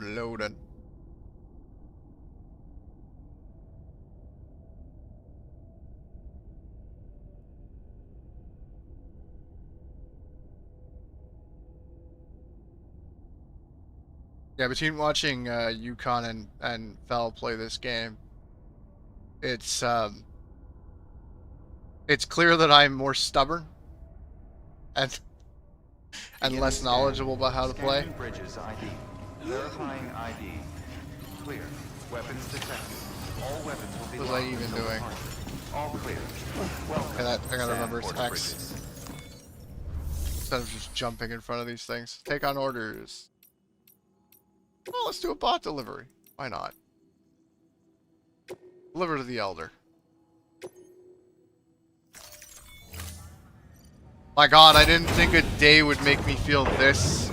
Reloading. Yeah, between watching Yukon and Fel play this game, it's clear that I'm more stubborn and less knowledgeable about how to play. Scanning bridges ID. Verifying ID. Clear. Weapons detected. All weapons will be What was I even until doing? departure. All clear. Welcome. Okay, I gotta remember it's Sandport X. bridges. Instead of just jumping in front of these things. Take on orders. Well, let's do a bot delivery. Why not? Deliver to the Elder. My god, I didn't think a day would make me feel this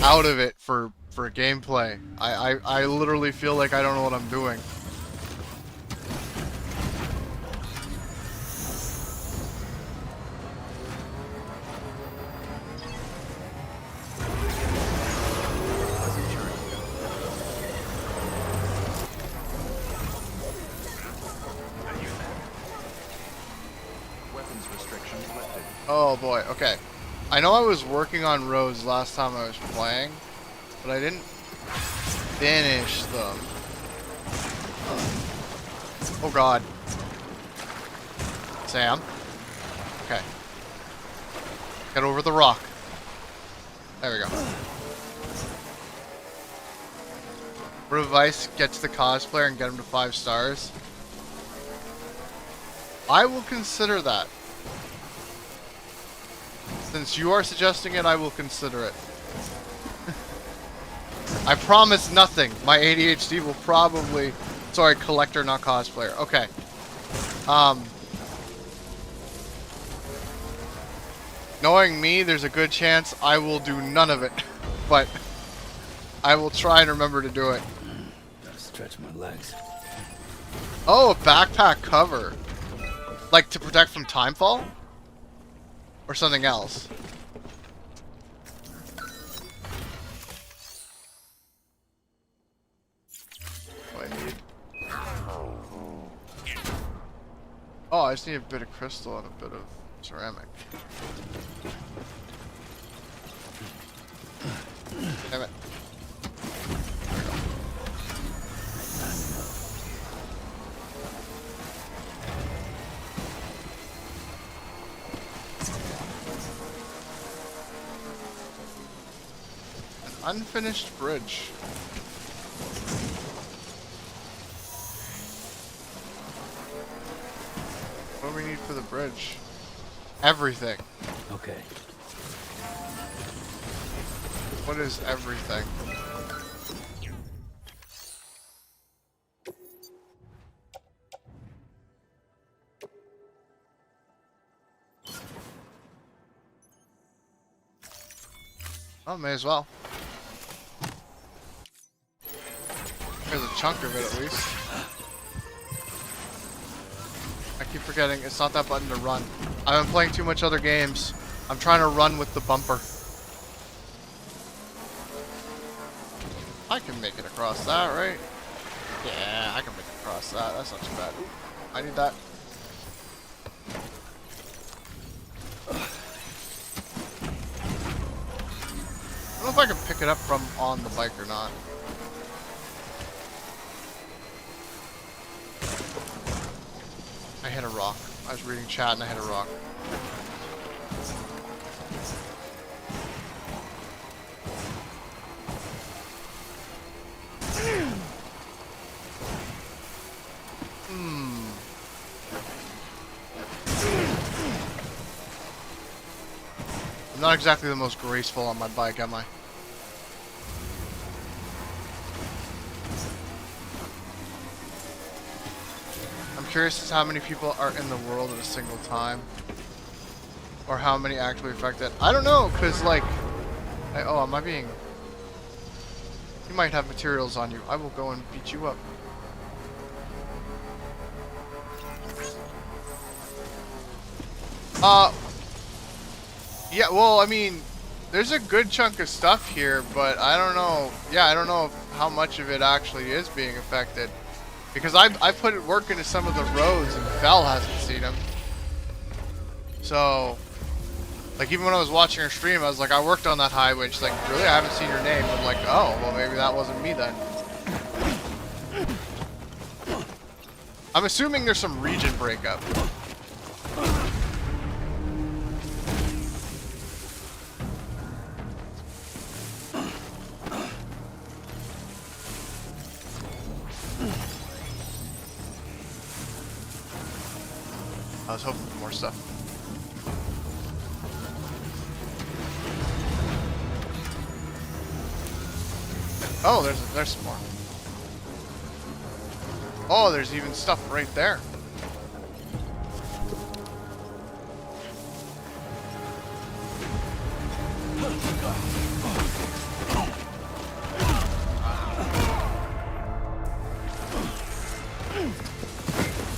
out of it for gameplay. I literally feel like I don't know what I'm doing. Weapons restrictions lifted. Oh boy, okay. I know I was working on roads last time I was playing, but I didn't finish them. Oh god. Sam? Okay. Get over the rock. There we go. What advice gets the cosplayer and get him to 5 stars? I will consider that. Since you are suggesting it, I will consider it. I promise nothing. My ADHD will probably... Sorry, collector, not cosplayer. Okay. Knowing me, there's a good chance I will do none of it. But I will try and remember to do it. Gotta stretch my legs. Oh, a backpack cover. Like to protect from timefall? Or something else? What do I need? Oh, I just need a bit of crystal and a bit of ceramic. Damn it. Unfinished bridge. What do we need for the bridge? Everything. Okay. What is everything? Oh, may as well. There's a chunk of it at least. I keep forgetting it's not that button to run. I've been playing too much other games. I'm trying to run with the bumper. I can make it across that, right? Yeah, I can make it across that. That's not too bad. Ooh, I need that. I don't know if I can pick it up from on the bike or not. I hit a rock. I was reading chat and I hit a rock. I'm not exactly the most graceful on my bike, am I? I'm curious as to how many people are in the world at a single time. Or how many actually affected. I don't know, because like... oh, am I being... You might have materials on you. I will go and beat you up. Yeah, well, I mean... there's a good chunk of stuff here, but I don't know. Yeah, I don't know how much of it actually is being affected. Because I put it work into some of the roads and Fel hasn't seen them. So, like even when I was watching her stream, I was like, I worked on that highway. And she's like, really? I haven't seen your name. I'm like, oh, well maybe that wasn't me then. I'm assuming there's some region breakup. I was hoping for more stuff. Oh, there's some more. Oh, there's even stuff right there.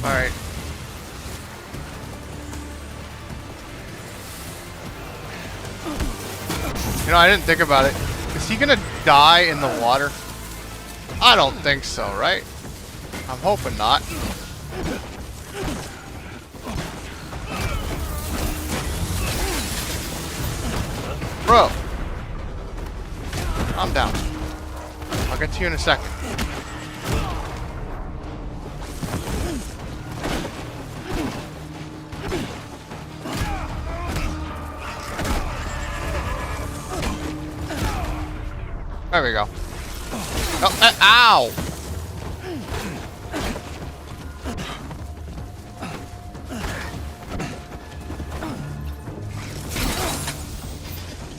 All right. You know, I didn't think about it. Is he gonna die in the water? I don't think so, right? I'm hoping not. Bro. I'm down. I'll get to you in a second. There we go. Oh, ow!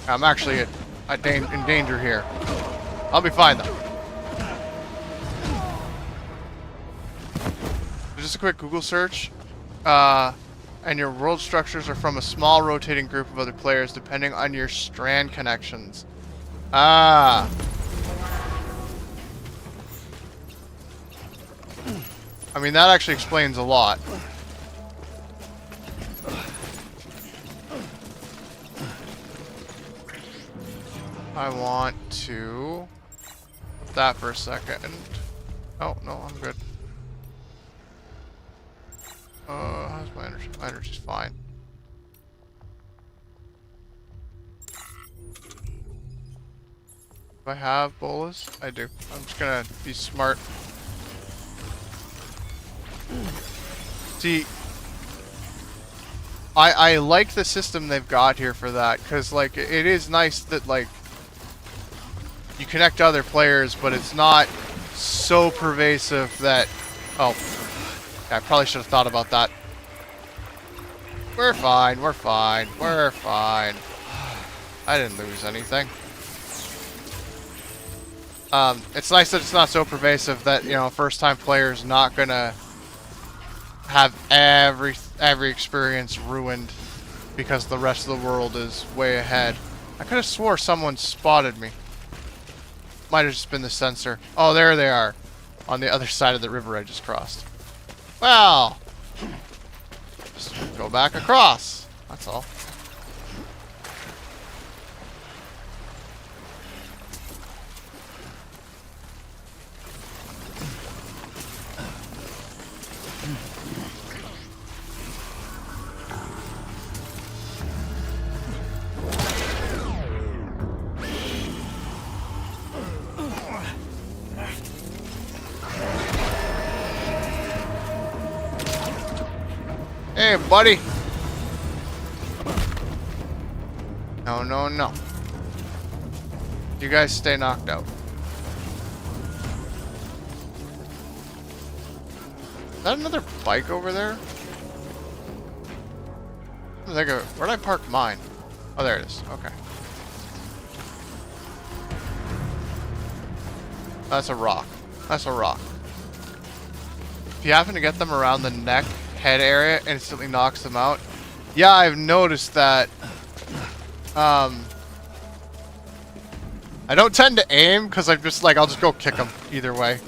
I'm actually in danger here. I'll be fine though. Just a quick Google search. And your world structures are from a small rotating group of other players depending on your strand connections. Ah. I mean, that actually explains a lot. I want to put that for a second. Oh, no, I'm good. How's my energy? My energy's fine. Do I have bolas? I do. I'm just gonna be smart. See, I like the system they've got here for that, because like it is nice that like you connect to other players, but it's not so pervasive that oh, yeah, I probably should have thought about that. We're fine, we're fine, we're fine. I didn't lose anything. It's nice that it's not so pervasive that, you know, first time players not gonna have every experience ruined because the rest of the world is way ahead. I could have swore someone spotted me. Might have just been the sensor. Oh, there they are. On the other side of the river I just crossed. Well, just go back across. That's all. Hey, buddy. No, no, no. You guys stay knocked out. Is that another bike over there? Where'd I park mine? Oh, there it is. Okay. That's a rock. That's a rock. If you happen to get them around the neck, head area, it instantly knocks them out. Yeah, I've noticed that. I don't tend to aim because I'm just like, I'll just go kick them either way.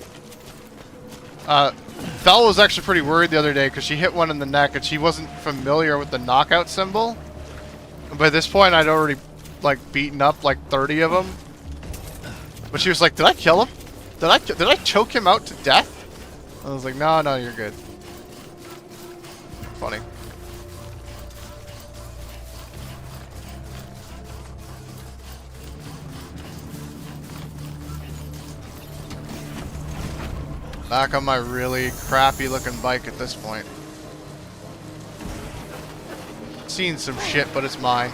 Fel was actually pretty worried the other day because she hit one in the neck and she wasn't familiar with the knockout symbol. By this point, I'd already like beaten up like 30 of them. But she was like, "Did I kill him? Did I choke him out to death?" I was like, "No, no, you're good." Funny. Back on my really crappy looking bike at this point. Seen some shit, but it's mine.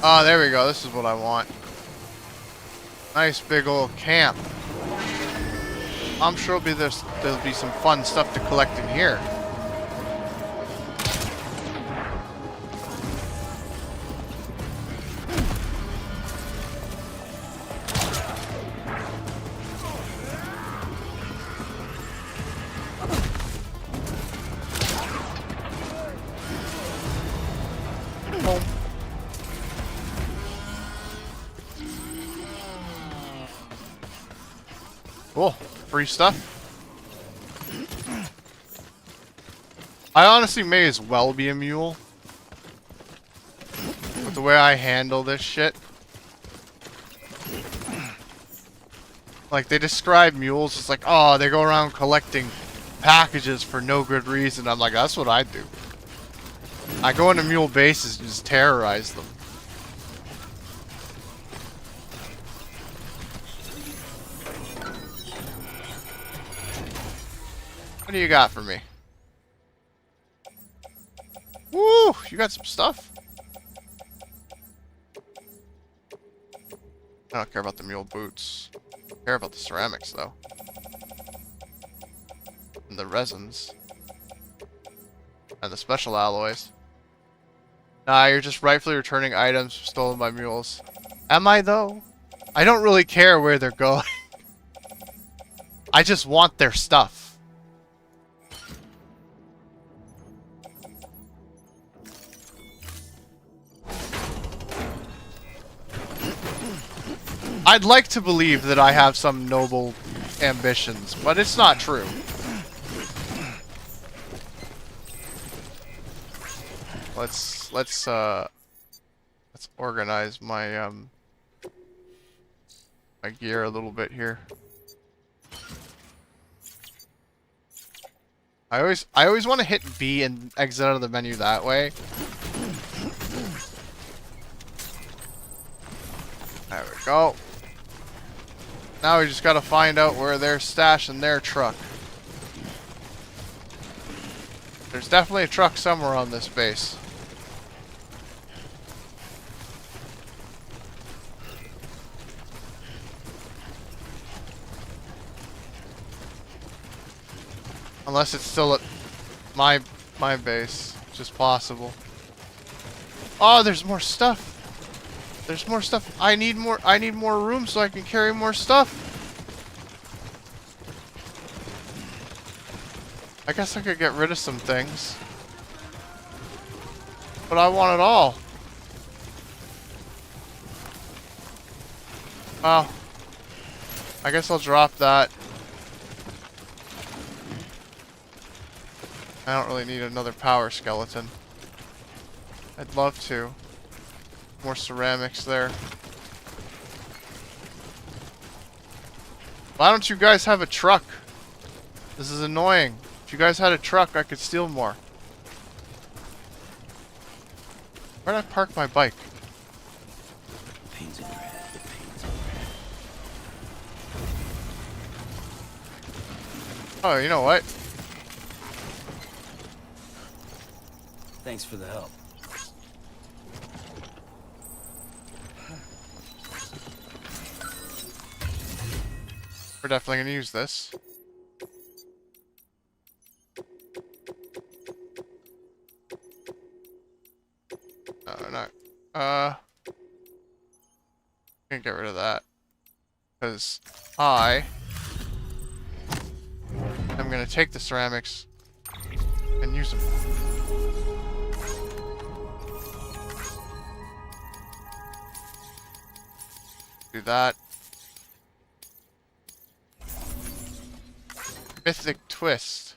Oh, there we go. This is what I want. Nice big old camp. I'm sure there'll be some fun stuff to collect in here. Cool. Free stuff. I honestly may as well be a mule. With the way I handle this shit. Like, they describe mules as like, oh, they go around collecting packages for no good reason. I'm like, that's what I do. I go into mule bases and just terrorize them. What do you got for me? Woo! You got some stuff? I don't care about the mule boots. I care about the ceramics, though. And the resins. And the special alloys. Nah, you're just rightfully returning items stolen by mules. Am I, though? I don't really care where they're going. I just want their stuff. I'd like to believe that I have some noble ambitions, but it's not true. Let's organize my my gear a little bit here. I always want to hit B and exit out of the menu that way. There we go. Now we just gotta find out where they're stashing their truck. There's definitely a truck somewhere on this base. Unless it's still at my base, which is possible. Oh, there's more stuff. There's more stuff. I need more room so I can carry more stuff. I guess I could get rid of some things. But I want it all. Well, I guess I'll drop that. I don't really need another power skeleton. I'd love to. More ceramics there. Why don't you guys have a truck? This is annoying. If you guys had a truck, I could steal more. Where'd I park my bike? Pains in your head. Pains in your head. Oh, you know what? Thanks for the help. We're definitely gonna use this. No. Can't get rid of that. Because I'm gonna take the ceramics and use them. Do that. Mythic twist.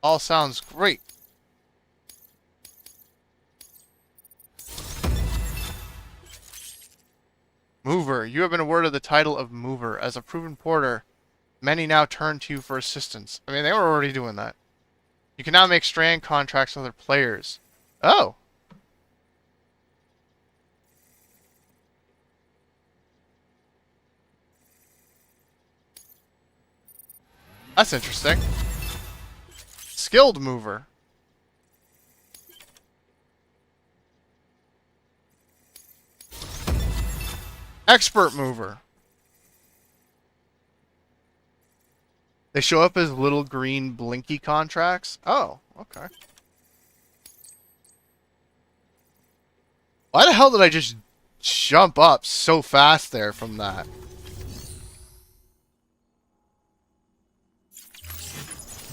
All sounds great. Mover. You have been awarded the title of Mover. As a proven porter, many now turn to you for assistance. I mean, they were already doing that. You can now make strand contracts with other players. Oh. That's interesting. Skilled mover. Expert mover. They show up as little green blinky contracts. Oh, okay. Why the hell did I just jump up so fast there from that?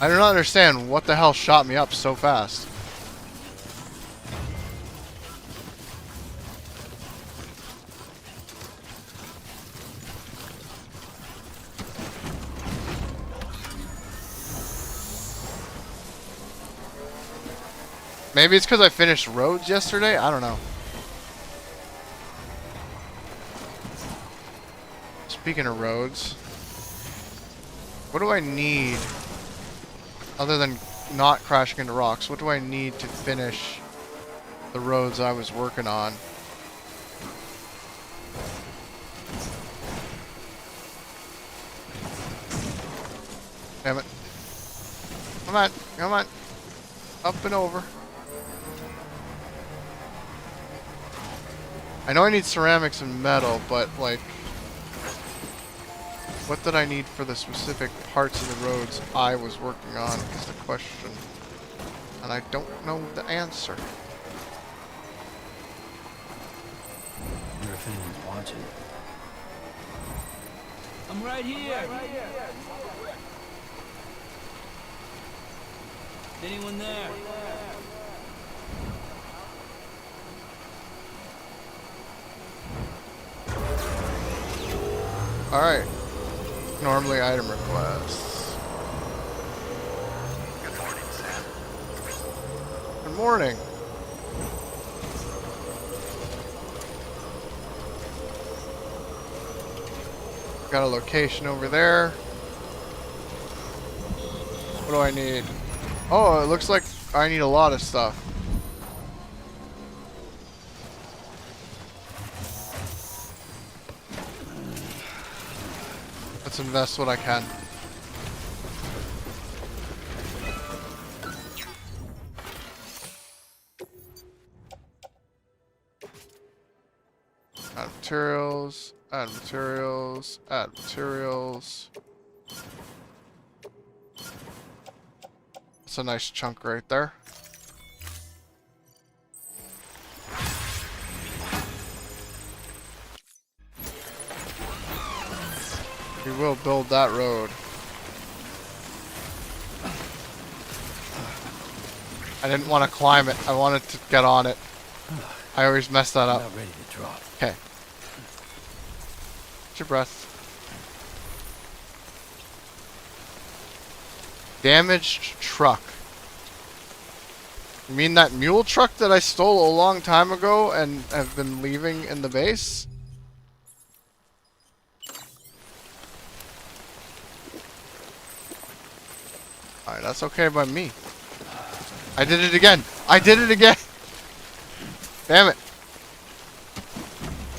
I do not understand what the hell shot me up so fast. Maybe it's because I finished roads yesterday? I don't know. Speaking of roads, what do I need other than not crashing into rocks? What do I need to finish the roads I was working on? Damn it. Come on, come on. Up and over. I know I need ceramics and metal, but like, what did I need for the specific parts of the roads I was working on is the question. And I don't know the answer. I wonder if anyone's watching. I'm right here. Anyone there? Alright. Normally item requests. Good morning, Sam. Good morning. Got a location over there. What do I need? Oh, it looks like I need a lot of stuff. Let's invest what I can. Add materials, add materials, add materials. That's a nice chunk right there. We will build that road. I didn't want to climb it. I wanted to get on it. I always mess that up. Not ready to drop. Okay. Catch your breath. Damaged truck. You mean that mule truck that I stole a long time ago and have been leaving in the base? Alright, that's okay by me. I did it again. I did it again. Damn it.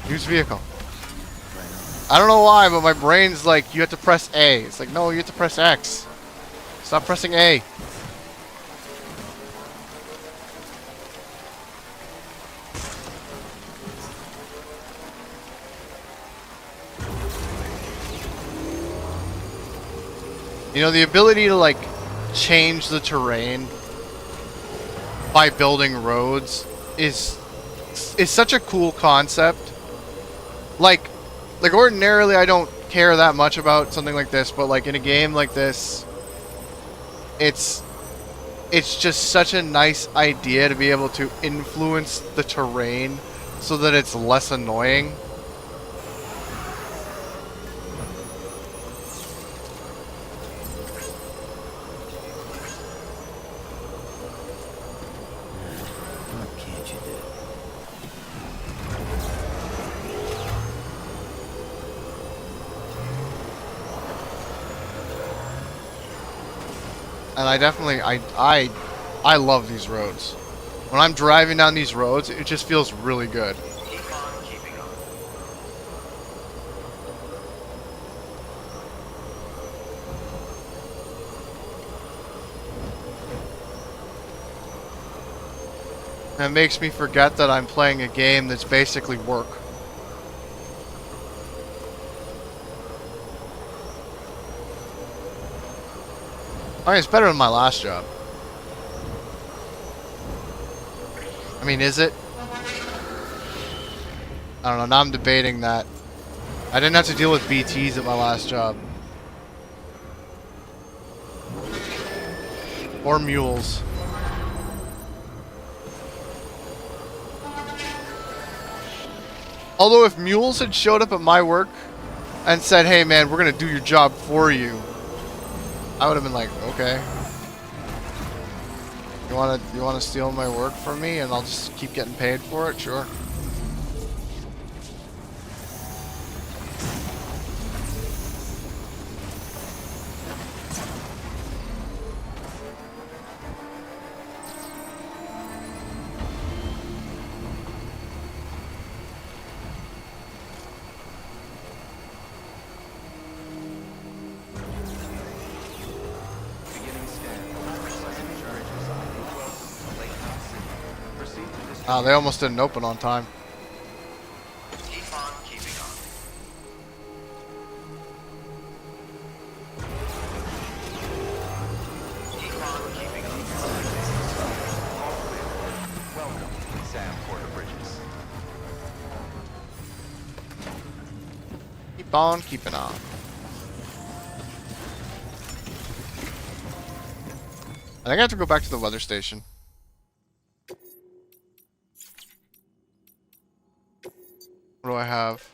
Use vehicle. I don't know why, but my brain's like, you have to press A. It's like, no, you have to press X. Stop pressing A. You know, the ability to like change the terrain by building roads is such a cool concept. Like ordinarily I don't care that much about something like this, but like in a game like this, it's just such a nice idea to be able to influence the terrain so that it's less annoying. and I definitely I love these roads. When I'm driving down these roads, it just feels really good. Keep on keeping on. And it makes me forget that I'm playing a game that's basically work. I mean, it's better than my last job. I mean, is it? I don't know. Now I'm debating that. I didn't have to deal with BTs at my last job. Or mules. Although if mules had showed up at my work and said, hey man, we're going to do your job for you, I would have been like, okay. You want to steal my work from me and I'll just keep getting paid for it? Sure. Beginning scan. Pleasant journeys on Route 12 to Lake City. Proceed to this. Ah, they almost didn't open on time. Keep on keeping on. Keep on keeping on. All clear. Welcome, Sam Porter Bridges. Keep on keeping on. I think I have to go back to the weather station. What do I have?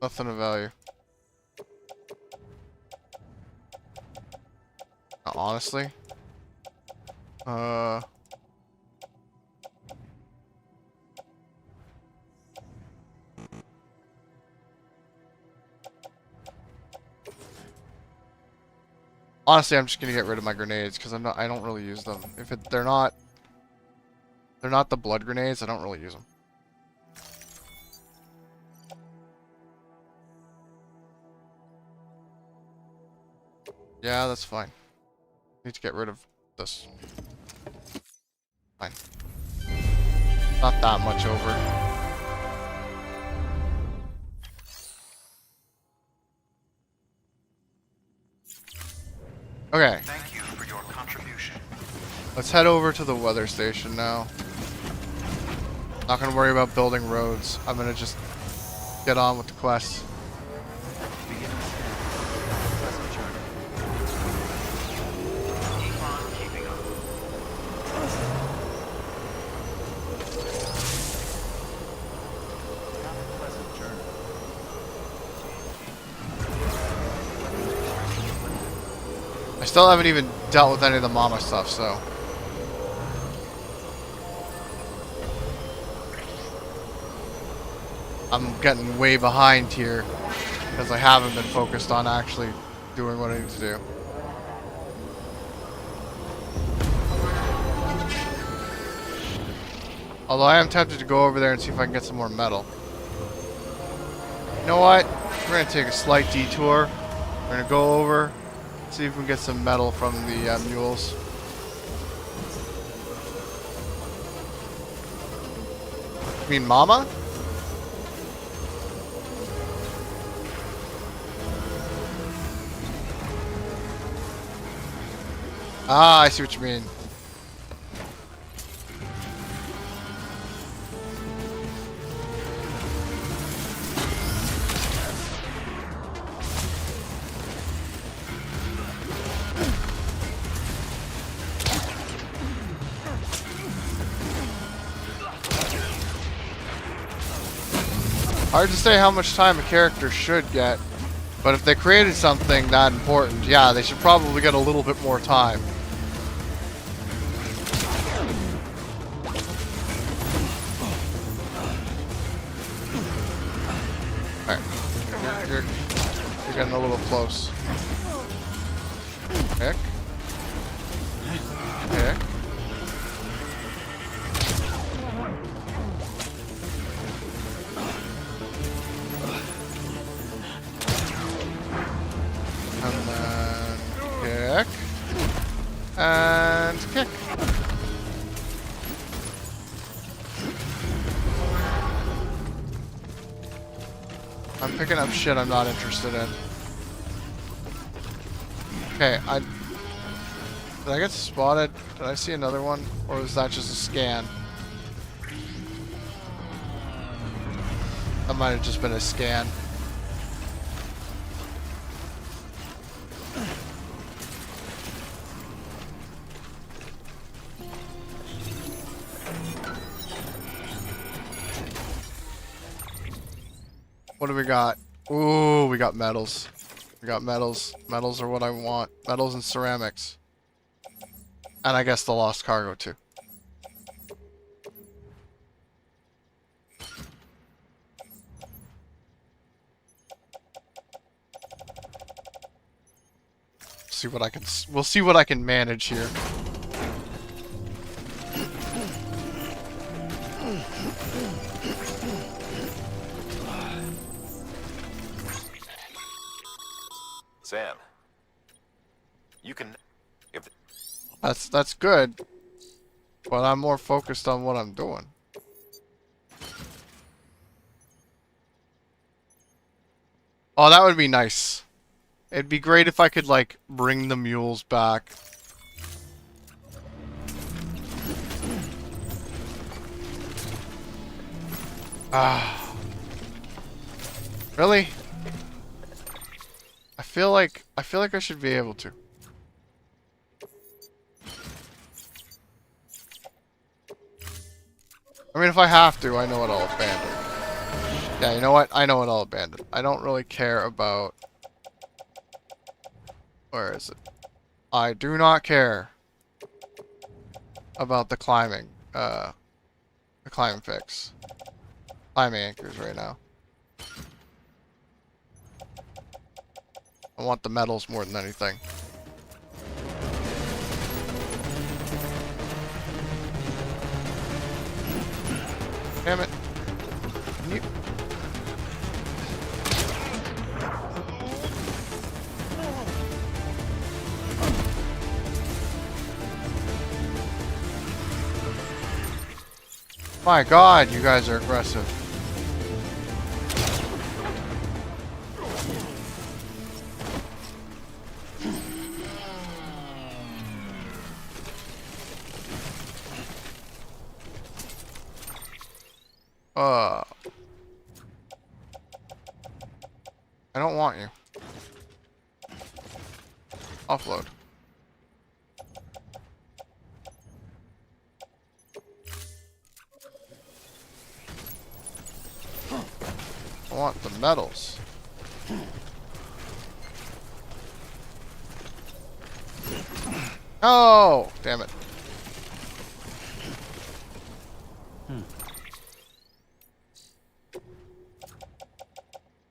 Nothing of value. Honestly. Honestly, I'm just gonna get rid of my grenades because I don't really use them. If they're not the blood grenades, I don't really use them. Yeah, that's fine. Need to get rid of this. Fine. Not that much over. Okay. Thank you for your contribution. Let's head over to the weather station now. Not gonna worry about building roads. I'm gonna just get on with the quest. Beginning scan. Pleasant journey. Keep on keeping on. Have a pleasant journey. I still haven't even dealt with any of the mama stuff, so. I'm getting way behind here because I haven't been focused on actually doing what I need to do. Although I am tempted to go over there and see if I can get some more metal. You know what? We're going to take a slight detour. We're going to go over, see if we can get some metal from the mules. You mean mama? Ah, I see what you mean. Hard to say how much time a character should get, but if they created something that important, yeah, they should probably get a little bit more time. Alright, you're getting a little close. Kick. Kick. And then kick. And kick. I'm picking up shit I'm not interested in. Okay, did I get spotted? Did I see another one? Or was that just a scan? That might have just been a scan. What do we got? Ooh, we got metals. We got metals. Metals are what I want. Metals and ceramics. And I guess the lost cargo too. See what I can. We'll see what I can manage here. Sam, you can. If That's good. But I'm more focused on what I'm doing. Oh, that would be nice. It'd be great if I could, like, bring the mules back. Ah. Really? I feel like I should be able to. I mean, if I have to, I know it all abandon. Yeah, you know what? I know it all abandoned. I don't really care about... Where is it? I do not care about the climbing. The climb fix. Climbing anchors right now. I want the metals more than anything. Damn it. Can you... My God, you guys are aggressive. I don't want you. Offload. I want the metals. Oh, damn it.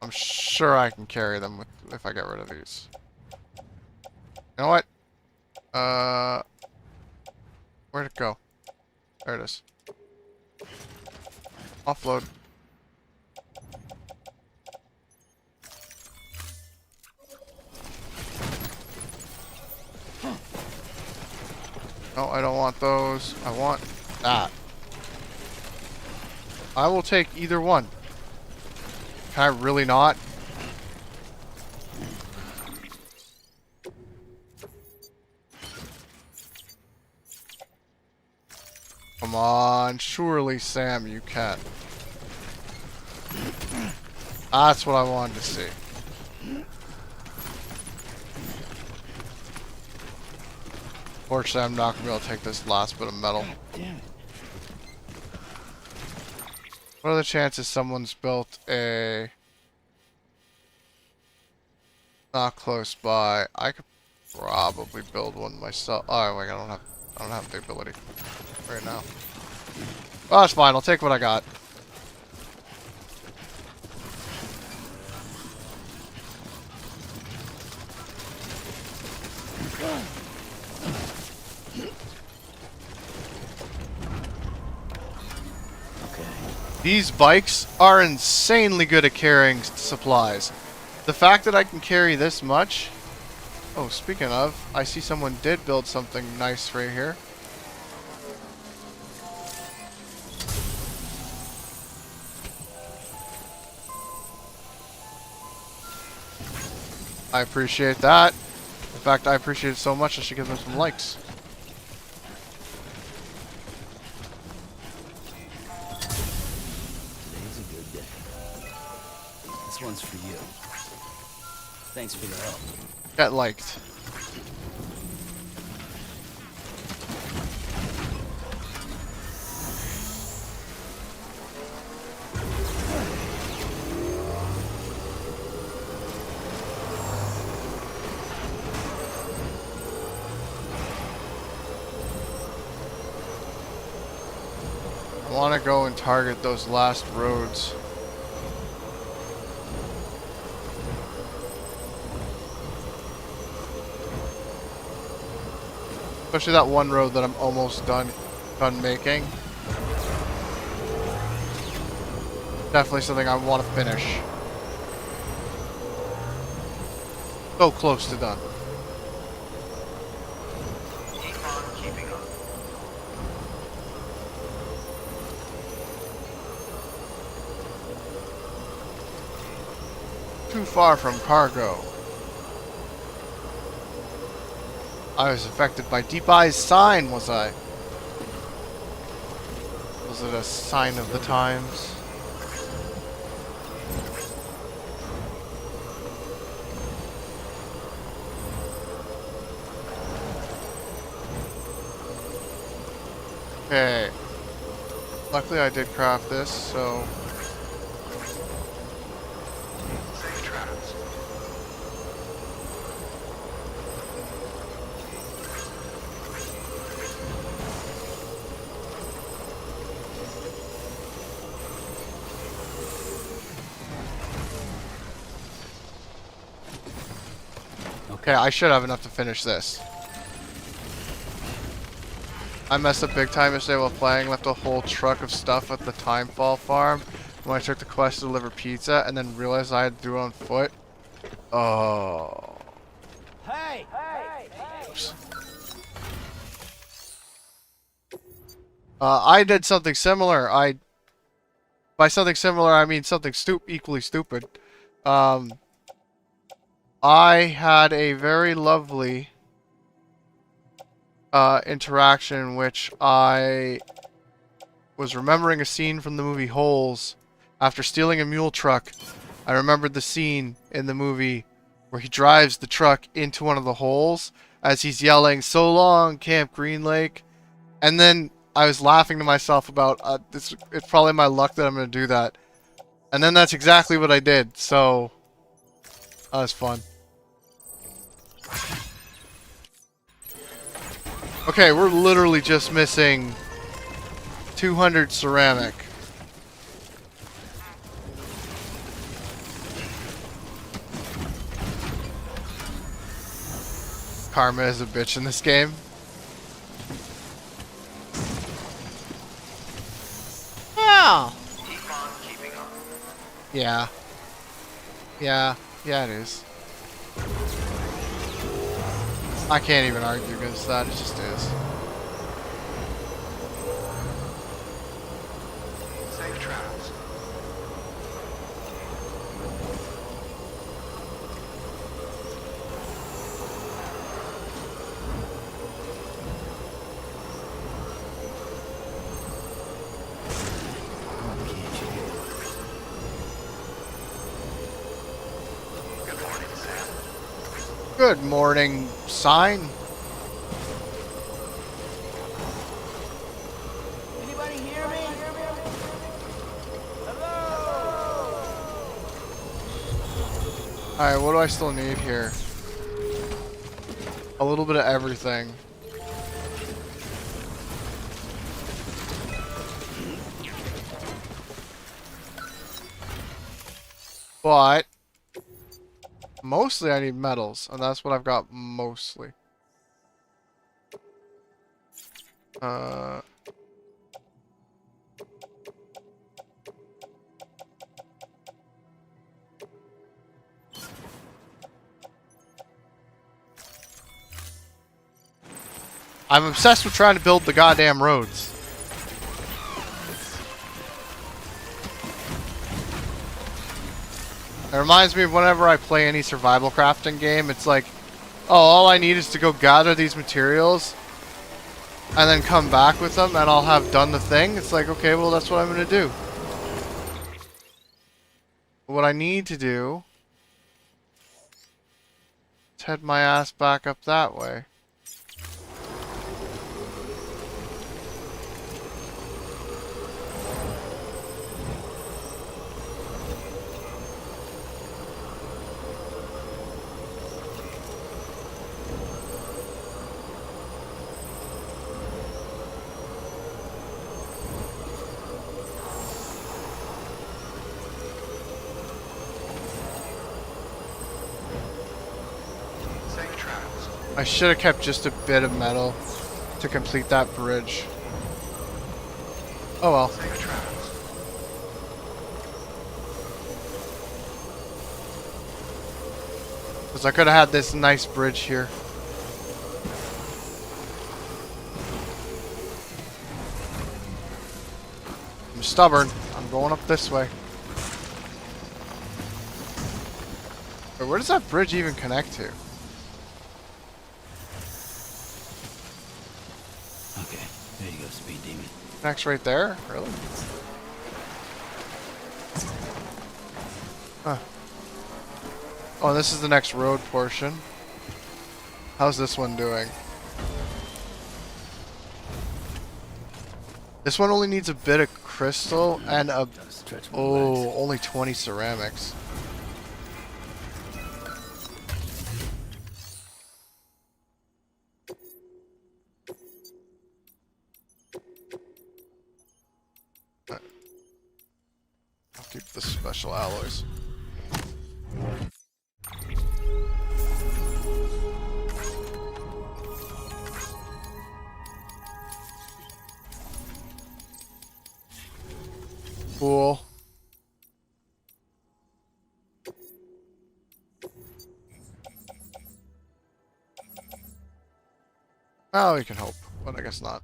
I'm sure I can carry them if I get rid of these. You know what? Where'd it go? There it is. Offload. No, I don't want those. I want that. I will take either one. Can I really not? Come on, surely, Sam, you can. That's what I wanted to see. Fortunately, I'm not going to be able to take this last bit of metal. Damn it. What are the chances someone's built a... Not close by. I could probably build one myself. Oh, wait, I don't have the ability right now. Oh, that's fine. I'll take what I got. Okay. These bikes are insanely good at carrying supplies. The fact that I can carry this much... Oh, speaking of, I see someone did build something nice right here. I appreciate that. In fact, I appreciate it so much I should give them some likes. Today's a good day. This one's for you. Thanks for the help. Get liked. I want to go and target those last roads. Especially that one road that I'm almost done making. Definitely something I want to finish. So close to done. Keep on keeping up. Too far from cargo. I was affected by Deep Eye's sign, was I? Was it a sign of the times? Okay. Luckily I did craft this, so... Safe travels. Okay, I should have enough to finish this. I messed up big time yesterday while playing, left a whole truck of stuff at the Timefall farm when I took the quest to deliver pizza, and then realized I had to do it on foot. Oh. Hey! Oops. I did something similar. By something similar, I mean something equally stupid. I had a very lovely interaction in which I was remembering a scene from the movie Holes. After stealing a mule truck, I remembered the scene in the movie where he drives the truck into one of the holes as he's yelling, "So long, Camp Green Lake." And then I was laughing to myself about, it's probably my luck that I'm going to do that. And then that's exactly what I did, so that was fun. Okay, we're literally just missing 200 ceramic. Karma is a bitch in this game. Yeah. Keep on keeping up. Yeah. Yeah. Yeah, it is. I can't even argue against that. It just is. Safe travels. Oh, can't you? Good morning, Sam. Good morning, sign. Anybody hear me? Alright, what do I still need here? A little bit of everything. But mostly I need metals, and that's what I've got mostly. Uh... I'm obsessed with trying to build the goddamn roads. It reminds me of whenever I play any survival crafting game, it's like, oh, all I need is to go gather these materials and then come back with them and I'll have done the thing. It's like, okay, well, that's what I'm going to do. What I need to do is head my ass back up that way. Safe travels. I should have kept just a bit of metal to complete that bridge. Oh well. Safe travels. Because I could have had this nice bridge here. I'm stubborn. I'm going up this way. But where does that bridge even connect to? Okay, there you go, Speed Demon. Connects right there? Really? Huh. Oh, this is the next road portion. How's this one doing? This one only needs a bit of crystal and a... Gotta stretch my Oh, legs. only 20 ceramics. I'll keep the special alloys. Cool. Oh, we can hope, but I guess not.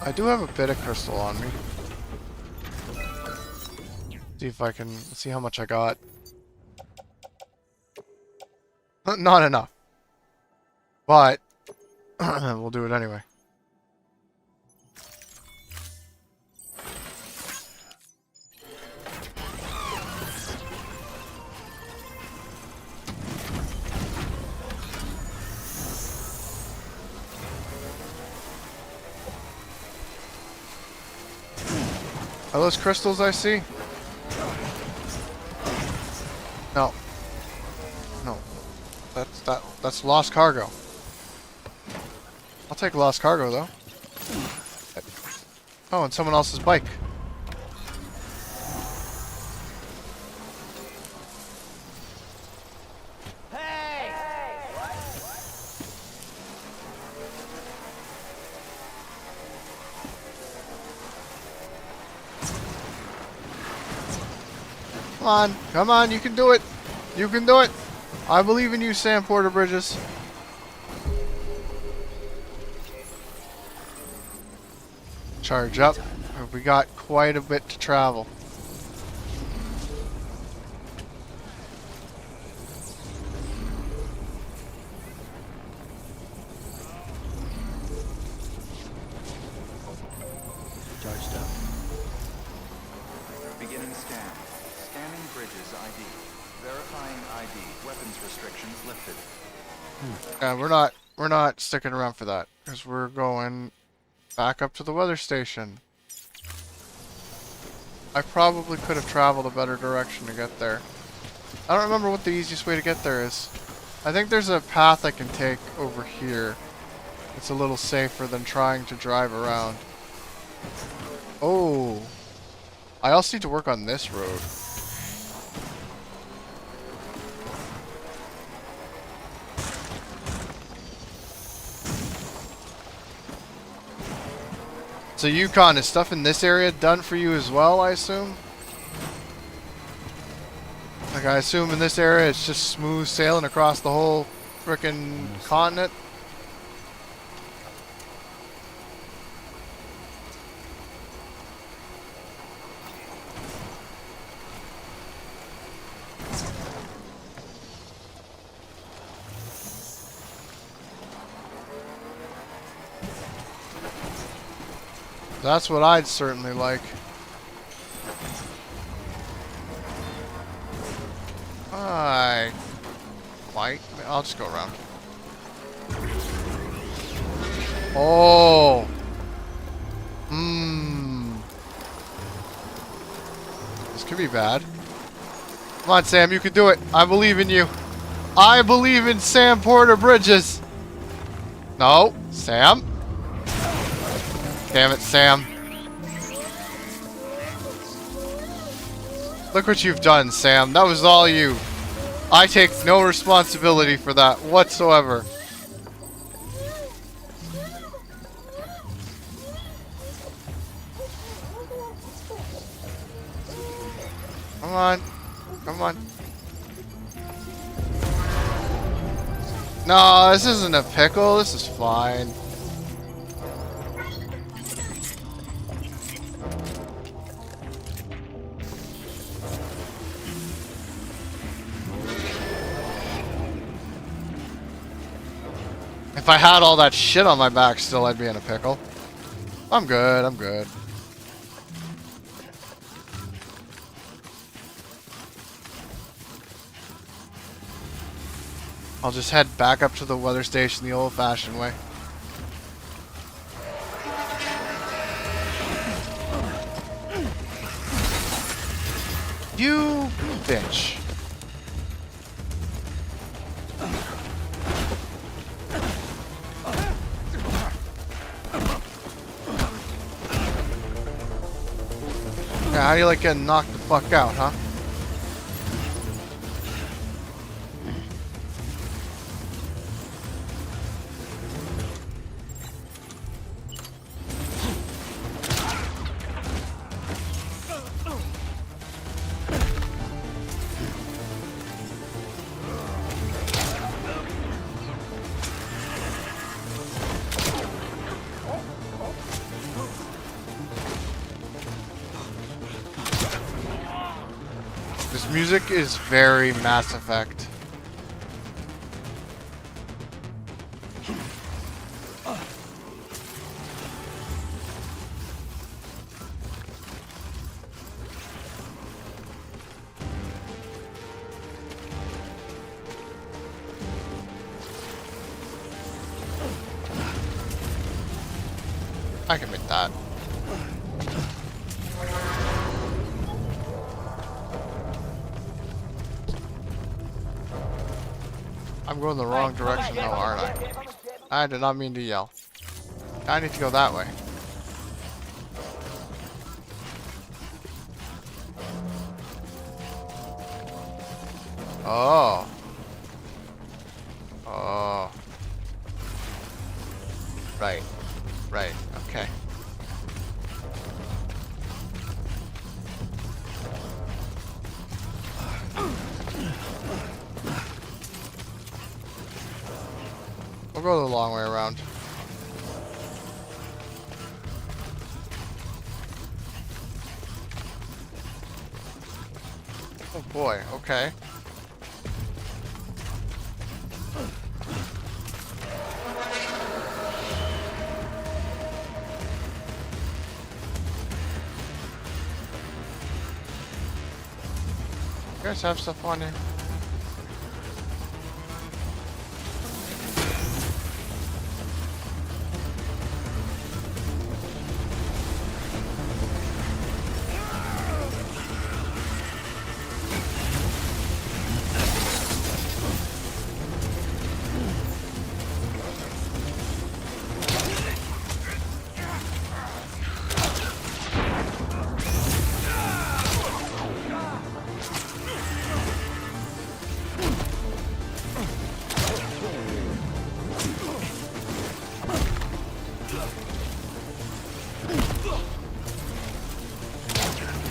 I do have a bit of crystal on me. See if I can see how much I got. Not enough. But we'll do it anyway. Are those crystals I see? No. No. That's lost cargo. I'll take lost cargo though. Oh, and someone else's bike. Hey! Come on, you can do it. You can do it. I believe in you, Sam Porter Bridges. Charge up. We got quite a bit to travel. Charged up. Beginning scan. Scanning bridges ID. Verifying ID. Weapons restrictions lifted. Yeah, we're not sticking around for that because we're going back up to the weather station. I probably could have traveled a better direction to get there. I don't remember what the easiest way to get there is. I think there's a path I can take over here. It's a little safer than trying to drive around. Oh. I also need to work on this road. So Yukon, is stuff in this area done for you as well, I assume? Like, I assume in this area it's just smooth sailing across the whole frickin' continent? That's what I'd certainly like. I might. I'll just go around. Oh. This could be bad. Come on, Sam. You can do it. I believe in you. I believe in Sam Porter Bridges. No. Sam. Damn it, Sam. Look what you've done, Sam. That was all you. I take no responsibility for that whatsoever. Come on. Come on. No, this isn't a pickle. This is fine. If I had all that shit on my back still, I'd be in a pickle. I'm good, I'm good. I'll just head back up to the weather station the old-fashioned way. You bitch. Yeah, how do you like getting knocked the fuck out, huh? This music is very Mass Effect. I can make that. I'm going the wrong direction though, aren't I? I did not mean to yell. I need to go that way. Oh. Oh. Right. Right. Okay. We'll go the long way around. Oh boy, okay. You guys have stuff on here?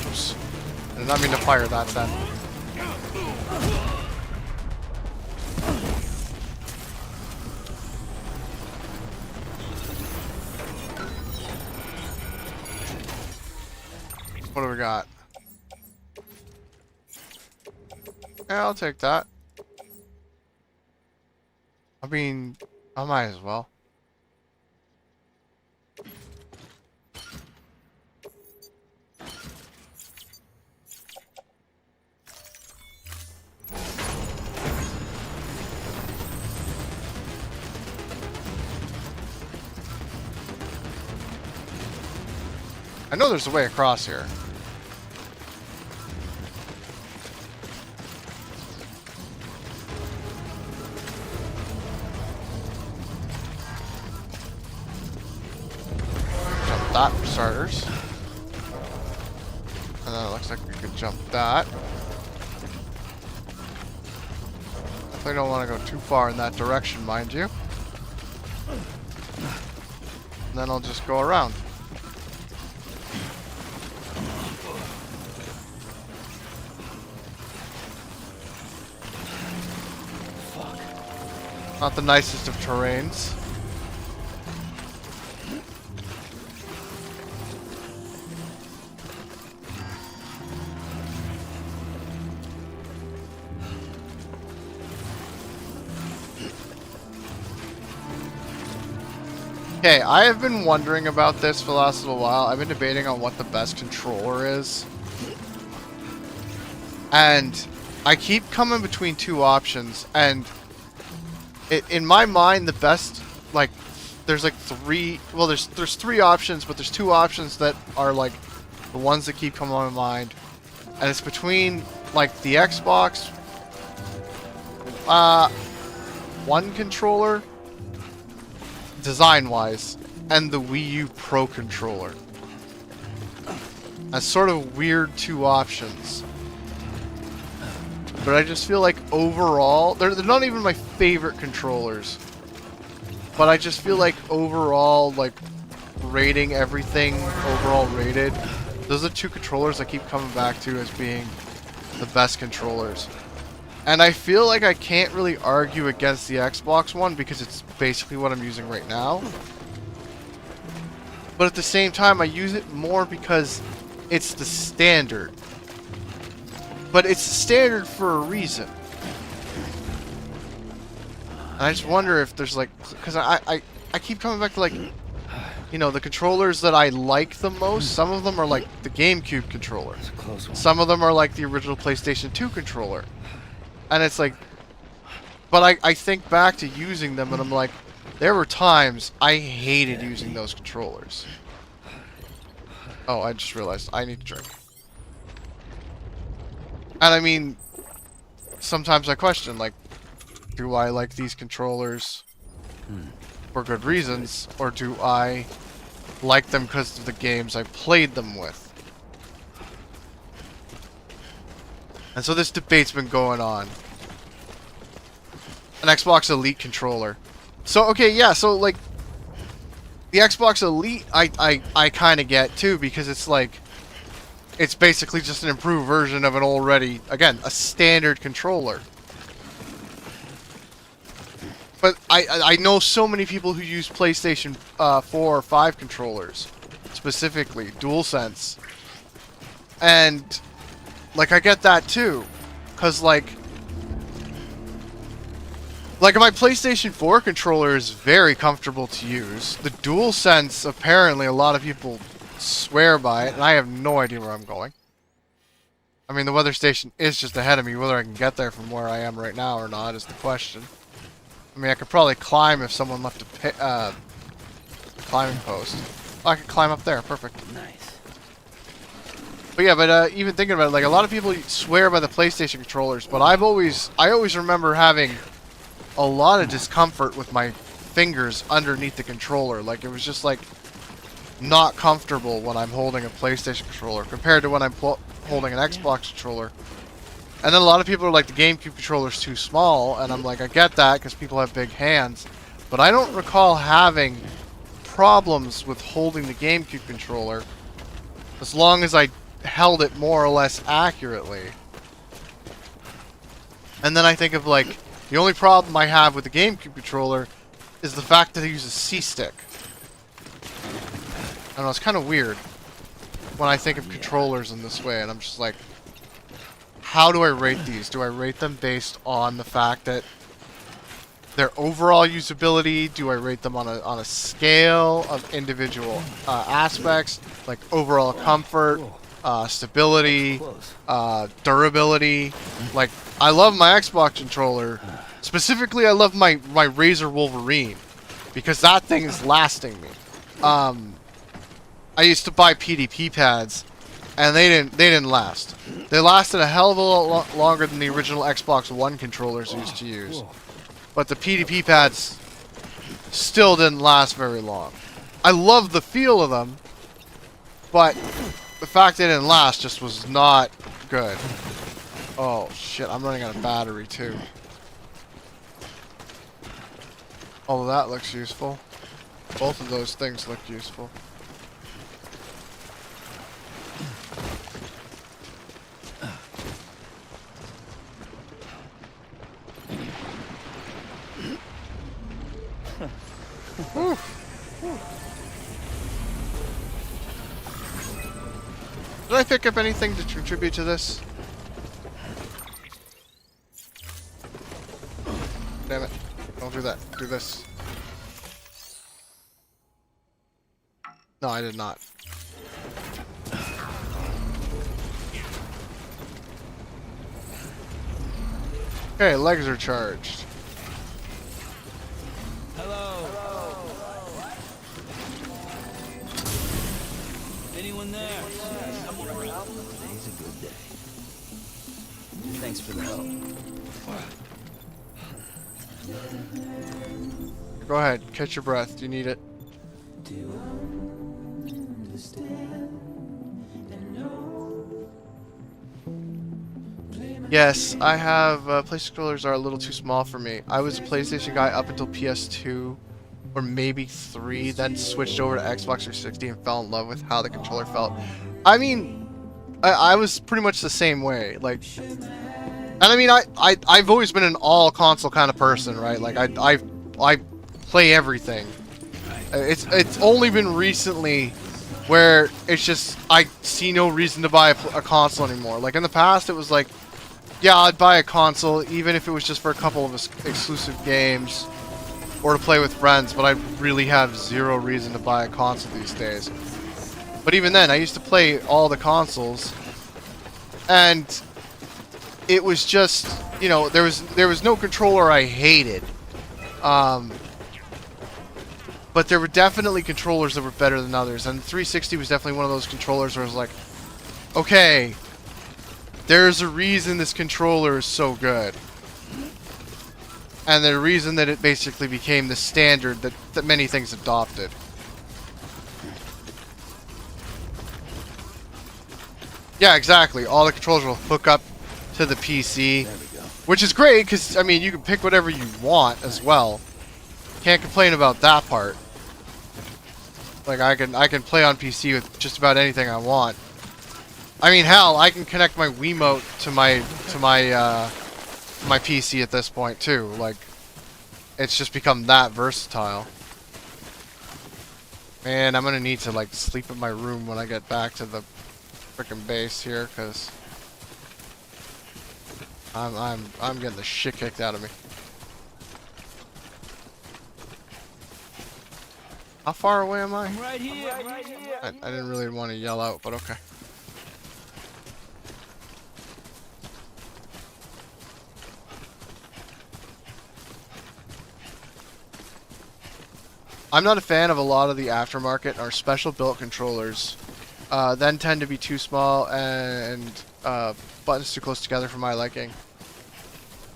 Oops. I did not mean to fire that then. What do we got? Yeah, I'll take that. I mean, I might as well. I know there's a way across here. Jump that for starters. And then it looks like we could jump that. Definitely don't want to go too far in that direction, mind you. And then I'll just go around. Not the nicest of terrains. Okay, I have been wondering about this for the last little while. I've been debating on what the best controller is. And I keep coming between two options, and in my mind, the best, like, there's like three, well, there's three options, but there's two options that are like the ones that keep coming on my mind. And it's between like the Xbox One controller, design-wise, and the Wii U Pro controller. That's sort of weird two options. But I just feel like overall, they're not even my favorite controllers. But I just feel like overall, like, rating everything, overall rated, those are the two controllers I keep coming back to as being the best controllers. And I feel like I can't really argue against the Xbox One because it's basically what I'm using right now. But at the same time, I use it more because it's the standard. But it's standard for a reason. And I just wonder if there's like, because I keep coming back to like, you know, the controllers that I like the most. Some of them are like the GameCube controller. Some of them are like the original PlayStation 2 controller. And it's like, but I think back to using them and I'm like, there were times I hated using those controllers. Oh, I just realized I need to drink. And I mean, sometimes I question, like, do I like these controllers for good reasons, or do I like them because of the games I played them with? And so this debate's been going on. An Xbox Elite controller. So, okay, yeah, so, like, the Xbox Elite, I kind of get, too, because it's, like, it's basically just an improved version of an already, again, a standard controller. But I know so many people who use PlayStation 4 or 5 controllers, specifically, DualSense. And, like, I get that too. Because, like my PlayStation 4 controller is very comfortable to use. The DualSense, apparently, a lot of people swear by it, and I have no idea where I'm going. I mean, the weather station is just ahead of me. Whether I can get there from where I am right now or not is the question. I mean, I could probably climb if someone left a climbing post. Oh, I could climb up there. Perfect. Nice. But yeah, but even thinking about it, like, a lot of people swear by the PlayStation controllers, but I always remember having a lot of discomfort with my fingers underneath the controller. Like, it was just like not comfortable when I'm holding a PlayStation controller compared to when I'm holding an Xbox controller. And then a lot of people are like, the GameCube controller's too small, and I'm like, I get that because people have big hands, but I don't recall having problems with holding the GameCube controller as long as I held it more or less accurately. And then I think of like, the only problem I have with the GameCube controller is the fact that I use a C-stick. I don't know, it's kind of weird when I think of controllers in this way, and I'm just like, how do I rate these? Do I rate them based on the fact that their overall usability? Do I rate them on a scale of individual aspects, like overall comfort, stability, durability? Like, I love my Xbox controller. Specifically, I love my Razer Wolverine because that thing is lasting me. I used to buy PDP pads, and they didn't last. They lasted a hell of a lot longer than the original Xbox One controllers I used to use. But the PDP pads still didn't last very long. I love the feel of them, but the fact they didn't last just was not good. Oh shit, I'm running out of battery too. Oh, that looks useful. Both of those things look useful. Did I pick up anything to contribute to this? Damn it. Don't do that. Do this. No, I did not. Okay, legs are charged. Hello. Anyone there? Today's a good day. Thanks for the help. Go ahead, catch your breath. Do you need it? Yes, I have PlayStation controllers are a little too small for me. I was a PlayStation guy up until PS2 or maybe 3, then switched over to Xbox 360 and fell in love with how the controller felt. I mean, I was pretty much the same way. Like, and I mean, I've always been an all console kind of person, right? Like I play everything. It's only been recently where it's just I see no reason to buy a console anymore. Like in the past, it was like, yeah, I'd buy a console even if it was just for a couple of exclusive games or to play with friends, but I really have zero reason to buy a console these days. But even then, I used to play all the consoles, and it was just, you know, there was no controller I hated. But there were definitely controllers that were better than others, and the 360 was definitely one of those controllers where I was like, okay, there's a reason this controller is so good. And the reason that it basically became the standard that many things adopted. Yeah, exactly. All the controllers will hook up to the PC, which is great because, I mean, you can pick whatever you want as well. Can't complain about that part. Like, I can play on PC with just about anything I want. I mean, hell, I can connect my Wiimote to my PC at this point too. Like, it's just become that versatile. Man, I'm gonna need to like sleep in my room when I get back to the frickin' base here, cause I'm getting the shit kicked out of me. How far away am I? I'm right here. Right here. I didn't really want to yell out, but okay. I'm not a fan of a lot of the aftermarket or special built controllers. Then tend to be too small and buttons too close together for my liking.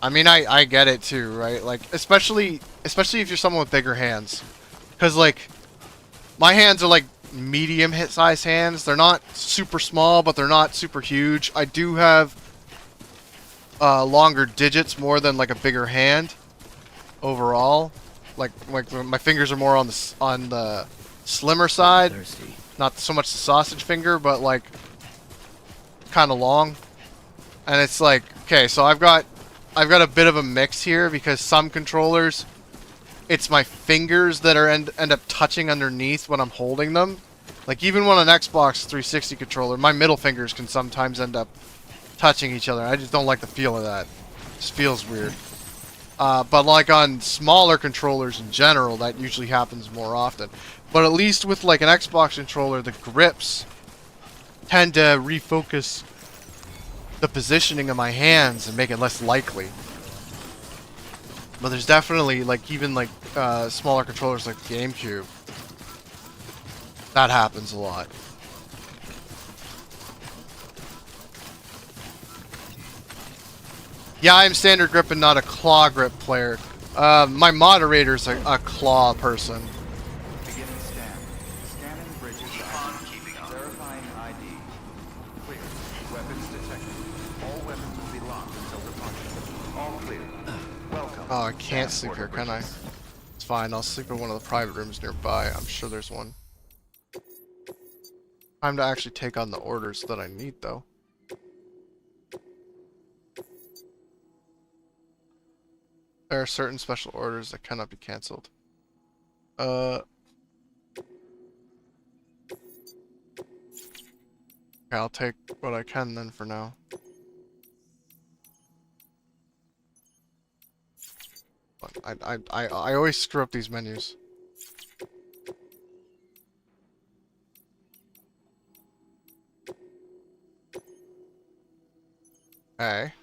I mean, I get it too, right? Like, especially if you're someone with bigger hands. Because, like, my hands are, like, medium hit-size hands. They're not super small, but they're not super huge. I do have longer digits more than, like, a bigger hand overall. Like my fingers are more on the slimmer side. Thirsty. Not so much the sausage finger, but like kind of long. And it's like, okay, so I've got a bit of a mix here because some controllers, it's my fingers that are end up touching underneath when I'm holding them. Like even when an Xbox 360 controller, my middle fingers can sometimes end up touching each other. I just don't like the feel of that. It just feels weird. But like on smaller controllers in general, that usually happens more often. But at least with like an Xbox controller, the grips tend to refocus the positioning of my hands and make it less likely. But there's definitely like even like smaller controllers like GameCube. That happens a lot. Yeah, I'm standard grip and not a claw grip player. My moderator's a claw person. Beginning scan. Scanning bridges. Verifying ID. Clear. Weapons detected. All weapons will be locked until departure. All clear. Welcome. Oh, I can't Scan sleep here, border can I? bridges. It's fine, I'll sleep in one of the private rooms nearby. I'm sure there's one. Time to actually take on the orders that I need, though. There are certain special orders that cannot be cancelled. Okay, I'll take what I can then for now. I always screw up these menus. Hey.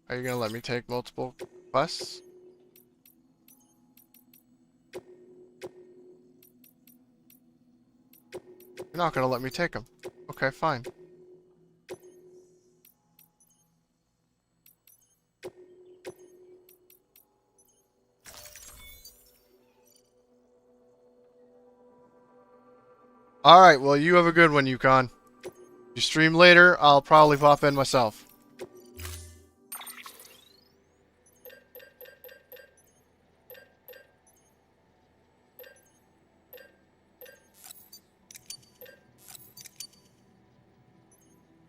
Are you gonna let me take multiple quests? You're not gonna let me take them. Okay, fine. Alright, well you have a good one, Yukon. You stream later, I'll probably pop in myself.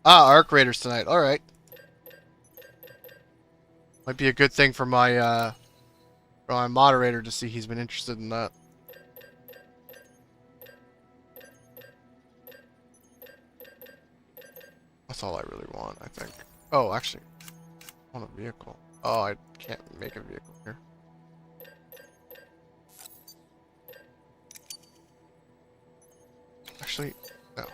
Ah, Arc Raiders tonight. Alright. Might be a good thing for my moderator to see he's been interested in that. That's all I really want, I think. Oh, actually, I want a vehicle. Oh, I can't make a vehicle here. Actually, no.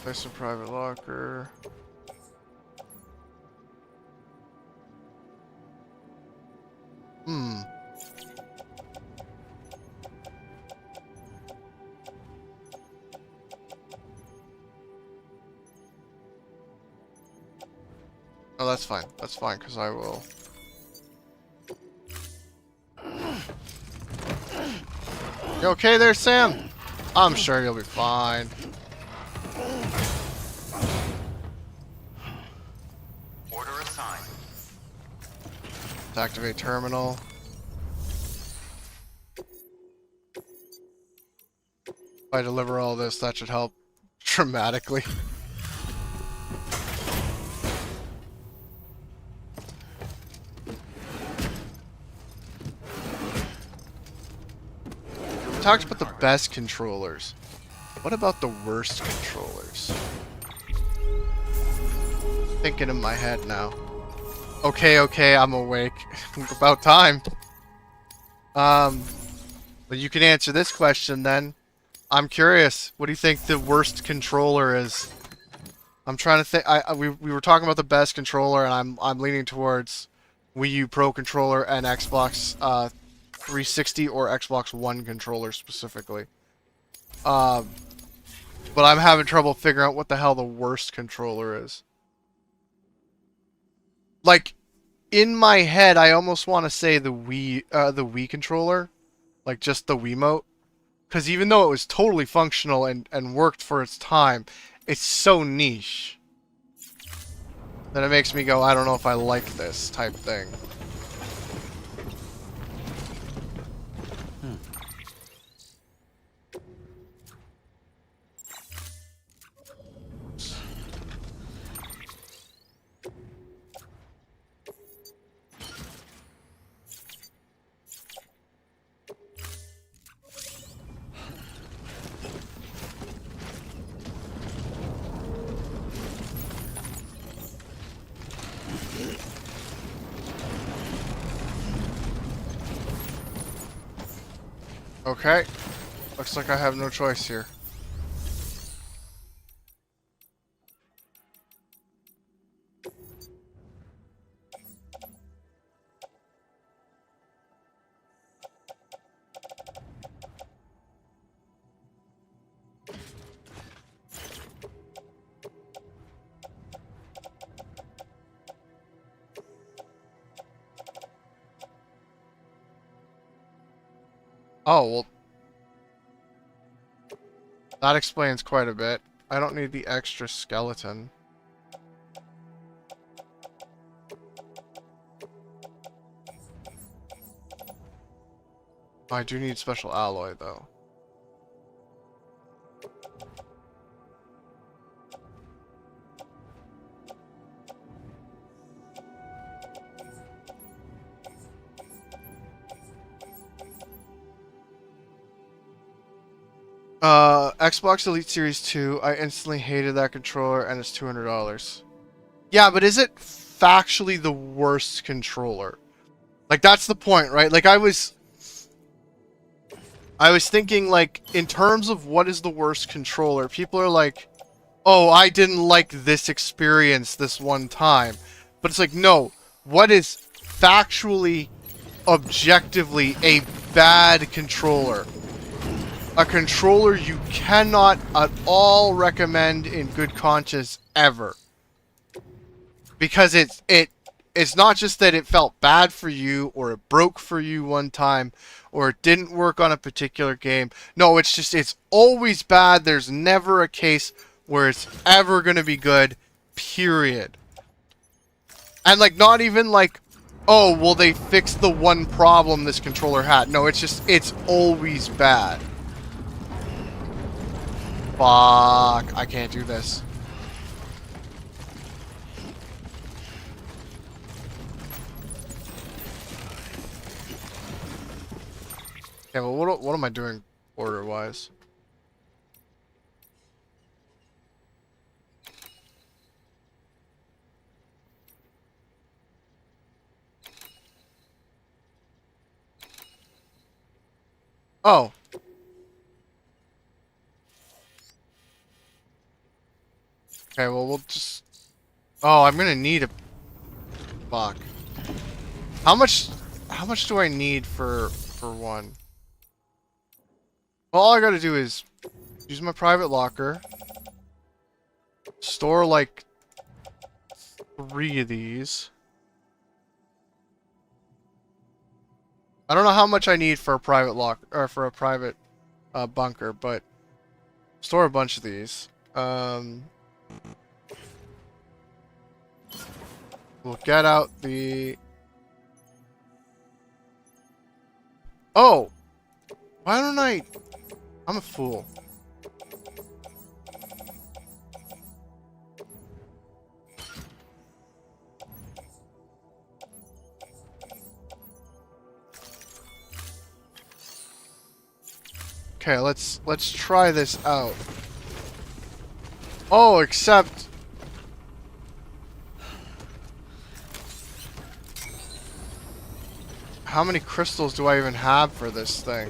Place a private locker. Hmm. Oh, that's fine. That's fine, because I will... You okay there, Sam? I'm sure you'll be fine. Order assigned. Let's activate terminal. If I deliver all this, that should help dramatically. We talked about the best controllers. What about the worst controllers? Thinking in my head now. Okay, I'm awake. About time. But you can answer this question then. I'm curious. What do you think the worst controller is? I'm trying to think. We were talking about the best controller, and I'm leaning towards Wii U Pro controller and Xbox 360 or Xbox One controller specifically. Um, but I'm having trouble figuring out what the hell the worst controller is. Like, in my head, I almost want to say the Wii controller, like just the Wiimote, because even though it was totally functional and worked for its time, it's so niche that it makes me go, I don't know if I like this type thing. Okay. Looks like I have no choice here. Oh, well. That explains quite a bit. I don't need the extra skeleton. I do need special alloy, though. Xbox Elite Series 2. I instantly hated that controller, and it's $200. Yeah, but is it factually the worst controller? Like, that's the point, right? Like, I was thinking, like, in terms of what is the worst controller, people are like, oh, I didn't like this experience this one time. But it's like, no, what is factually, objectively a bad controller? A controller you cannot at all recommend in good conscience ever. Because it's not just that it felt bad for you, or it broke for you one time, or it didn't work on a particular game. No, it's just, it's always bad. There's never a case where it's ever going to be good, period. And, like, not even like, oh, well, they fixed the one problem this controller had. No, it's just, it's always bad. Fuck, I can't do this. Okay, well, what am I doing order-wise? Oh. Okay, well, we'll just... Oh, I'm gonna need a... Fuck. How much do I need for one? Well, all I gotta do is use my private locker, store, like, 3 of these. I don't know how much I need for a private lock, or for a private bunker, but store a bunch of these. We'll get out the... Oh! Why don't I... I'm a fool. Okay, let's try this out. Oh, except... How many crystals do I even have for this thing?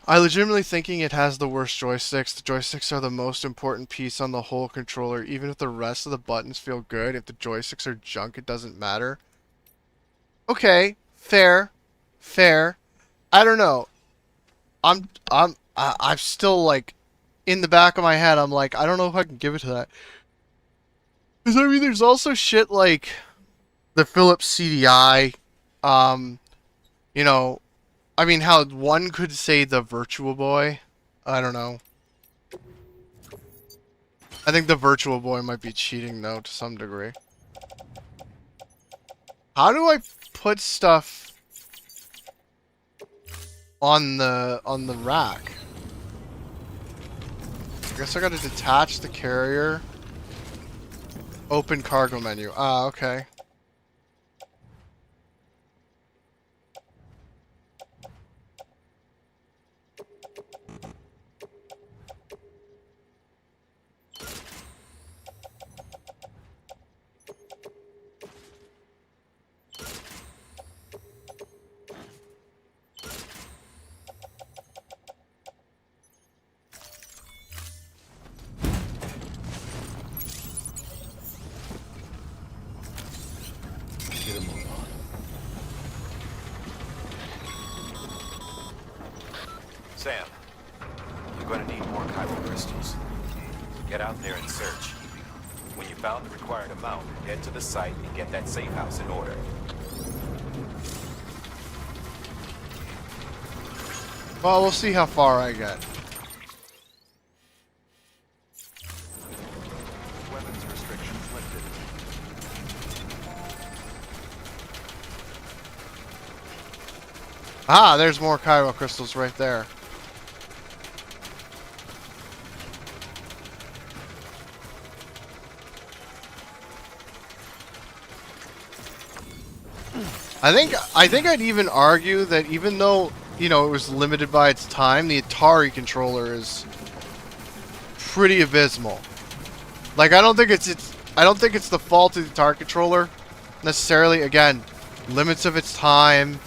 I legitimately thinking it has the worst joysticks. The joysticks are the most important piece on the whole controller. Even if the rest of the buttons feel good, if the joysticks are junk, it doesn't matter. Okay, fair, fair. I don't know. I'm still like, in the back of my head, I'm like, I don't know if I can give it to that. Because I mean, there's also shit like the Philips CDI. Um, you know, I mean, how one could say the Virtual Boy. I don't know. I think the Virtual Boy might be cheating though to some degree. How do I put stuff on the rack? I guess I gotta detach the carrier. Open cargo menu. Ah, okay. Get a move on. Sam, you're going to need more chiral crystals. Get out there and search. When you found the required amount, head to the site and get that safe house in order. Well, we'll see how far I get. Weapons restrictions lifted. Ah, there's more chiral crystals right there. I think I'd even argue that even though, you know, it was limited by its time, the Atari controller is pretty abysmal. Like I don't think it's the fault of the Atari controller necessarily. Again, limits of its time.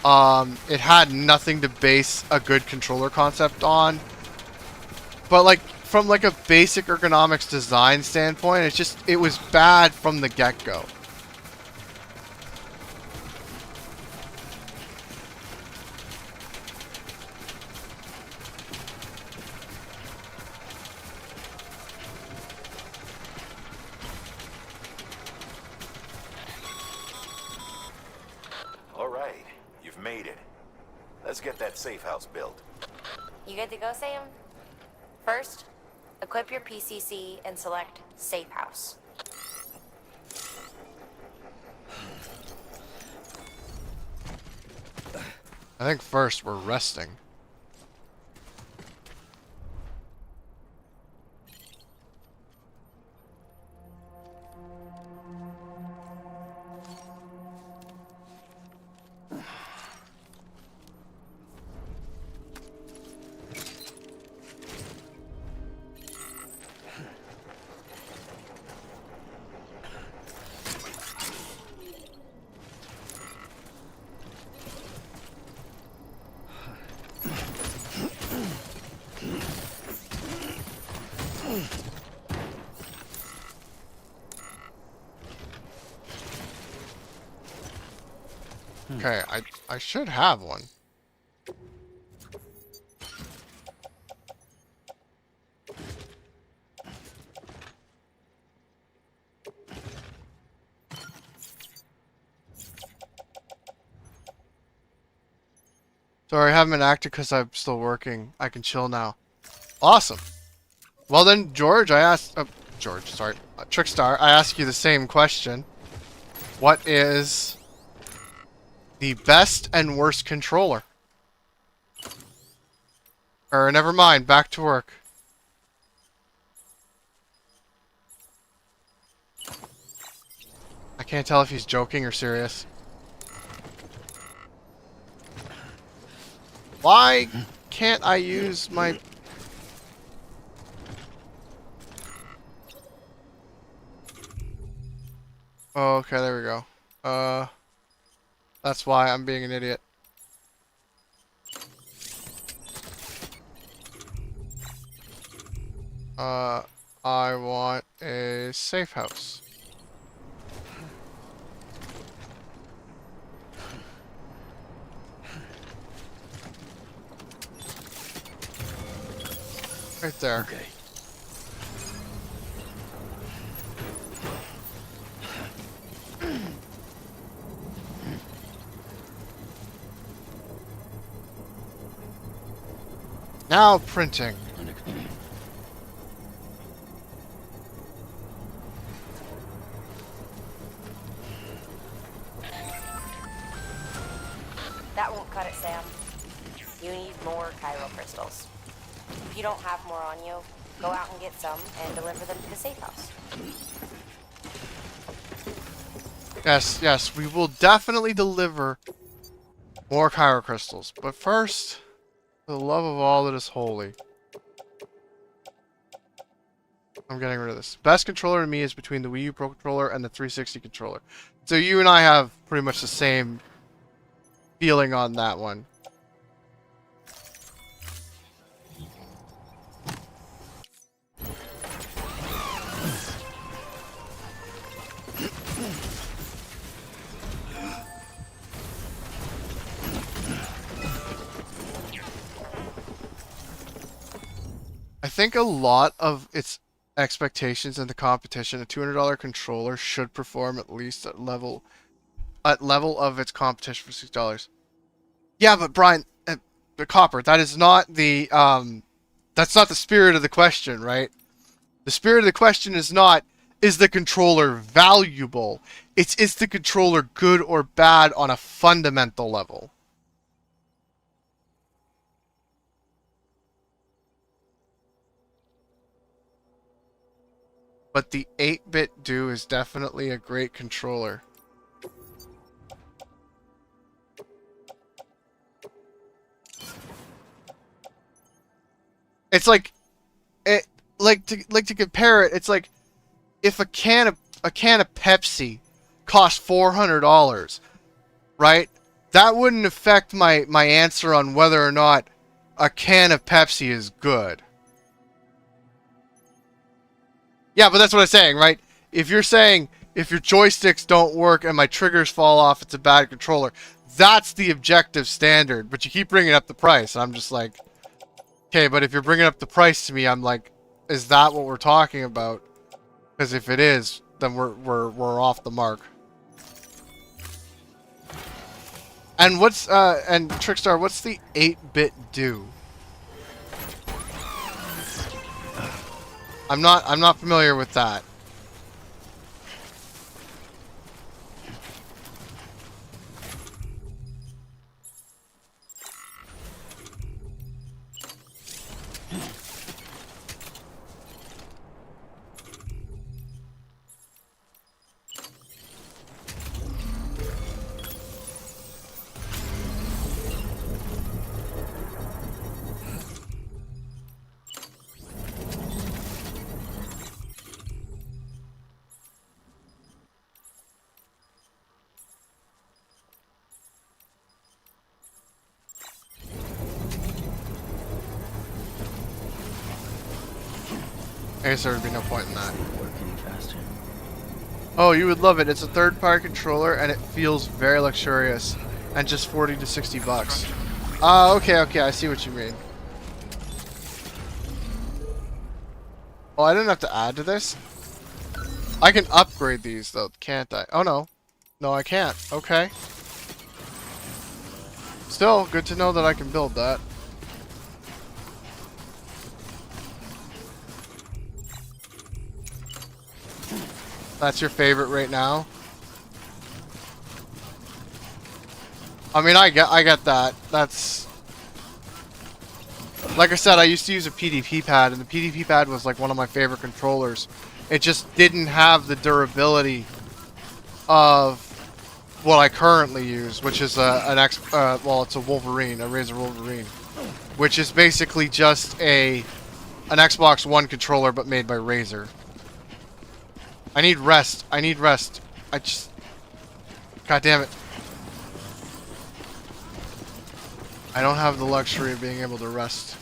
It had nothing to base a good controller concept on. But like from like a basic ergonomics design standpoint, it was bad from the get-go. All right, you've made it. Let's get that safe house built. You good to go, Sam? First, equip your PCC and select Safe House. I think first we're resting. Okay, I should have one. Sorry, I haven't been active because I'm still working. I can chill now. Awesome. Well then, George, Trickstar, I ask you the same question. What is the best and worst controller? Or never mind, back to work. I can't tell if he's joking or serious. Why can't I use my... Oh, okay, there we go. That's why I'm being an idiot. I want a safe house. Right there. Okay. Now printing. That won't cut it, Sam. You need more Cairo crystals. If you don't have more on you, go out and get some and deliver them to the safe house. Yes, yes, we will definitely deliver more Cairo crystals. But first, for the love of all that is holy, I'm getting rid of this. Best controller to me is between the Wii U Pro Controller and the 360 controller. So you and I have pretty much the same feeling on that one. I think a lot of its expectations in the competition, a $200 controller should perform at least at level of its competition for $6. Yeah, but Brian, the Copper, that is not the that's not the spirit of the question, right? The spirit of the question is not, is the controller valuable? It's, is the controller good or bad on a fundamental level? But the 8-bit Do is definitely a great controller. It's like, to compare it, it's like if a can of Pepsi cost $400, right? That wouldn't affect my answer on whether or not a can of Pepsi is good. Yeah, but that's what I'm saying, right? If you're saying if your joysticks don't work and my triggers fall off, it's a bad controller. That's the objective standard. But you keep bringing up the price, and I'm just like, okay, but if you're bringing up the price to me, I'm like, is that what we're talking about? Because if it is, then we're off the mark. And what's and Trickstar, what's the 8-bit Do? I'm not familiar with that. I guess there would be no point in that. Work any faster. Oh, you would love it. It's a third-party controller, and it feels very luxurious. And just 40 to 60 bucks. Okay, I see what you mean. Oh, I didn't have to add to this? I can upgrade these, though, can't I? Oh, no. No, I can't. Okay. Still, good to know that I can build that. That's your favorite right now? I mean, I get that. That's... Like I said, I used to use a PDP pad, and the PDP pad was like one of my favorite controllers. It just didn't have the durability of what I currently use, which is well, it's a Wolverine, a Razer Wolverine, which is basically just an Xbox One controller, but made by Razer. I need rest. I need rest. I just... God damn it. I don't have the luxury of being able to rest.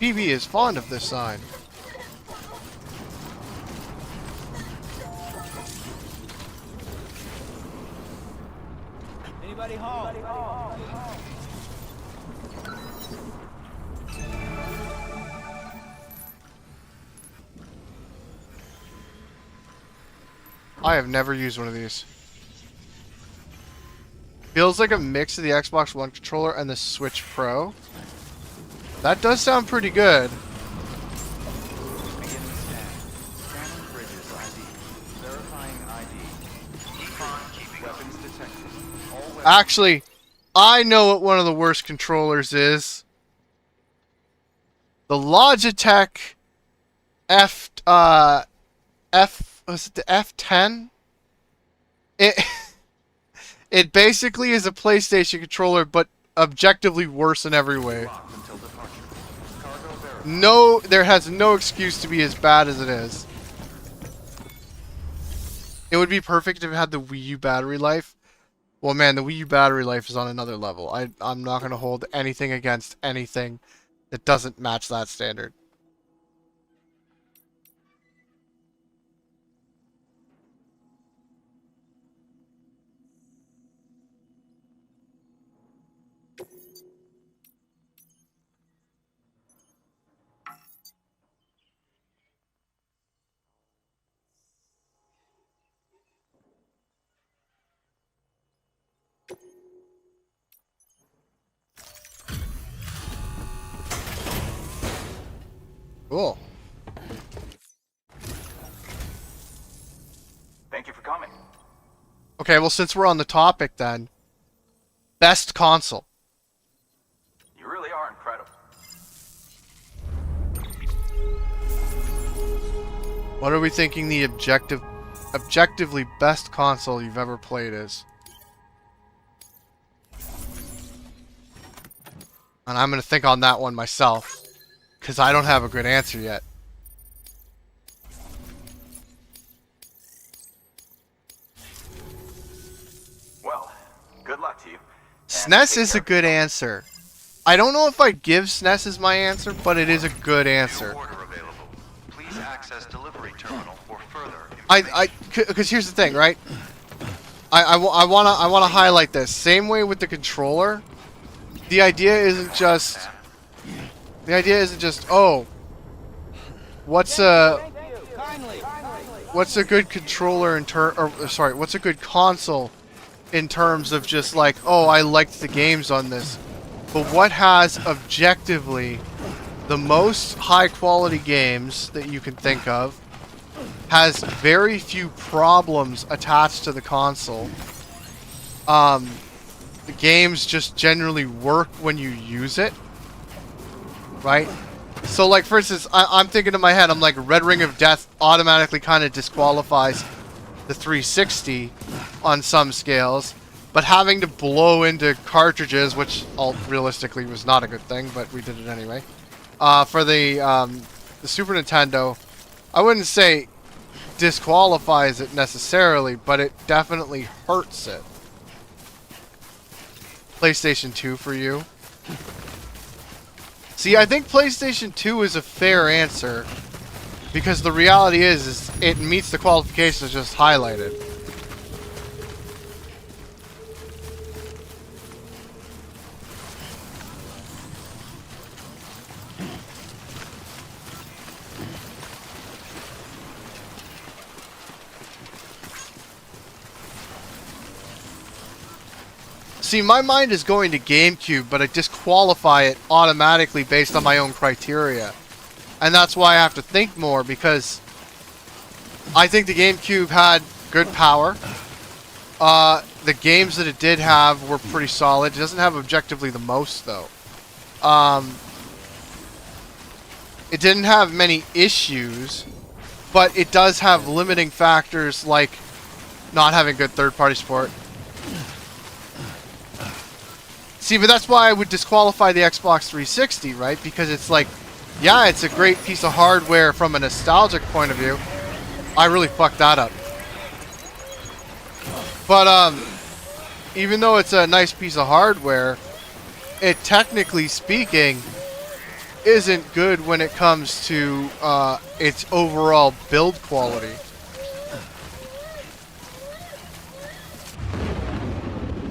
PB is fond of this sign. Anybody home? I have never used one of these. Feels like a mix of the Xbox One controller and the Switch Pro. That does sound pretty good. Begin the scan. Scanning bridges ID. Verifying ID. Weapons detected. All weapons. Actually, I know what one of the worst controllers is. The Logitech was it the F10? It basically is a PlayStation controller, but objectively worse in every way. Locked until departure. Cargo verified. No, there has no excuse to be as bad as it is. It would be perfect if it had the Wii U battery life. Well, man, the Wii U battery life is on another level. I'm not going to hold anything against anything that doesn't match that standard. Cool. Thank you for coming. Okay, well, since we're on the topic then, best console. You really are incredible. What are we thinking the objectively best console you've ever played is? And I'm going to think on that one myself, because I don't have a good answer yet. Well, good luck to you. SNES is a good answer. I don't know if I'd give SNES as my answer, but it is a good answer. Order available. Please access delivery terminal for further. Because here's the thing, right? I wanna highlight this. Same way with the controller. The idea isn't just oh, what's a good controller what's a good console in terms of just like, oh, I liked the games on this. But what has objectively the most high quality games that you can think of, has very few problems attached to the console. The games just generally work when you use it, right? So like, for instance, I'm thinking in my head, I'm like, Red Ring of Death automatically kind of disqualifies the 360 on some scales, but having to blow into cartridges, which realistically was not a good thing, but we did it anyway. For the Super Nintendo, I wouldn't say disqualifies it necessarily, but it definitely hurts it. PlayStation 2 for you. See, I think PlayStation 2 is a fair answer, because the reality is it meets the qualifications just highlighted. See, my mind is going to GameCube, but I disqualify it automatically based on my own criteria. And that's why I have to think more, because I think the GameCube had good power. The games that it did have were pretty solid. It doesn't have objectively the most, though. It didn't have many issues, but it does have limiting factors like not having good third-party support. See, but that's why I would disqualify the Xbox 360, right? Because it's like, yeah, it's a great piece of hardware from a nostalgic point of view. I really fucked that up. But, even though it's a nice piece of hardware, it technically speaking isn't good when it comes to its overall build quality.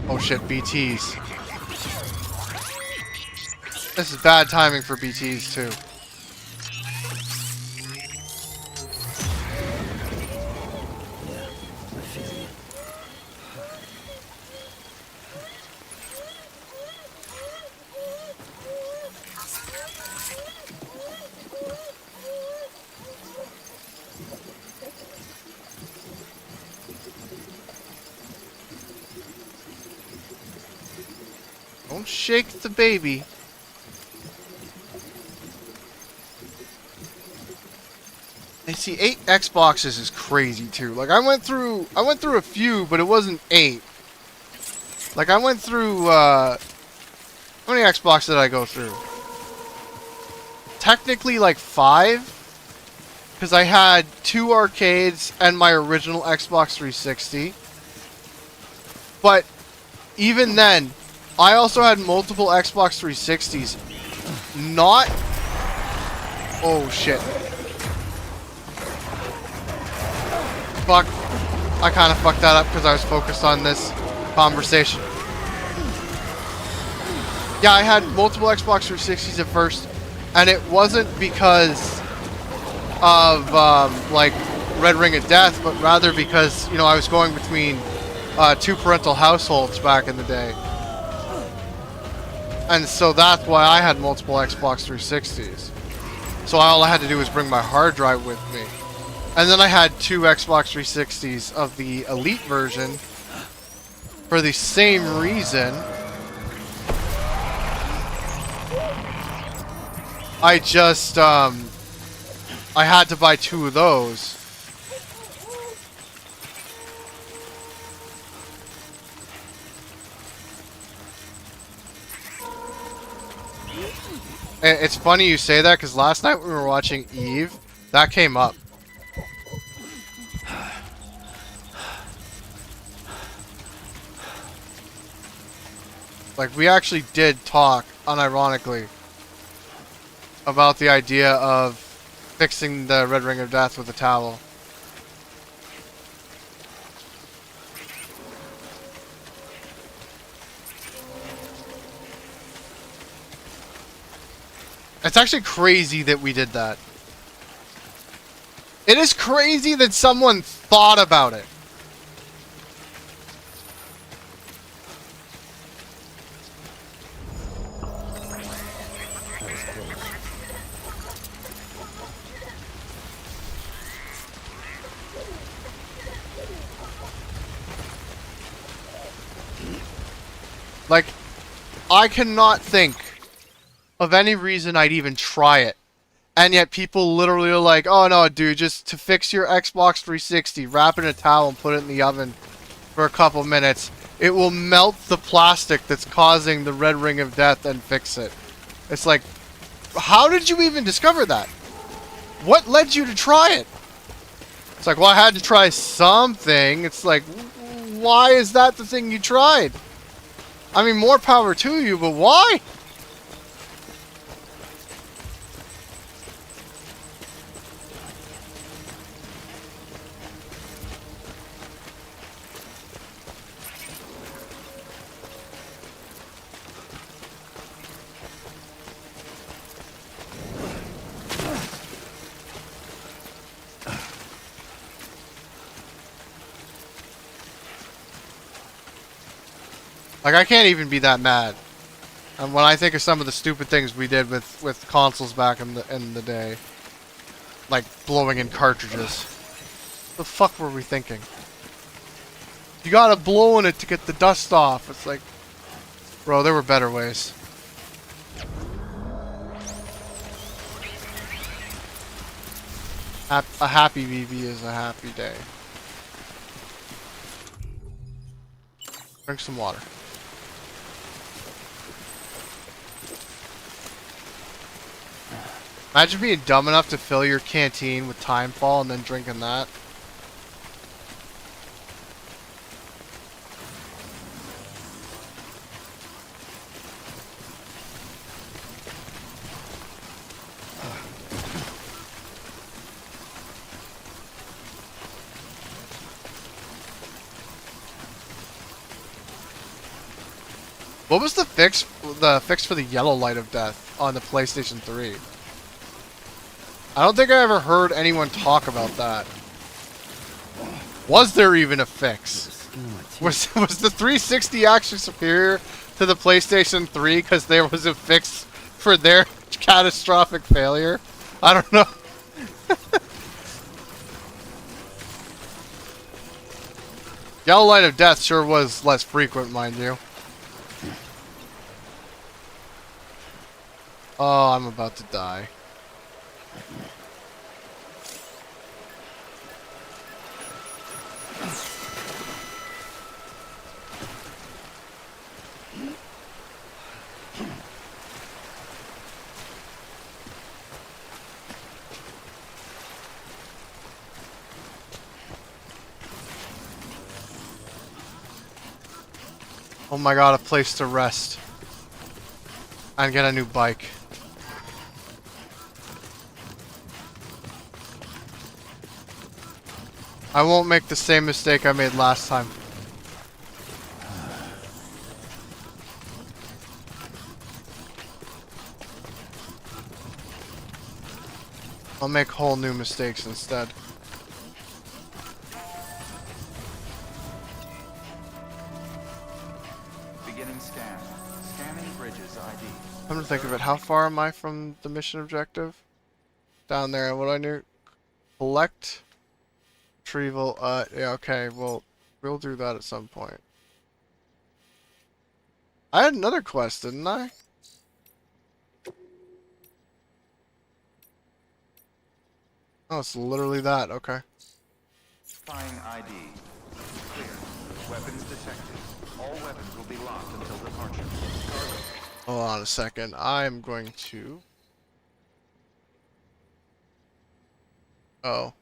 Oh shit, BTs. This is bad timing for BTs too. Don't shake the baby. I see 8 Xboxes is crazy too. Like I went through a few, but it wasn't 8. Like I went through how many Xboxes did I go through? Technically like 5, because I had 2 arcades and my original Xbox 360. But even then, I also had multiple Xbox 360s. Not... Oh, shit. Fuck. I kind of fucked that up because I was focused on this conversation. Yeah, I had multiple Xbox 360s at first, and it wasn't because of, like, Red Ring of Death, but rather because, you know, I was going between 2 parental households back in the day. And so that's why I had multiple Xbox 360s. So all I had to do was bring my hard drive with me. And then I had 2 Xbox 360s of the Elite version for the same reason. I just, I had to buy 2 of those. It's funny you say that, because last night when we were watching Eve, that came up. Like, we actually did talk, unironically, about the idea of fixing the Red Ring of Death with a towel. It's actually crazy that we did that. It is crazy that someone thought about it. Like, I cannot think of any reason I'd even try it. And yet people literally are like, oh no dude, just to fix your Xbox 360, wrap it in a towel and put it in the oven for a couple minutes. It will melt the plastic that's causing the Red Ring of Death and fix it. It's like, how did you even discover that? What led you to try it? It's like, well, I had to try something. It's like, why is that the thing you tried? I mean, more power to you, but why? Like, I can't even be that mad. And when I think of some of the stupid things we did with consoles back in the day. Like, blowing in cartridges. The fuck were we thinking? You gotta blow in it to get the dust off. It's like... Bro, there were better ways. A happy VV is a happy day. Drink some water. Imagine being dumb enough to fill your canteen with Timefall and then drinking that. What was the fix? The fix for the yellow light of death on the PlayStation 3? I don't think I ever heard anyone talk about that. Was there even a fix? Was the 360 actually superior to the PlayStation 3 because there was a fix for their catastrophic failure? I don't know. Yellow light of death sure was less frequent, mind you. Oh, I'm about to die. Oh my god, a place to rest. And get a new bike. I won't make the same mistake I made last time. I'll make whole new mistakes instead. Beginning scan. Scanning bridges ID. Come to think of it, how far am I from the mission objective? Down there, what do I do? Collect. Retrieval, yeah, okay, well, we'll do that at some point. I had another quest, didn't I? Oh, it's literally that, okay. Verifying ID. Clear. Weapons detected. All weapons will be locked until departure. Hold on a second, I am going to... Oh.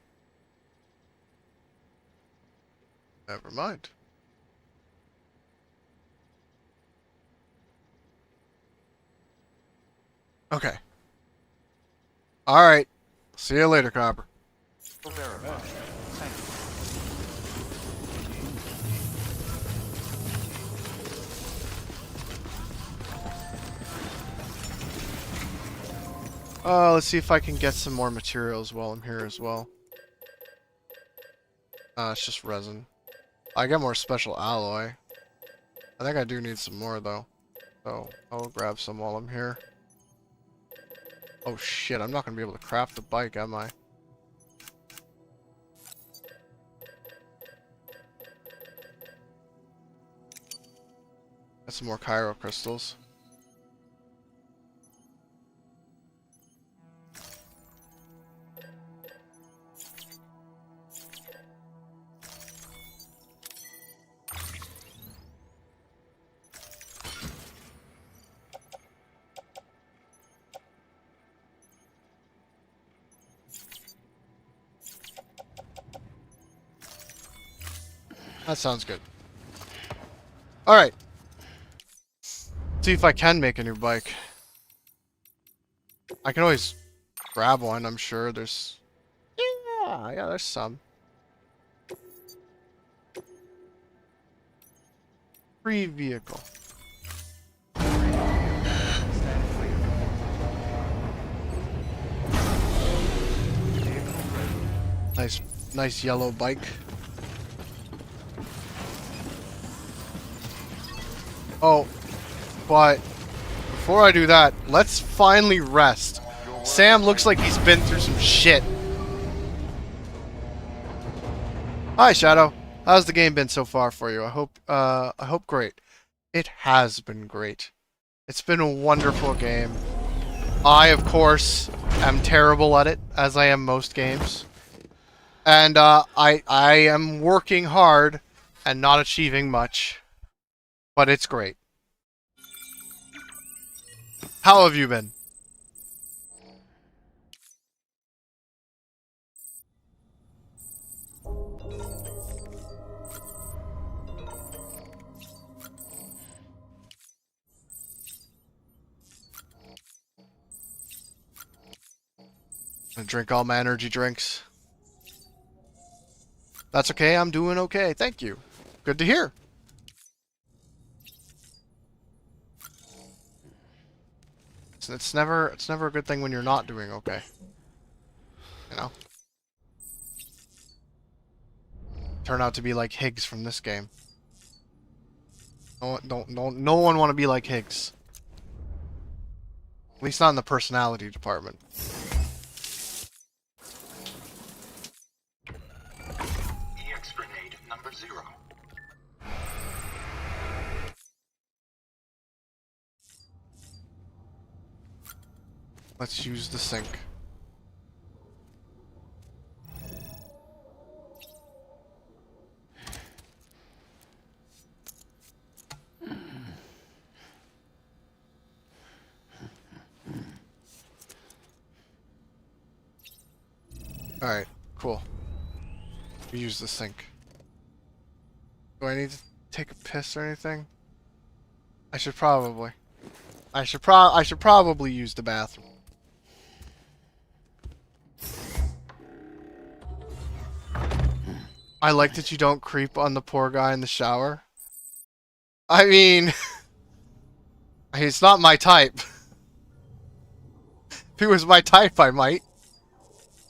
Never mind. Okay. Alright. See you later, Copper. Verify. Thank you. Let's see if I can get some more materials while I'm here as well. It's just resin. I get more special alloy. I think I do need some more, though. So, I'll grab some while I'm here. Oh shit, I'm not gonna be able to craft the bike, am I? Got some more Cairo crystals. That sounds good. Alright. See if I can make a new bike. I can always grab one, I'm sure. There's... Yeah, there's some. Free vehicle. Stand clear. Nice yellow bike. Oh, but before I do that, let's finally rest. Sam looks like he's been through some shit. Hi, Shadow. How's the game been so far for you? I hope great. It has been great. It's been a wonderful game. I, of course, am terrible at it, as I am most games. And I am working hard and not achieving much. But it's great. How have you been? I drink all my energy drinks. That's okay, I'm doing okay, thank you. Good to hear. It's never a good thing when you're not doing okay. You know? Turn out to be like Higgs from this game. No one want to be like Higgs. At least not in the personality department. EX grenade number 0. Let's use the sink. Alright, cool. We use the sink. Do I need to take a piss or anything? I should probably. I should probably use the bathroom. I like that you don't creep on the poor guy in the shower. I mean, it's not my type. If it was my type, I might.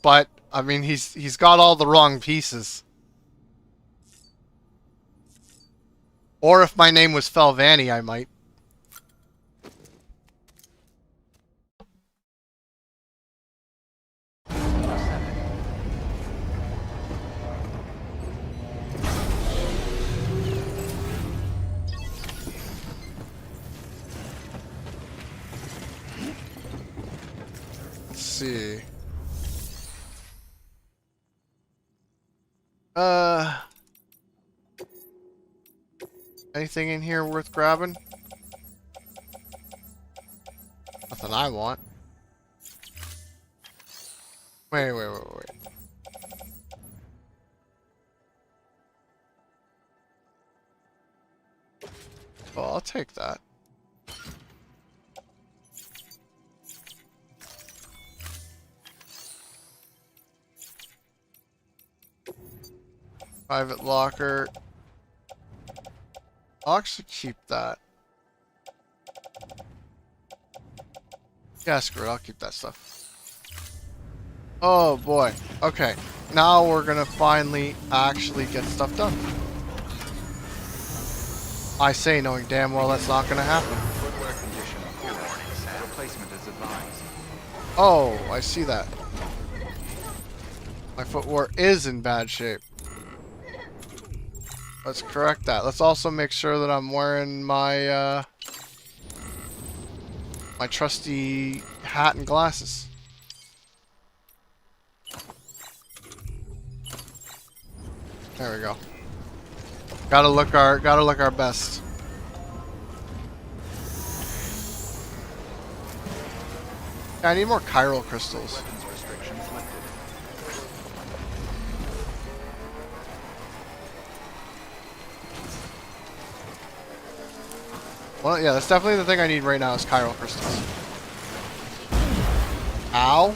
But I mean, he's got all the wrong pieces. Or if my name was Felvanny, I might. Let's see. Anything in here worth grabbing? Nothing I want. Wait. Well, I'll take that. Private locker. I'll actually keep that. Yeah, screw it. I'll keep that stuff. Oh boy. Okay. Now we're gonna finally actually get stuff done. I say knowing damn well that's not gonna happen. Footwear condition poor. Replacement is advised. Oh, I see that. My footwear is in bad shape. Let's correct that. Let's also make sure that I'm wearing my my trusty hat and glasses. There we go. Gotta look our best. Yeah, I need more chiral crystals. Weapons restrictions lifted. Well, yeah, that's definitely the thing I need right now is chiral crystals. Ow.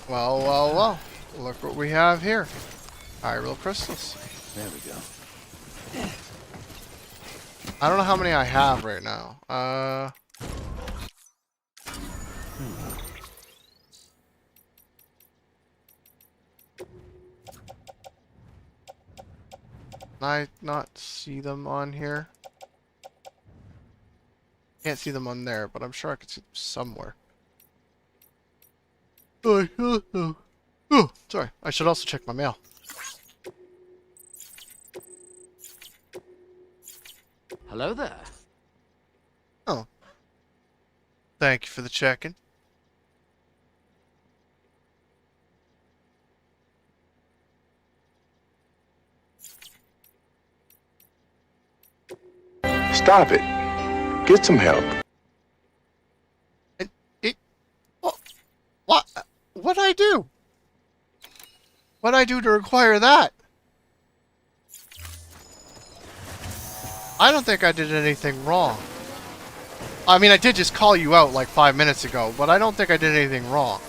Well. Look what we have here. Chiral crystals. There we go. I don't know how many I have right now. Can I not see them on here? Can't see them on there, but I'm sure I could see them somewhere. Oh, sorry. I should also check my mail. Hello there. Oh. Thank you for the check-in. Stop it. Get some help. What'd I do? What'd I do to require that? I don't think I did anything wrong. I mean, I did just call you out like 5 minutes ago, but I don't think I did anything wrong.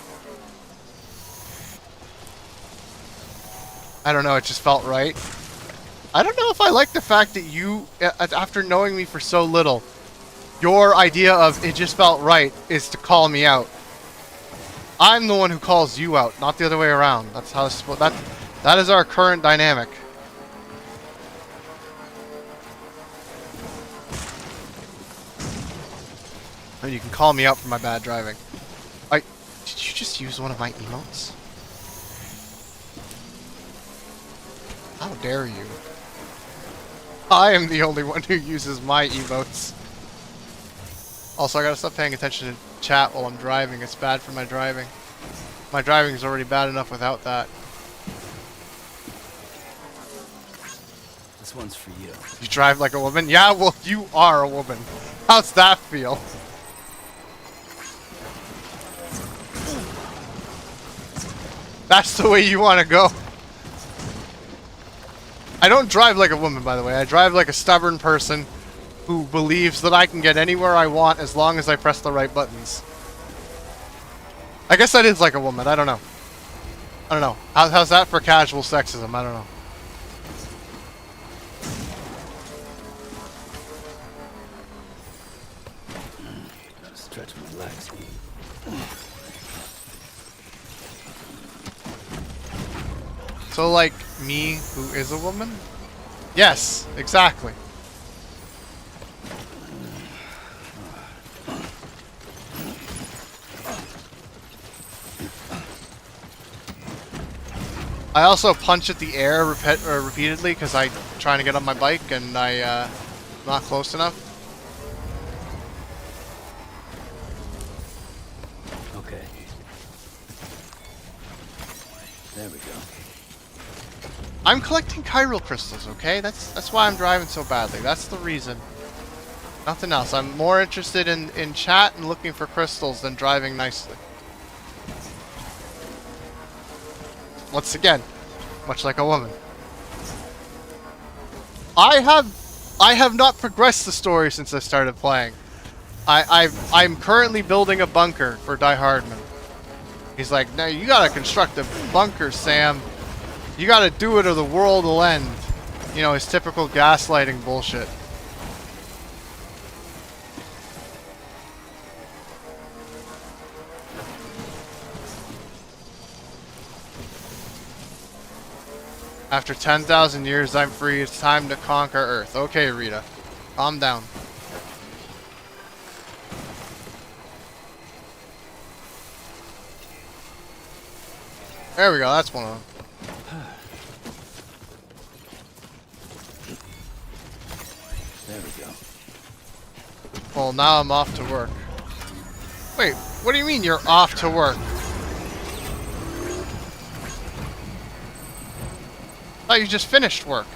I don't know, it just felt right. I don't know if I like the fact that you, after knowing me for so little, Your idea of it just felt right is to call me out. I'm the one who calls you out, not the other way around. That's how it's supposed. That is our current dynamic. And you can call me out for my bad driving. Did you just use one of my emotes? How dare you? I am the only one who uses my emotes. Also, I gotta stop paying attention to chat while I'm driving. It's bad for my driving. My driving is already bad enough without that. This one's for you. You drive like a woman? Yeah, well, you are a woman. How's that feel? That's the way you want to go. I don't drive like a woman, by the way. I drive like a stubborn person who believes that I can get anywhere I want as long as I press the right buttons. I guess that is like a woman. I don't know. I don't know. How's that for casual sexism? I don't know. Gotta stretch my legs. So, like, me, who is a woman? Yes, exactly. I also punch at the air repeatedly because I'm trying to get on my bike and I'm not close enough. Okay. There we go. I'm collecting chiral crystals, okay? That's why I'm driving so badly. That's the reason. Nothing else. I'm more interested in chat and looking for crystals than driving nicely. Once again, much like a woman. I have not progressed the story since I started playing. I'm currently building a bunker for Die Hardman. He's like, "Now you gotta construct a bunker, Sam. You gotta do it or the world will end." You know, his typical gaslighting bullshit. After 10,000 years, I'm free. It's time to conquer Earth. Okay, Rita. Calm down. There we go. That's one of them. There we go. Well, now I'm off to work. Wait, what do you mean you're off to work? I thought you just finished work.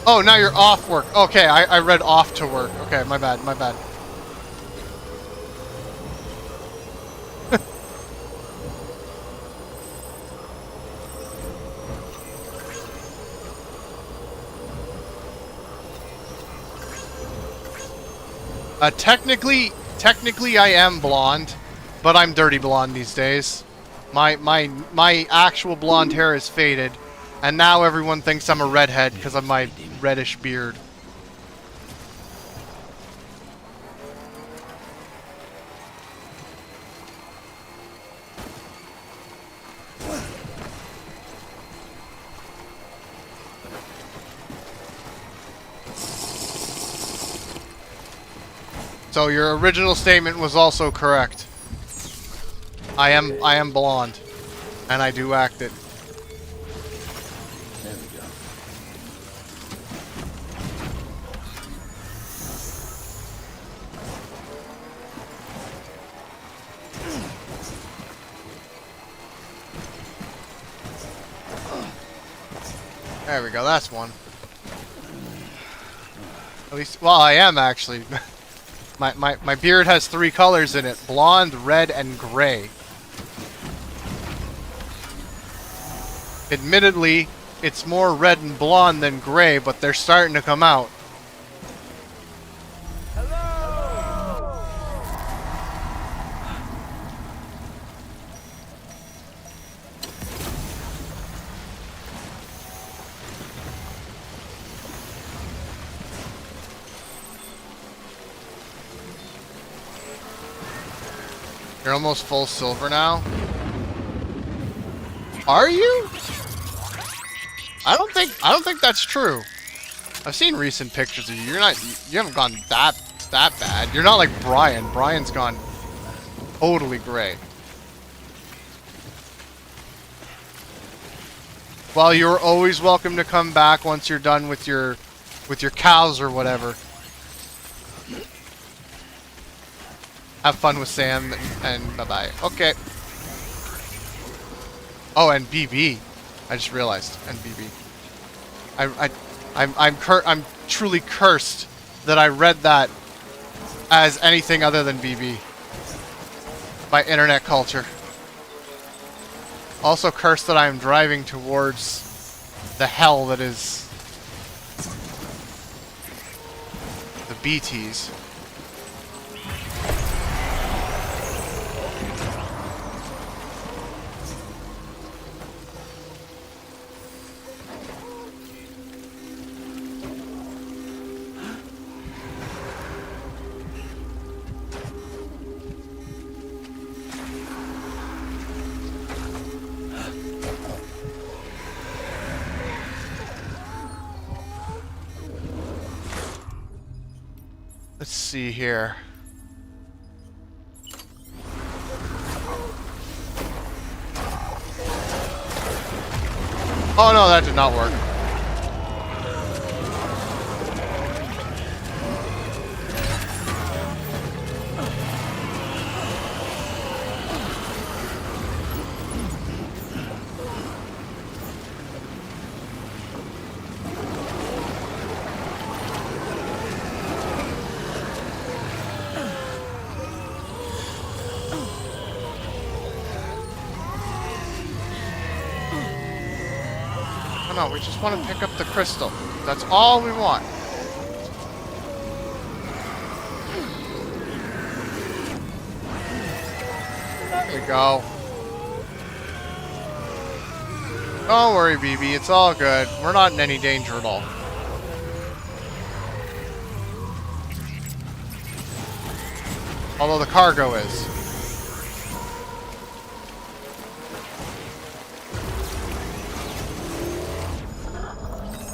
Oh, now you're off work. Okay, I read off to work. Okay, my bad, my bad. Technically I am blonde, but I'm dirty blonde these days. My actual blonde hair is faded, and now everyone thinks I'm a redhead because of my reddish beard. So your original statement was also correct. I am blonde, and I do act it. There we go. There we go. That's one. At least, well, I am actually. My beard has 3 colors in it: blonde, red, and gray. Admittedly, it's more red and blonde than gray, but they're starting to come out. You're almost full silver now. Are you? I don't think that's true. I've seen recent pictures of you. You haven't gone that bad. You're not like Brian. Brian's gone totally gray. Well, you're always welcome to come back once you're done with your cows or whatever. Have fun with Sam and bye-bye. Okay. Oh, and BB. I just realized. And BB. I'm truly cursed that I read that as anything other than BB. By internet culture. Also cursed that I am driving towards the hell that is the BTs. Let's see here. Oh no, that did not work. No, we just want to pick up the crystal. That's all we want. There we go. Don't worry, BB. It's all good. We're not in any danger at all. Although the cargo is.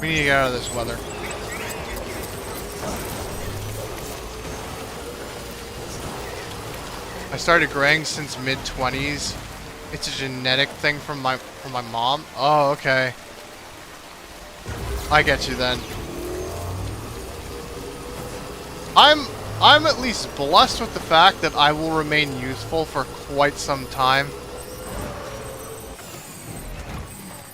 We need to get out of this weather. I started graying since mid-20s. It's a genetic thing from my mom. Oh, okay. I get you then. I'm at least blessed with the fact that I will remain youthful for quite some time.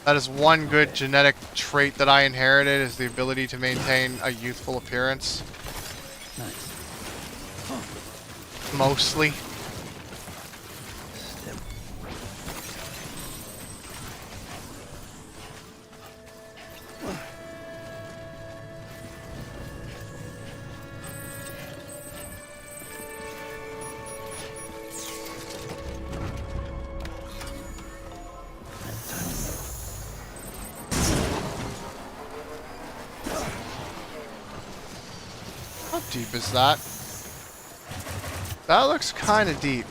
That is one good genetic trait that I inherited, is the ability to maintain a youthful appearance. Nice. Mostly. How deep is that? That looks kind of deep.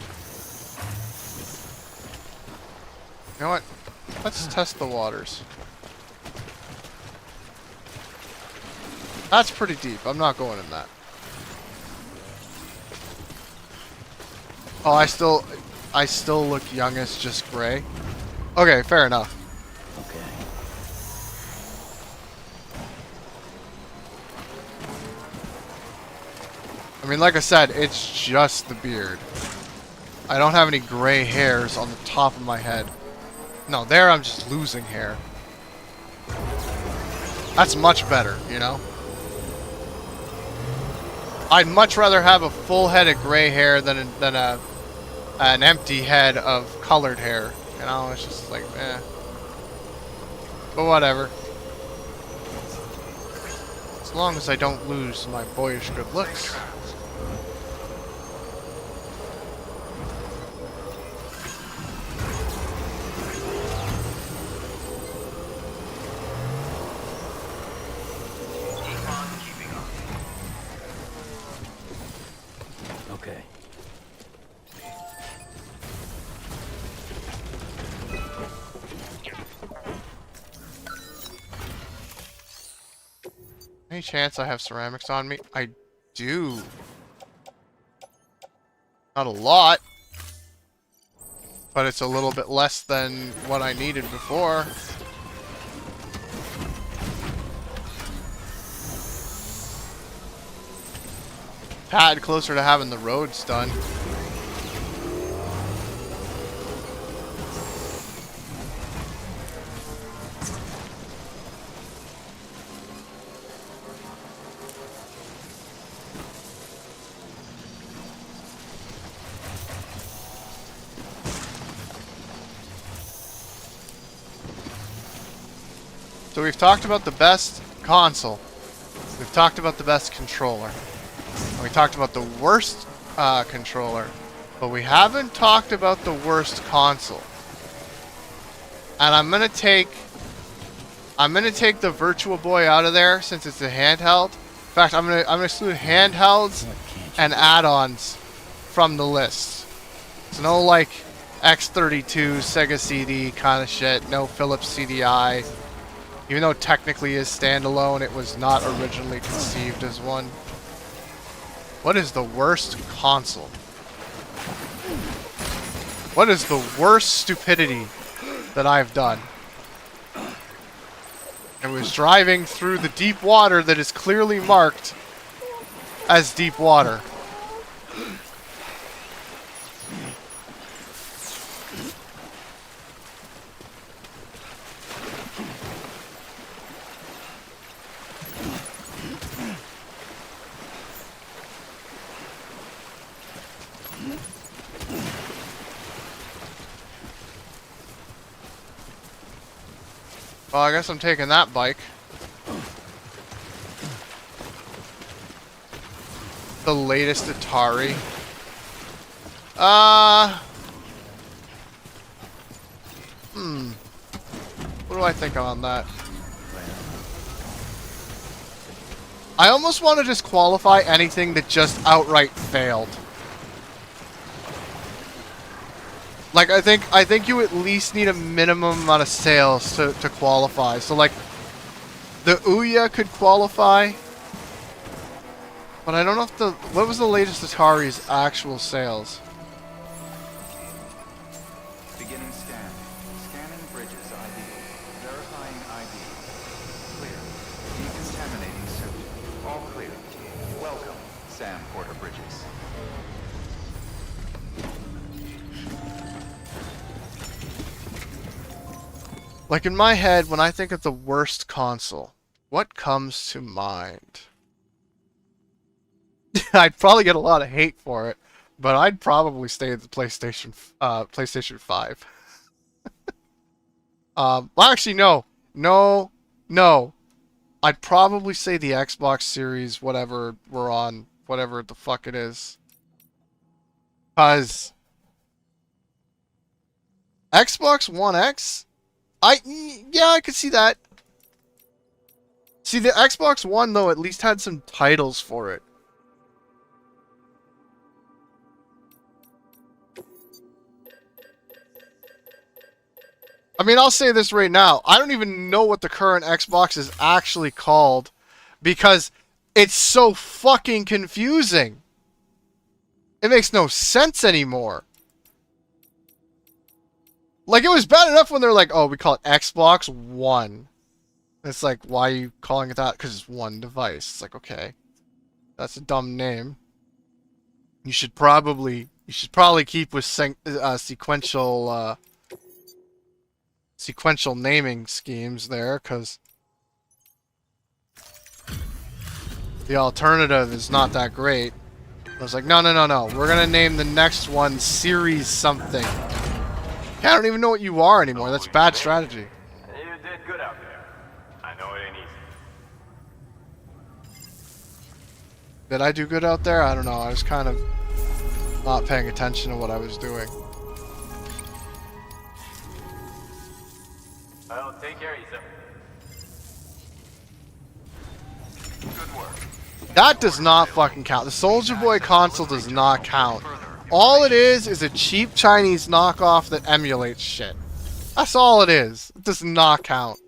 You know what? Let's test the waters. That's pretty deep. I'm not going in that. Oh, I still look young as just gray. Okay, fair enough. Okay. I mean, like I said, it's just the beard. I don't have any gray hairs on the top of my head. No, there I'm just losing hair. That's much better, you know? I'd much rather have a full head of gray hair than an empty head of colored hair. You know, it's just like, eh. But whatever. As long as I don't lose my boyish good looks. Okay. Any chance I have ceramics on me? I do. Not a lot. But it's a little bit less than what I needed before. Tad closer to having the roads done. So we've talked about the best console. We've talked about the best controller. And we talked about the worst controller. But we haven't talked about the worst console. And I'm gonna take the Virtual Boy out of there since it's a handheld. In fact, I'm gonna exclude handhelds and add-ons from the list. So no like X32 Sega CD kind of shit. No Philips CDI. Even though technically is standalone, it was not originally conceived as one. What is the worst console? What is the worst stupidity that I've done? I was driving through the deep water that is clearly marked as deep water. Well, I guess I'm taking that bike. The latest Atari. What do I think on that? I almost want to disqualify anything that just outright failed. Like, I think you at least need a minimum amount of sales to qualify. So, like, the Ouya could qualify. But I don't know if what was the latest Atari's actual sales? Beginning scan. Scanning bridges ID. Verifying ID. Clear. Decontaminating suit. All clear. Welcome, Sam Porter Bridges. Like, in my head, when I think of the worst console, what comes to mind? I'd probably get a lot of hate for it, but I'd probably stay at the PlayStation 5. Well, actually, no. I'd probably say the Xbox Series, whatever we're on, whatever the fuck it is. Because Xbox One X? Yeah, I could see that. See, the Xbox One, though, at least had some titles for it. I mean, I'll say this right now. I don't even know what the current Xbox is actually called because it's so fucking confusing. It makes no sense anymore. Like, it was bad enough when they're like, oh, we call it Xbox One. It's like, why are you calling it that? Because it's one device. It's like, okay. That's a dumb name. You should probably keep with sequential naming schemes there, because the alternative is not that great. I was like, no. We're going to name the next one Series something. I don't even know what you are anymore. That's bad strategy. You did good out there. I know it ain't easy. Did I do good out there? I don't know. I was kind of not paying attention to what I was doing. Well, take care of yourself. Good work. That does not fucking count. The Soldier Boy console does not count. All it is a cheap Chinese knockoff that emulates shit. That's all it is. It does not count.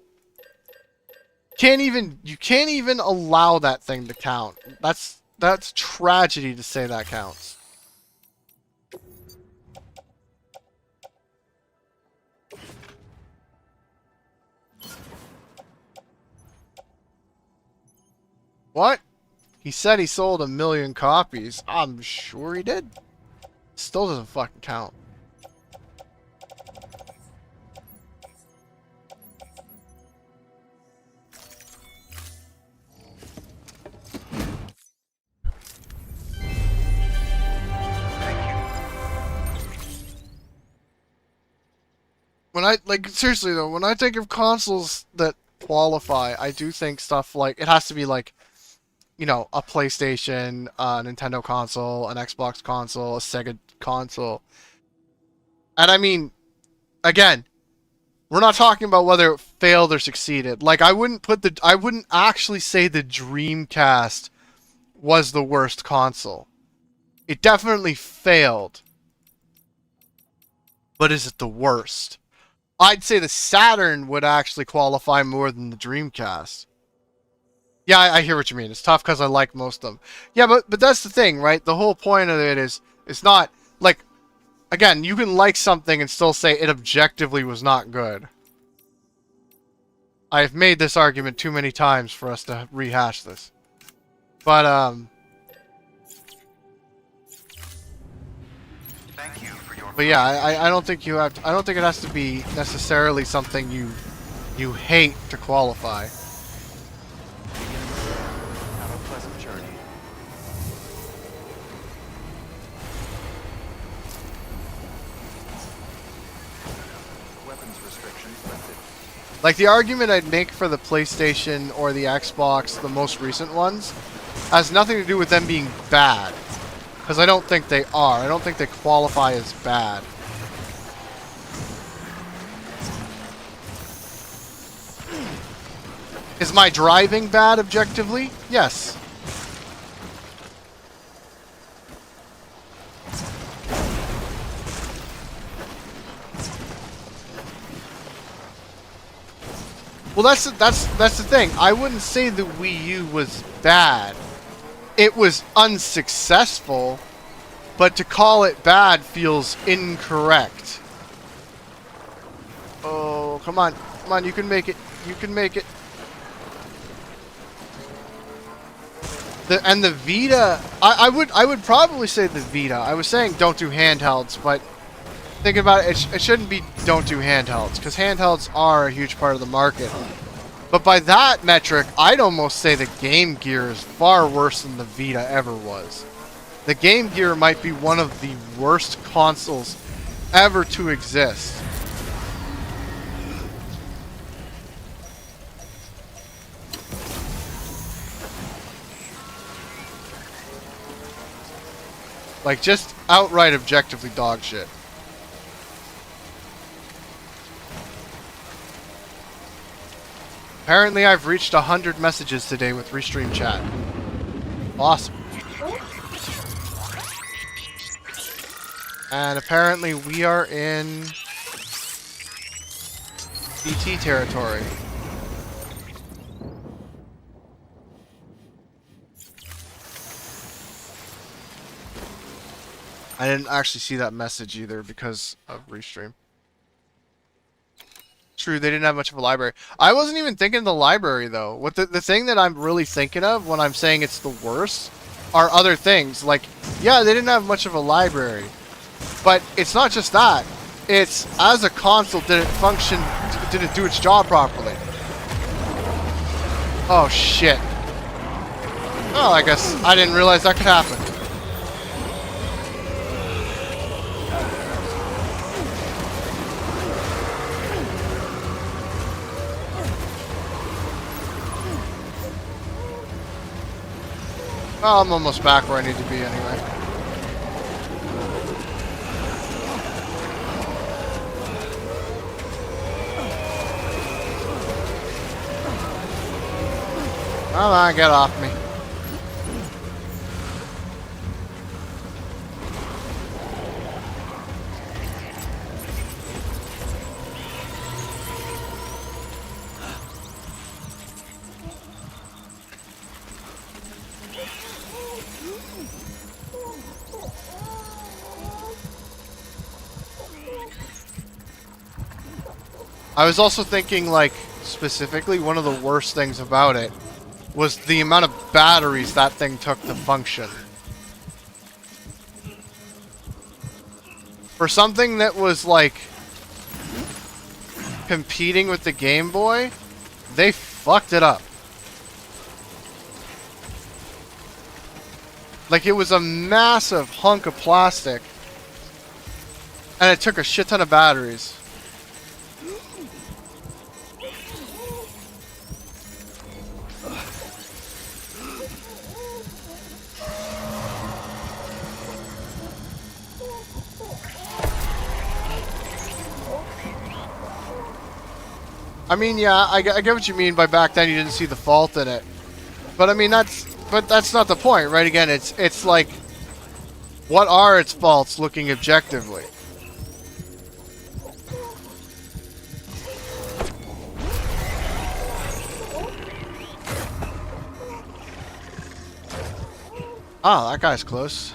You can't even allow that thing to count. That's tragedy to say that counts. What? He said he sold 1 million copies. I'm sure he did. Still doesn't fucking count. When I, like, seriously though, when I think of consoles that qualify, I do think stuff like, it has to be like, you know, a PlayStation, a Nintendo console, an Xbox console, a Sega console. And I mean, again, we're not talking about whether it failed or succeeded. Like, I wouldn't actually say the Dreamcast was the worst console. It definitely failed. But is it the worst? I'd say the Saturn would actually qualify more than the Dreamcast. Yeah, I hear what you mean. It's tough because I like most of them. Yeah, but that's the thing, right? The whole point of it is, it's not, like, again, you can like something and still say it objectively was not good. I've made this argument too many times for us to rehash this. But, Thank you for your. but yeah, I don't think you have to, I don't think it has to be necessarily something you hate to qualify. Have a pleasant journey. Weapons restrictions lifted. Like, the argument I'd make for the PlayStation or the Xbox, the most recent ones, has nothing to do with them being bad. Because I don't think they are. I don't think they qualify as bad. Is my driving bad objectively? Yes. Well, that's the thing. I wouldn't say the Wii U was bad. It was unsuccessful, but to call it bad feels incorrect. Oh, come on. Come on, you can make it. You can make it. The Vita, I would probably say the Vita. I was saying don't do handhelds, but thinking about it, it shouldn't be don't do handhelds, because handhelds are a huge part of the market. But by that metric, I'd almost say the Game Gear is far worse than the Vita ever was. The Game Gear might be one of the worst consoles ever to exist. Like, just outright objectively dog shit. Apparently I've reached 100 messages today with Restream Chat. Awesome. And apparently we are in BT territory. I didn't actually see that message either because of Restream. True, they didn't have much of a library. I wasn't even thinking of the library, though. What the thing that I'm really thinking of when I'm saying it's the worst are other things. Like, yeah, they didn't have much of a library. But it's not just that. It's, as a console, did it function, did it do its job properly? Oh, shit. Oh, I guess I didn't realize that could happen. Well, I'm almost back where I need to be anyway. Come on, get off me. I was also thinking, like, specifically, one of the worst things about it was the amount of batteries that thing took to function. For something that was, like, competing with the Game Boy, they fucked it up. Like, it was a massive hunk of plastic, and it took a shit ton of batteries. I mean, yeah, I get what you mean by back then you didn't see the fault in it. But I mean, that's not the point, right? Again, it's like, what are its faults looking objectively? Ah, that guy's close.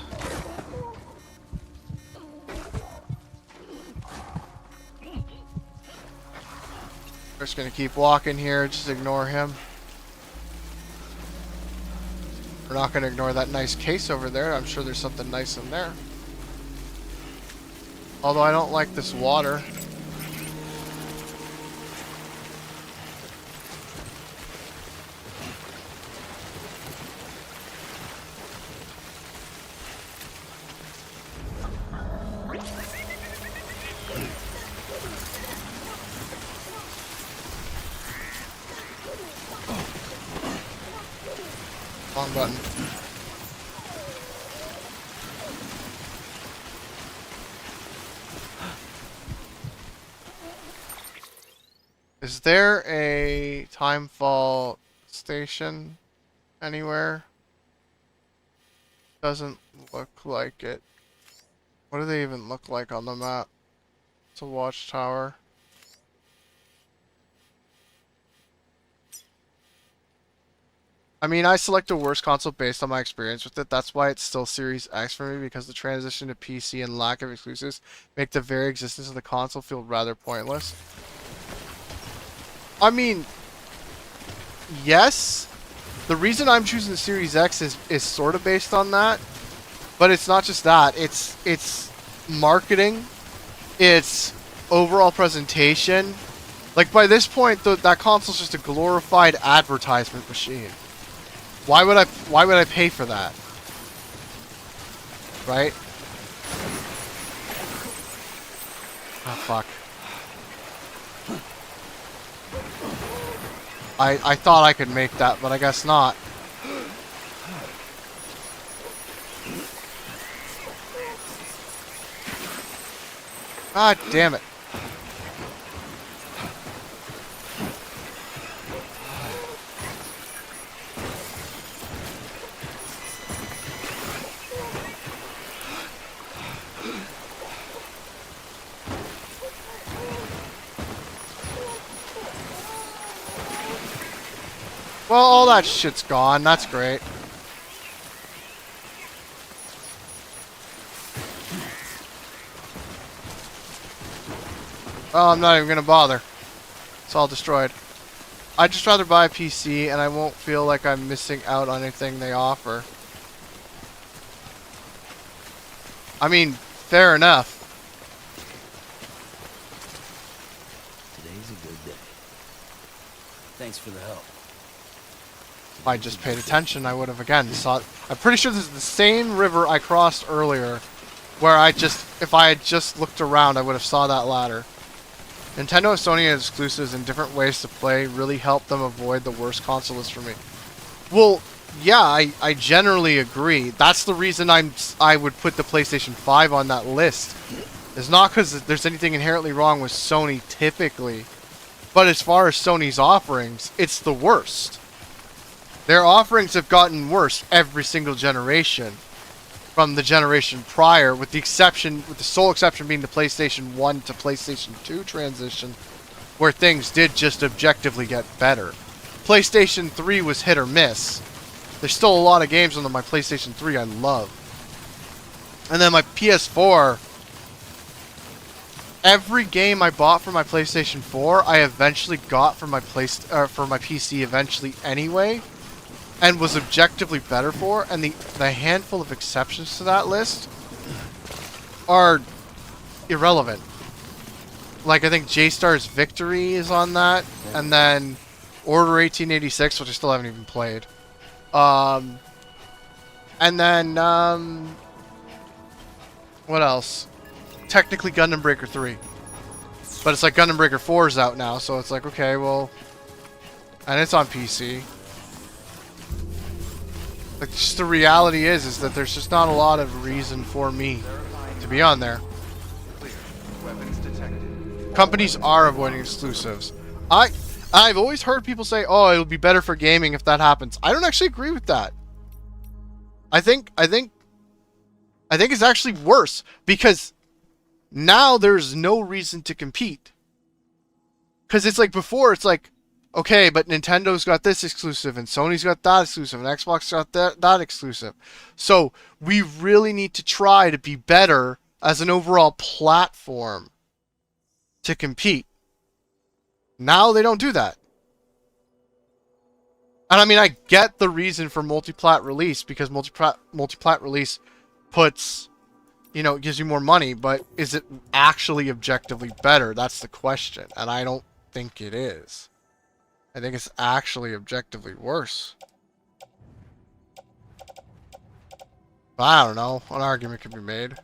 We're just gonna keep walking here, just ignore him. We're not gonna ignore that nice case over there. I'm sure there's something nice in there. Although I don't like this water. Wrong button. Is there a timefall station anywhere? Doesn't look like it. What do they even look like on the map? It's a watchtower. I mean, I select a worse console based on my experience with it. That's why it's still Series X for me, because the transition to PC and lack of exclusives make the very existence of the console feel rather pointless. I mean, yes. The reason I'm choosing the Series X is sort of based on that. But it's not just that. It's marketing. It's overall presentation. Like, by this point, that console's just a glorified advertisement machine. Why would I pay for that? Right? Oh, fuck. I thought I could make that, but I guess not. God damn it. Well, all that shit's gone. That's great. Well, I'm not even gonna bother. It's all destroyed. I'd just rather buy a PC and I won't feel like I'm missing out on anything they offer. I mean, fair enough. Today's a good day. Thanks for the help. If I just paid attention, I would have again saw. I'm pretty sure this is the same river I crossed earlier, where if I had just looked around, I would have saw that ladder. Nintendo and Sony has exclusives and different ways to play really help them avoid the worst console list for me. Well, yeah, I generally agree. That's the reason I would put the PlayStation 5 on that list. It's not because there's anything inherently wrong with Sony typically, but as far as Sony's offerings, it's the worst. Their offerings have gotten worse every single generation from the generation prior, with the sole exception being the PlayStation 1 to PlayStation 2 transition, where things did just objectively get better. PlayStation 3 was hit or miss. There's still a lot of games on my PlayStation 3 I love. And then my PS4, every game I bought for my PlayStation 4, I eventually got for my for my PC eventually anyway, and was objectively better for. And the handful of exceptions to that list are irrelevant. Like I think J-Star's Victory is on that, and then Order 1886, which I still haven't even played. And then what else? Technically Gundam Breaker 3. But it's like Gundam Breaker 4 is out now, so it's like, okay, well... And it's on PC. Like, just the reality is that there's just not a lot of reason for me to be on there. Clear. Weapons detected. Companies are avoiding exclusives. I've always heard people say, oh, it'll be better for gaming if that happens. I don't actually agree with that. I think it's actually worse, because now there's no reason to compete. Because it's like before, it's like, okay, but Nintendo's got this exclusive, and Sony's got that exclusive, and Xbox got that exclusive. So we really need to try to be better as an overall platform to compete. Now they don't do that. And I mean, I get the reason for multi-plat release, because multi-plat release puts, you know, it gives you more money, but is it actually objectively better? That's the question. And I don't think it is. I think it's actually objectively worse. But I don't know. An argument could be made.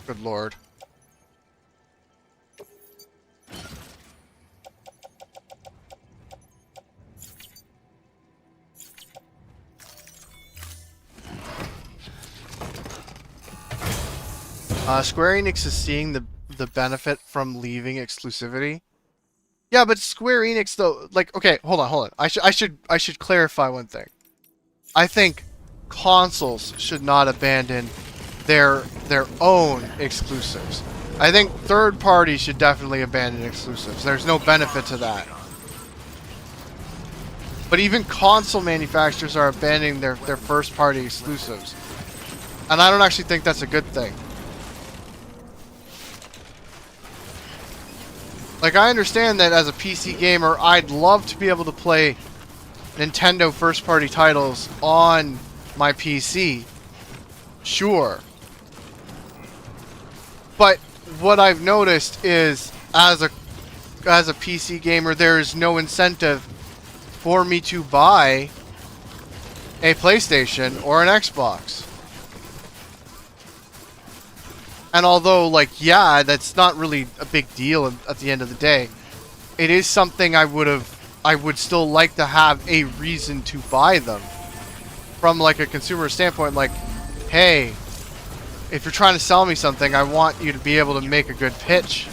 Good lord. Square Enix is seeing the benefit from leaving exclusivity. Yeah, but Square Enix though, like, okay, hold on. I should clarify one thing. I think consoles should not abandon their own exclusives. I think third parties should definitely abandon exclusives. There's no benefit to that. But even console manufacturers are abandoning their first party exclusives. And I don't actually think that's a good thing. Like, I understand that as a PC gamer, I'd love to be able to play Nintendo first party titles on my PC. Sure. But what I've noticed is, as a PC gamer, there is no incentive for me to buy a PlayStation or an Xbox. And although, like, yeah, that's not really a big deal at the end of the day, it is something I would still like to have a reason to buy them. From, like, a consumer standpoint, like, hey, if you're trying to sell me something, I want you to be able to make a good pitch.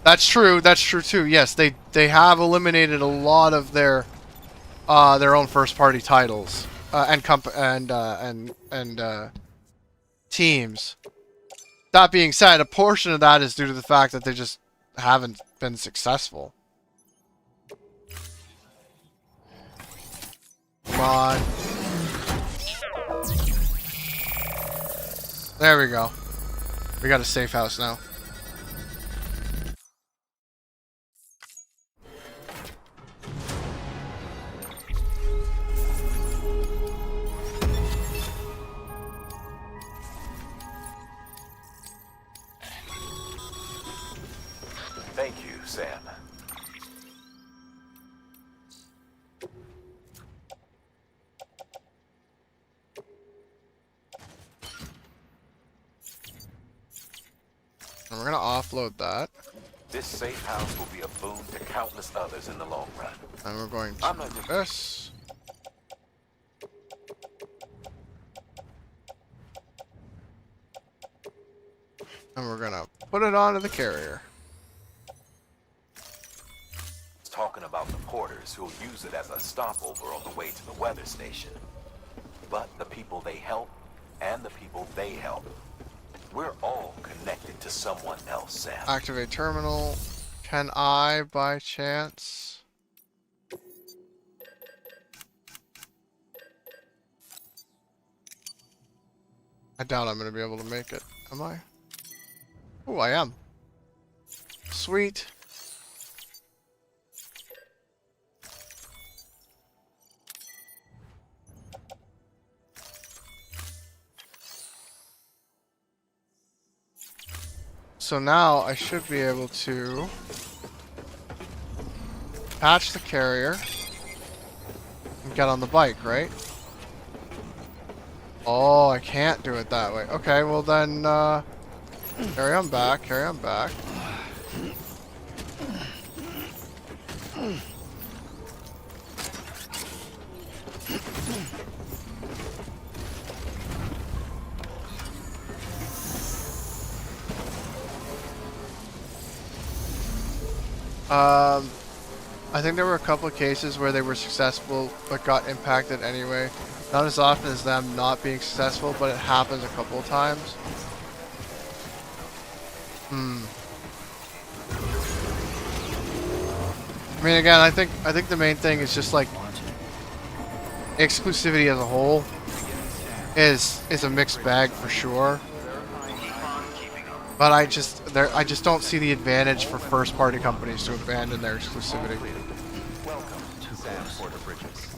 That's true too. Yes, they have eliminated a lot of their own first party titles and teams. That being said, a portion of that is due to the fact that they just haven't been successful. Come on. There we go. We got a safe house now. Thank you, Sam. And we're gonna offload that. This safe house will be a boon to countless others in the long run. And we're going I'm to not do just- this. And we're gonna put it onto the carrier. Talking about the porters who'll use it as a stopover on the way to the weather station. But the people they help and the people they help. We're all connected to someone else, Sam. Activate terminal. Can I, by chance? I doubt I'm gonna be able to make it. Am I? Oh, I am. Sweet. So now I should be able to patch the carrier and get on the bike, right? Oh, I can't do it that way. Okay, well then, carry on back, carry on back. I think there were a couple of cases where they were successful but got impacted anyway. Not as often as them not being successful, but it happens a couple of times. I mean, again, I think the main thing is just like exclusivity as a whole is a mixed bag for sure. But I just don't see the advantage for first-party companies to abandon their exclusivity. Welcome to Sam Porter Bridges.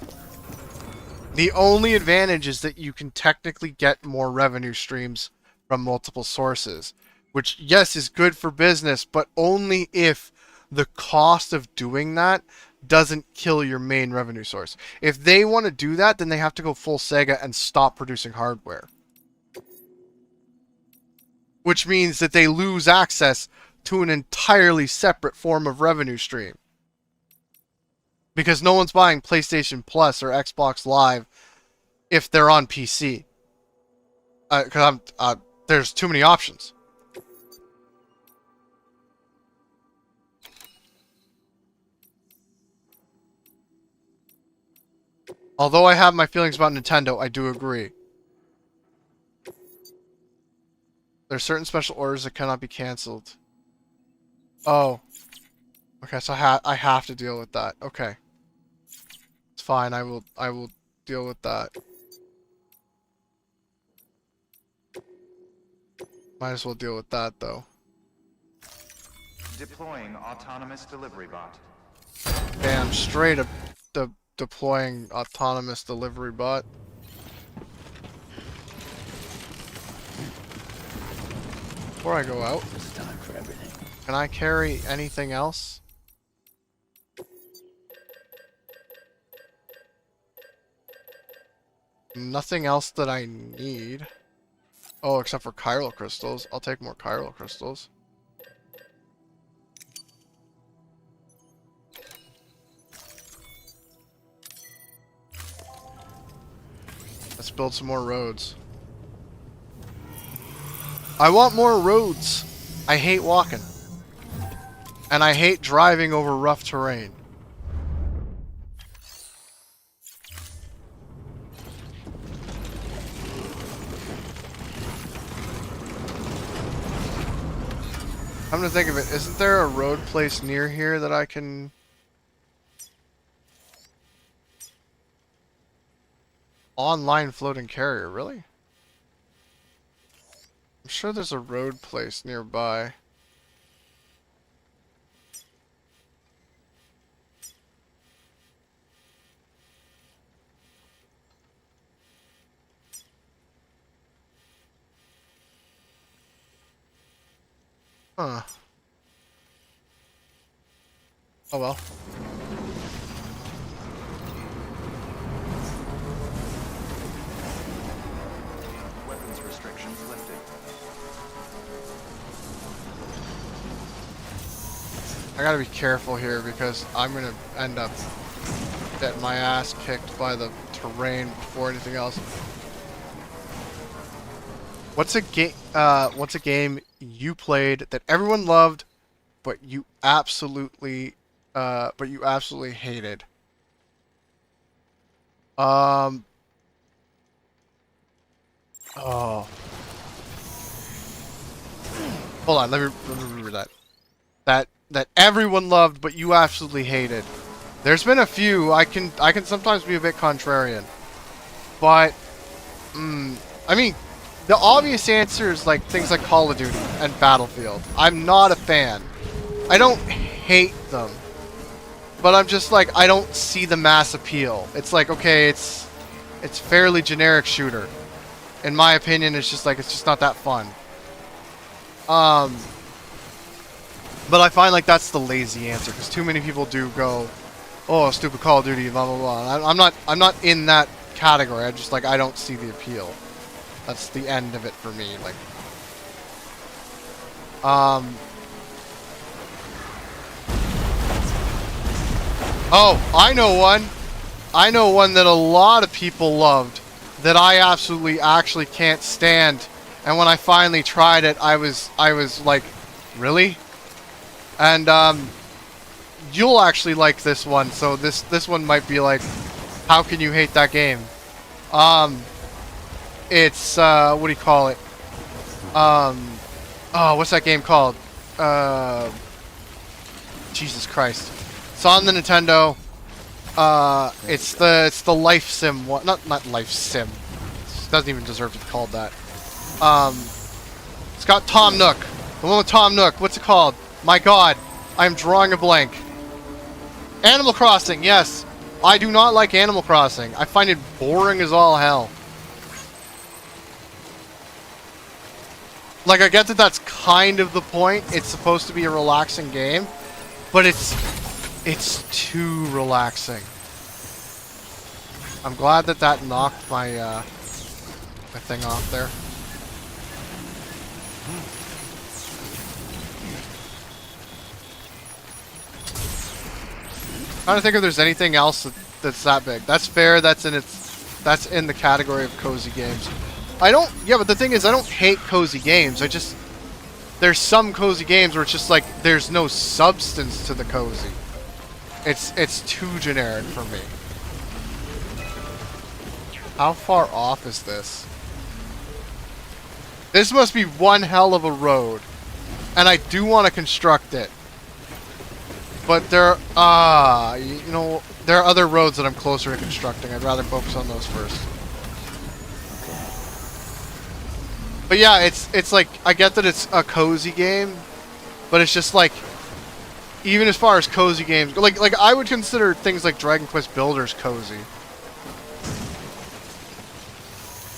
The only advantage is that you can technically get more revenue streams from multiple sources, which, yes, is good for business, but only if the cost of doing that doesn't kill your main revenue source. If they want to do that, then they have to go full Sega and stop producing hardware. Which means that they lose access to an entirely separate form of revenue stream. Because no one's buying PlayStation Plus or Xbox Live if they're on PC. Because there's too many options. Although I have my feelings about Nintendo, I do agree. There are certain special orders that cannot be canceled. Oh. Okay, so I have to deal with that. Okay. It's fine. I will deal with that. Might as well deal with that though. Deploying autonomous delivery bot. Damn straight up deploying autonomous delivery bot. Before I go out, There's a time for everything. can I carry anything else? Nothing else that I need. Oh, except for chiral crystals. I'll take more chiral crystals. Let's build some more roads. I want more roads. I hate walking. And I hate driving over rough terrain. I'm gonna think of it. Isn't there a road place near here that I can... Online floating carrier, really? I'm sure there's a road place nearby. Huh. Oh well. Weapons restrictions lifted. I gotta be careful here because I'm gonna end up getting my ass kicked by the terrain before anything else. What's a game you played that everyone loved, but you absolutely hated? Oh. Hold on, let me remember that. That everyone loved, but you absolutely hated. There's been a few. I can sometimes be a bit contrarian, but I mean, the obvious answer is like things like Call of Duty and Battlefield. I'm not a fan. I don't hate them, but I'm just like, I don't see the mass appeal. It's like, okay, it's fairly generic shooter. In my opinion, it's just not that fun. But I find like that's the lazy answer because too many people do go, oh, stupid Call of Duty, blah blah blah. I'm not in that category. I just like, I don't see the appeal. That's the end of it for me. Like, oh, I know one. I know one that a lot of people loved that I absolutely actually can't stand. And when I finally tried it, I was like, really? And you'll actually like this one. So this one might be like, how can you hate that game? It's what do you call it? Oh, what's that game called? Jesus Christ. It's on the Nintendo. It's the life sim one. Not life sim. It doesn't even deserve to be called that. It's got Tom Nook. The one with Tom Nook. What's it called? My God, I'm drawing a blank. Animal Crossing. Yes, I do not like Animal Crossing. I find it boring as all hell. Like, I get that that's kind of the point. It's supposed to be a relaxing game, but it's too relaxing. I'm glad that knocked my my thing off there. Trying to think if there's anything else that's that big. That's fair. That's in the category of cozy games. Yeah, but the thing is, I don't hate cozy games. There's some cozy games where it's just like there's no substance to the cozy. It's too generic for me. How far off is this? This must be one hell of a road, and I do want to construct it. But there are other roads that I'm closer to constructing. I'd rather focus on those first. But yeah, it's like, I get that it's a cozy game, but it's just like, even as far as cozy games, like I would consider things like Dragon Quest Builders cozy.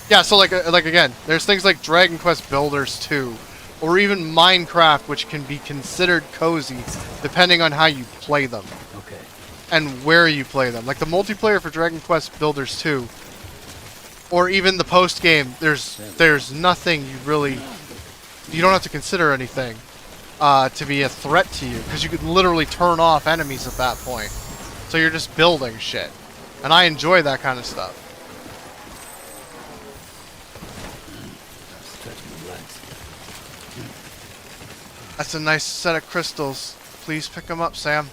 Yeah, so like again, there's things like Dragon Quest Builders 2, or even Minecraft, which can be considered cozy, depending on how you play them. Okay. And where you play them. Like the multiplayer for Dragon Quest Builders 2, or even the post game, there's nothing you don't have to consider anything to be a threat to you, because you could literally turn off enemies at that point. So you're just building shit. And I enjoy that kind of stuff. That's a nice set of crystals. Please pick them up, Sam.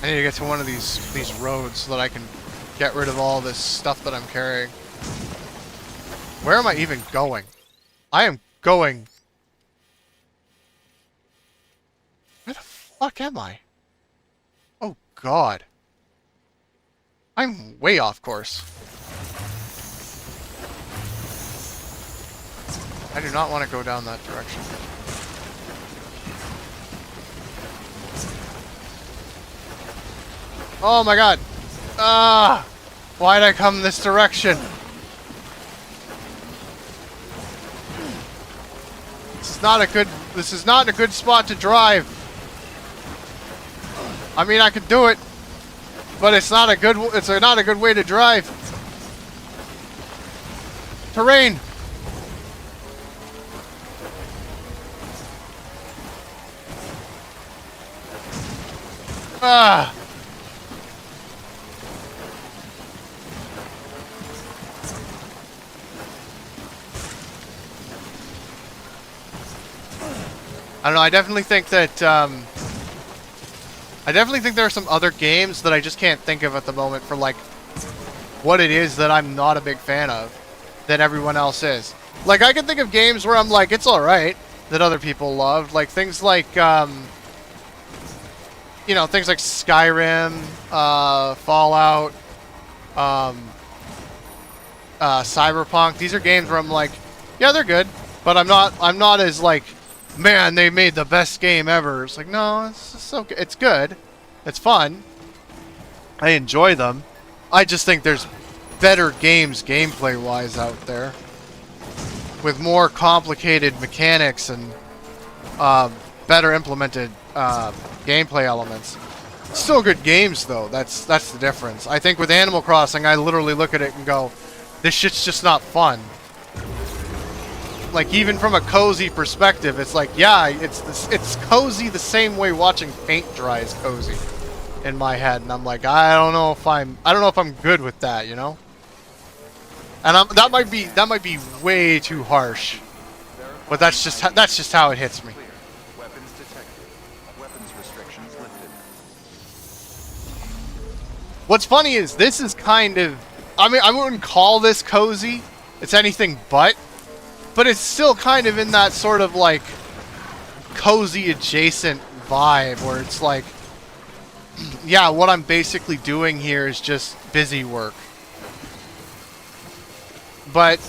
I need to get to one of these roads so that I can get rid of all this stuff that I'm carrying. Where am I even going? I am going... Where the fuck am I? Oh God. I'm way off course. I do not want to go down that direction. Oh my God! Ah! Why'd I come this direction? This is not a good spot to drive. I mean, I could do it, but it's not a good way to drive. Terrain! Ah! I don't know, I definitely think that, I definitely think there are some other games that I just can't think of at the moment for, like, what it is that I'm not a big fan of, that everyone else is. Like, I can think of games where I'm like, it's alright, that other people loved. Like, things like, you know, things like Skyrim, Fallout, Cyberpunk. These are games where I'm like, yeah, they're good, but I'm not as like, man, they made the best game ever. It's like, no, it's okay. It's good. It's fun. I enjoy them. I just think there's better games gameplay-wise out there with more complicated mechanics and better implemented gameplay elements. Still good games, though. That's the difference. I think with Animal Crossing, I literally look at it and go, this shit's just not fun. Like, even from a cozy perspective, it's like, yeah, it's cozy the same way watching paint dry is cozy in my head, and I'm like, I don't know if I'm good with that, you know? And that might be way too harsh, but that's just how it hits me. Clear. Weapons detected. Weapons restrictions lifted. What's funny is this is kind of, I mean, I wouldn't call this cozy. It's anything but it's still kind of in that sort of like cozy adjacent vibe where it's like, yeah, what I'm basically doing here is just busy work. But,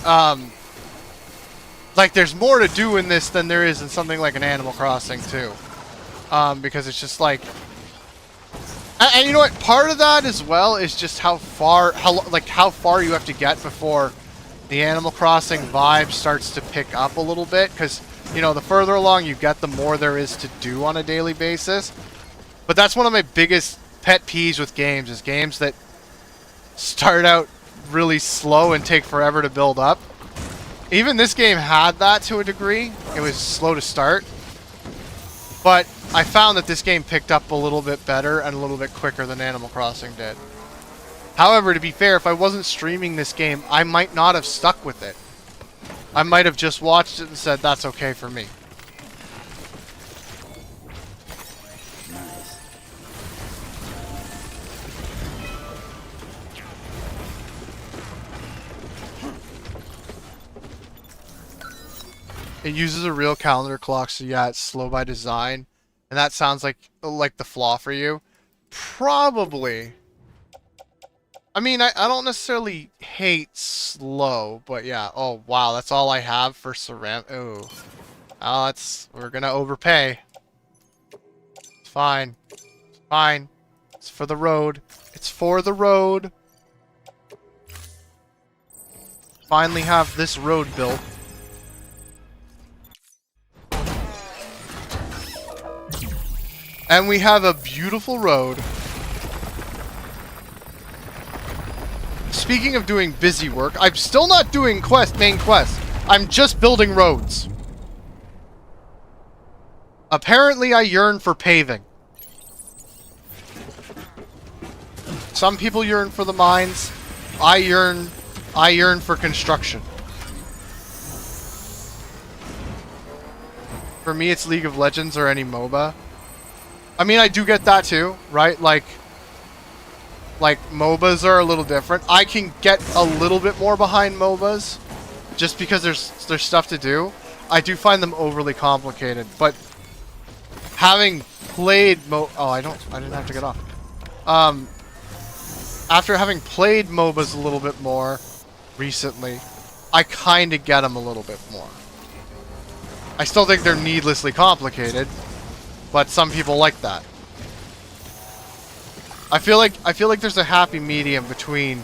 like, there's more to do in this than there is in something like an Animal Crossing, too. Because it's just like... And you know what? Part of that, as well, is just how far you have to get before the Animal Crossing vibe starts to pick up a little bit. Because, you know, the further along you get, the more there is to do on a daily basis. But that's one of my biggest pet peeves with games, is games that start out really slow and take forever to build up. Even this game had that to a degree. It was slow to start. But I found that this game picked up a little bit better and a little bit quicker than Animal Crossing did. However, to be fair, if I wasn't streaming this game, I might not have stuck with it. I might have just watched it and said, that's okay for me. It uses a real calendar clock, so yeah, it's slow by design. And that sounds like the flaw for you. Probably. I mean, I don't necessarily hate slow, but yeah. Oh, wow, that's all I have for ceramic. Oh. Oh, we're gonna overpay. It's fine. It's fine. It's for the road. It's for the road. Finally have this road built. And we have a beautiful road. Speaking of doing busy work, I'm still not doing main quest. I'm just building roads. Apparently I yearn for paving. Some people yearn for the mines. I yearn for construction. For me, it's League of Legends or any MOBA. I mean, I do get that too, right? Like MOBAs are a little different. I can get a little bit more behind MOBAs just because there's stuff to do. I do find them overly complicated, but having played I didn't have to get off. After having played MOBAs a little bit more recently, I kind of get them a little bit more. I still think they're needlessly complicated, but some people like that. I feel like there's a happy medium between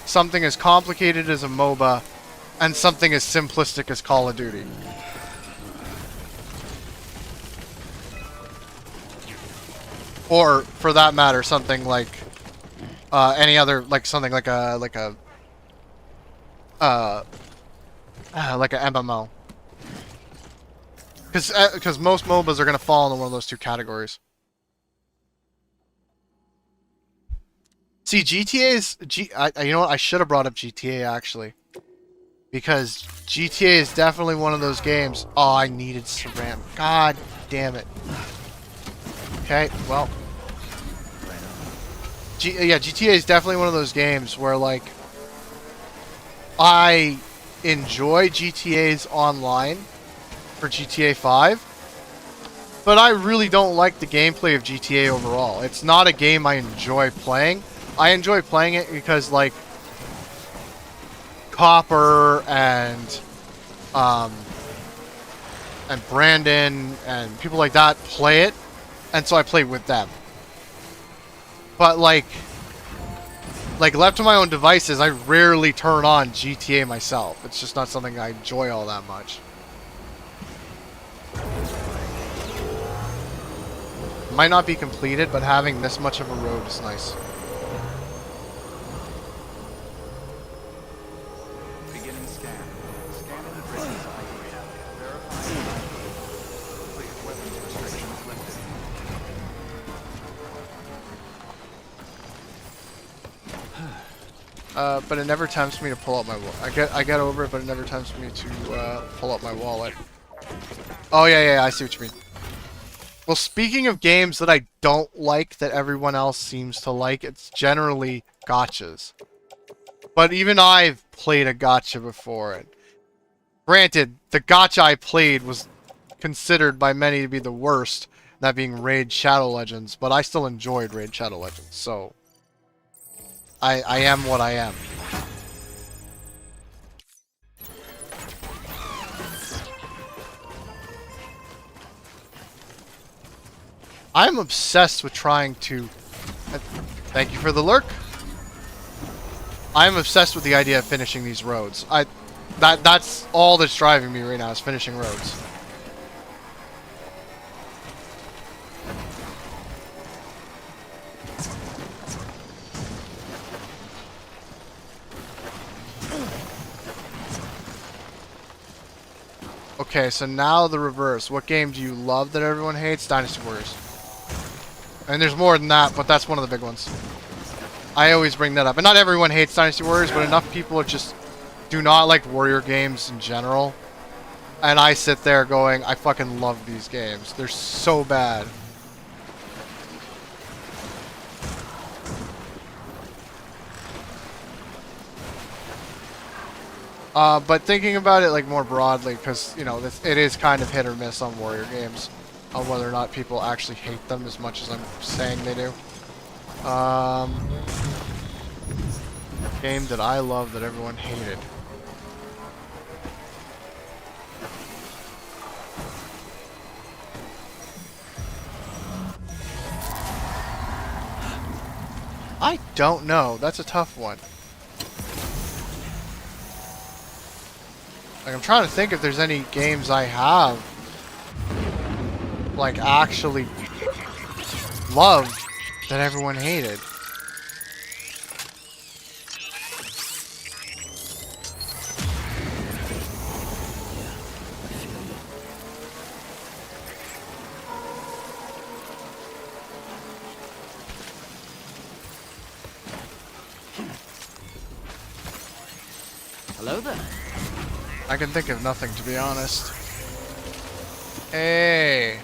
something as complicated as a MOBA and something as simplistic as Call of Duty. Or, for that matter, something like any other, like something like a like an MMO. Because most MOBAs are going to fall into one of those two categories. See, you know what? I should have brought up GTA, actually. Because GTA is definitely one of those games. Oh, I needed Saran. God damn it. Okay, well. Yeah, GTA is definitely one of those games where, like, I enjoy GTA's online for GTA 5, but I really don't like the gameplay of GTA overall. It's not a game I enjoy playing. I enjoy playing it because, like, Copper and Brandon and people like that play it, and so I play with them. But like left to my own devices, I rarely turn on GTA myself. It's just not something I enjoy all that much. Might not be completed, but having this much of a road is nice. Beginning scan. Scanning the bridge's ID. Verifying ID. Clear. Weapons restrictions lifted. But it never tempts me to pull out my wallet. I get over it, but it never tempts me to pull out my wallet. Oh yeah, I see what you mean. Well, speaking of games that I don't like that everyone else seems to like, it's generally gotchas. But even I've played a gotcha before. And granted, the gotcha I played was considered by many to be the worst, that being Raid Shadow Legends, but I still enjoyed Raid Shadow Legends, so I am what I am. I'm obsessed with trying to... Thank you for the lurk. I'm obsessed with the idea of finishing these roads. That's all that's driving me right now, is finishing roads. Okay, so now the reverse. What game do you love that everyone hates? Dynasty Warriors. And there's more than that, but that's one of the big ones. I always bring that up. And not everyone hates Dynasty Warriors, but enough people just do not like warrior games in general. And I sit there going, I fucking love these games. They're so bad. But thinking about it like more broadly, because, you know, it is kind of hit or miss on warrior games, on whether or not people actually hate them as much as I'm saying they do. Game that I love that everyone hated. I don't know. That's a tough one. Like, I'm trying to think if there's any games I have, like, actually loved that everyone hated. Hello there. I can think of nothing, to be honest. Hey,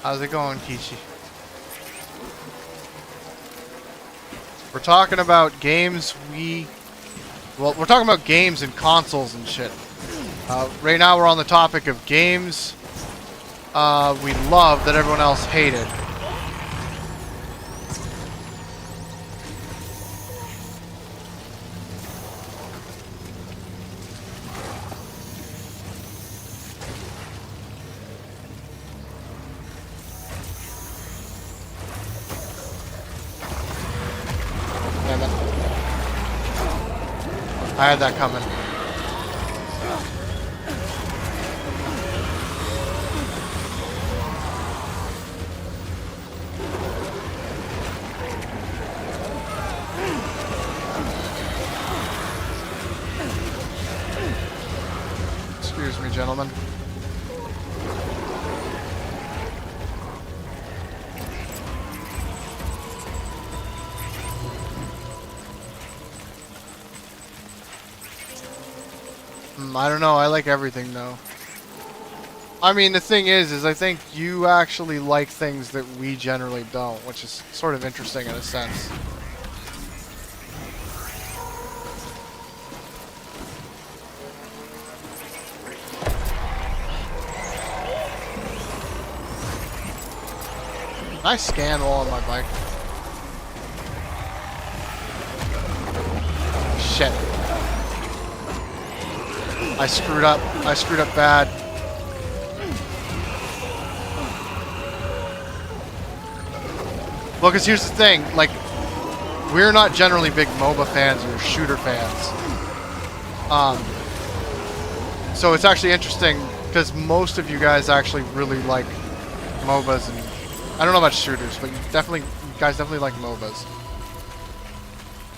how's it going, Kishi? We're talking about games we're talking about games and consoles and shit. Right now we're on the topic of games we love that everyone else hated. I had that coming. Excuse me, gentlemen. I don't know. I like everything, though. I mean, the thing is I think you actually like things that we generally don't, which is sort of interesting in a sense. Nice scan while on my bike. Shit. I screwed up. I screwed up bad. Well, because here's the thing, like, we're not generally big MOBA fans or shooter fans. So it's actually interesting, because most of you guys actually really like MOBAs, and I don't know about shooters, but you guys definitely like MOBAs.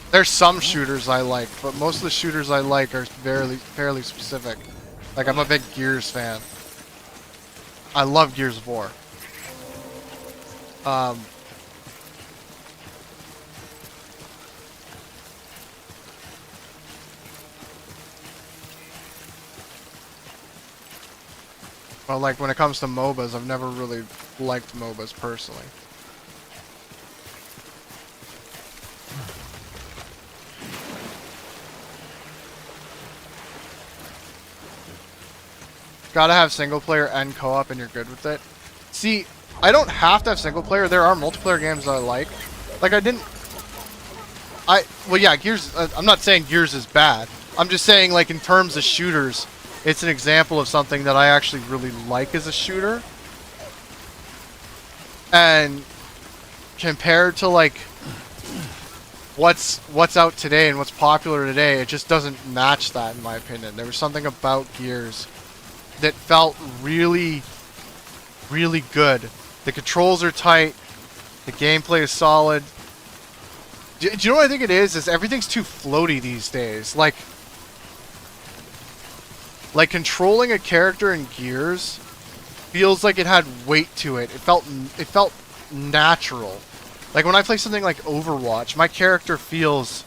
There's some shooters I like, but most of the shooters I like are fairly specific. Like, I'm a big Gears fan. I love Gears of War. Well, like, when it comes to MOBAs, I've never really liked MOBAs personally. Gotta have single player and co-op and you're good with it. See, I don't have to have single player. There are multiplayer games that I like. Like, well, yeah, Gears, I'm not saying Gears is bad. I'm just saying, like, in terms of shooters, it's an example of something that I actually really like as a shooter. And compared to, like, what's out today and what's popular today, it just doesn't match that, in my opinion. There was something about Gears that felt really, really good. The controls are tight. The gameplay is solid. Do you know what I think it is? Is everything's too floaty these days. Like controlling a character in Gears feels like it had weight to it. It felt natural. Like when I play something like Overwatch, my character feels...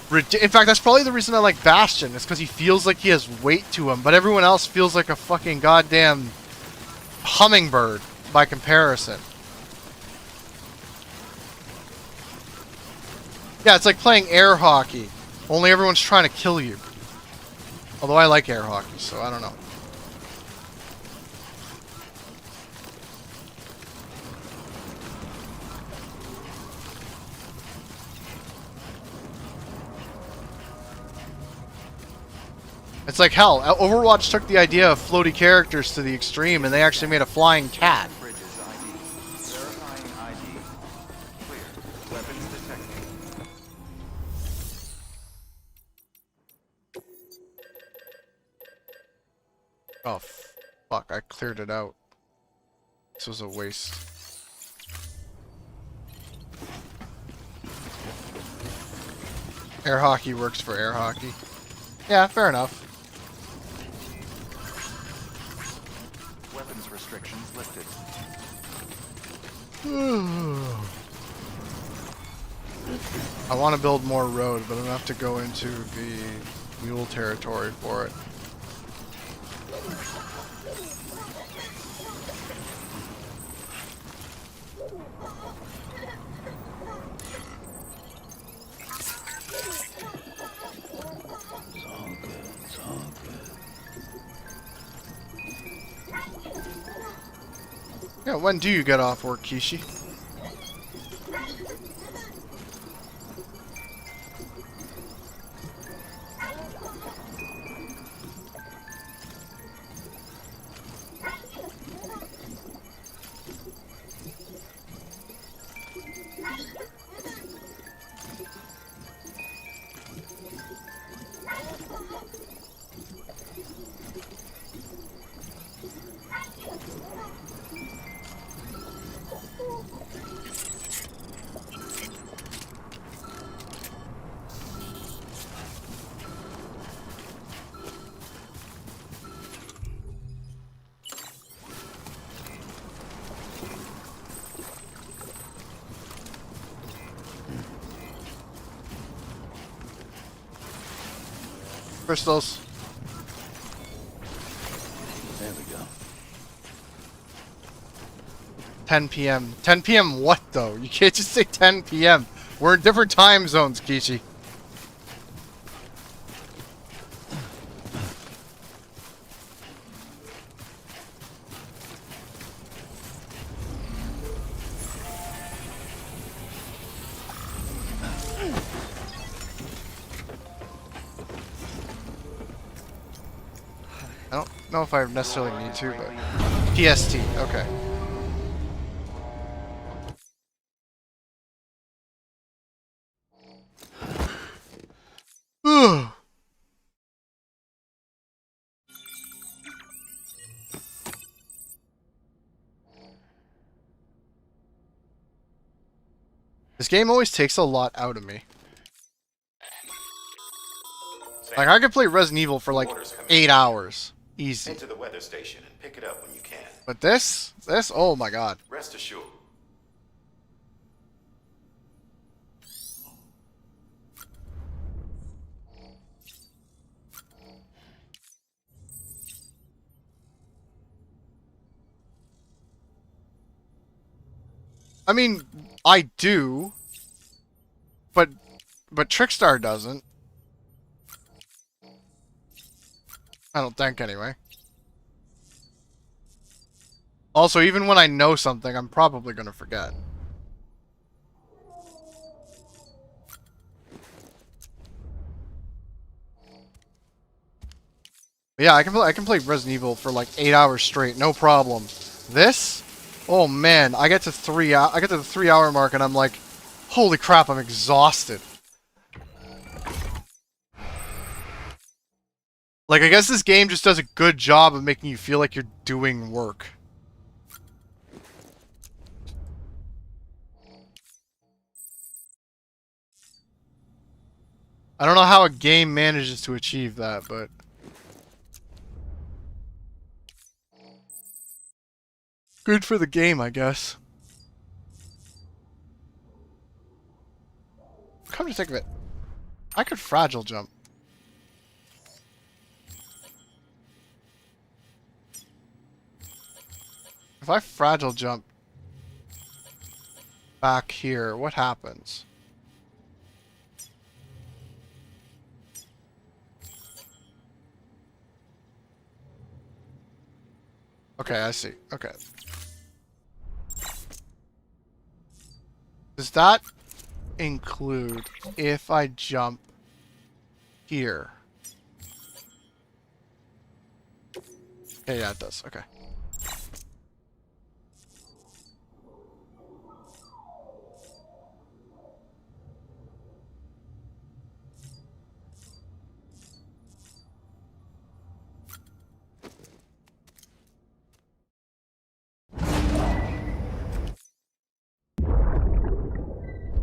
In fact, that's probably the reason I like Bastion, is because he feels like he has weight to him, but everyone else feels like a fucking goddamn hummingbird by comparison. Yeah, it's like playing air hockey, only everyone's trying to kill you. Although I like air hockey, so I don't know. It's like, hell, Overwatch took the idea of floaty characters to the extreme, and they actually made a flying cat. Bridges ID. Verifying ID. Clear. Weapons detected. Oh, fuck, I cleared it out. This was a waste. Air hockey works for air hockey. Yeah, fair enough. Weapons restrictions lifted. I want to build more road, but I'm gonna have to go into the mule territory for it. Yeah, when do you get off work, Kishi? Crystals. There we go. 10 p.m. 10 p.m. what though? You can't just say 10 p.m. We're in different time zones, Kishi. I don't know if I necessarily need to, but PST, okay. This game always takes a lot out of me. Like, I could play Resident Evil for like 8 hours. Easy. Head to the weather station and pick it up when you can. But this, oh my god. Rest assured. I mean, I do. But Trickstar doesn't. I don't think, anyway. Also, even when I know something, I'm probably gonna forget. But yeah, I can play Resident Evil for like 8 hours straight, no problem. This, oh man, I get to the 3 hour mark and I'm like, holy crap, I'm exhausted. Like, I guess this game just does a good job of making you feel like you're doing work. I don't know how a game manages to achieve that, but... good for the game, I guess. Come to think of it, I could fragile jump. If I fragile jump back here, what happens? Okay, I see. Okay. Does that include if I jump here? Okay, yeah, it does. Okay.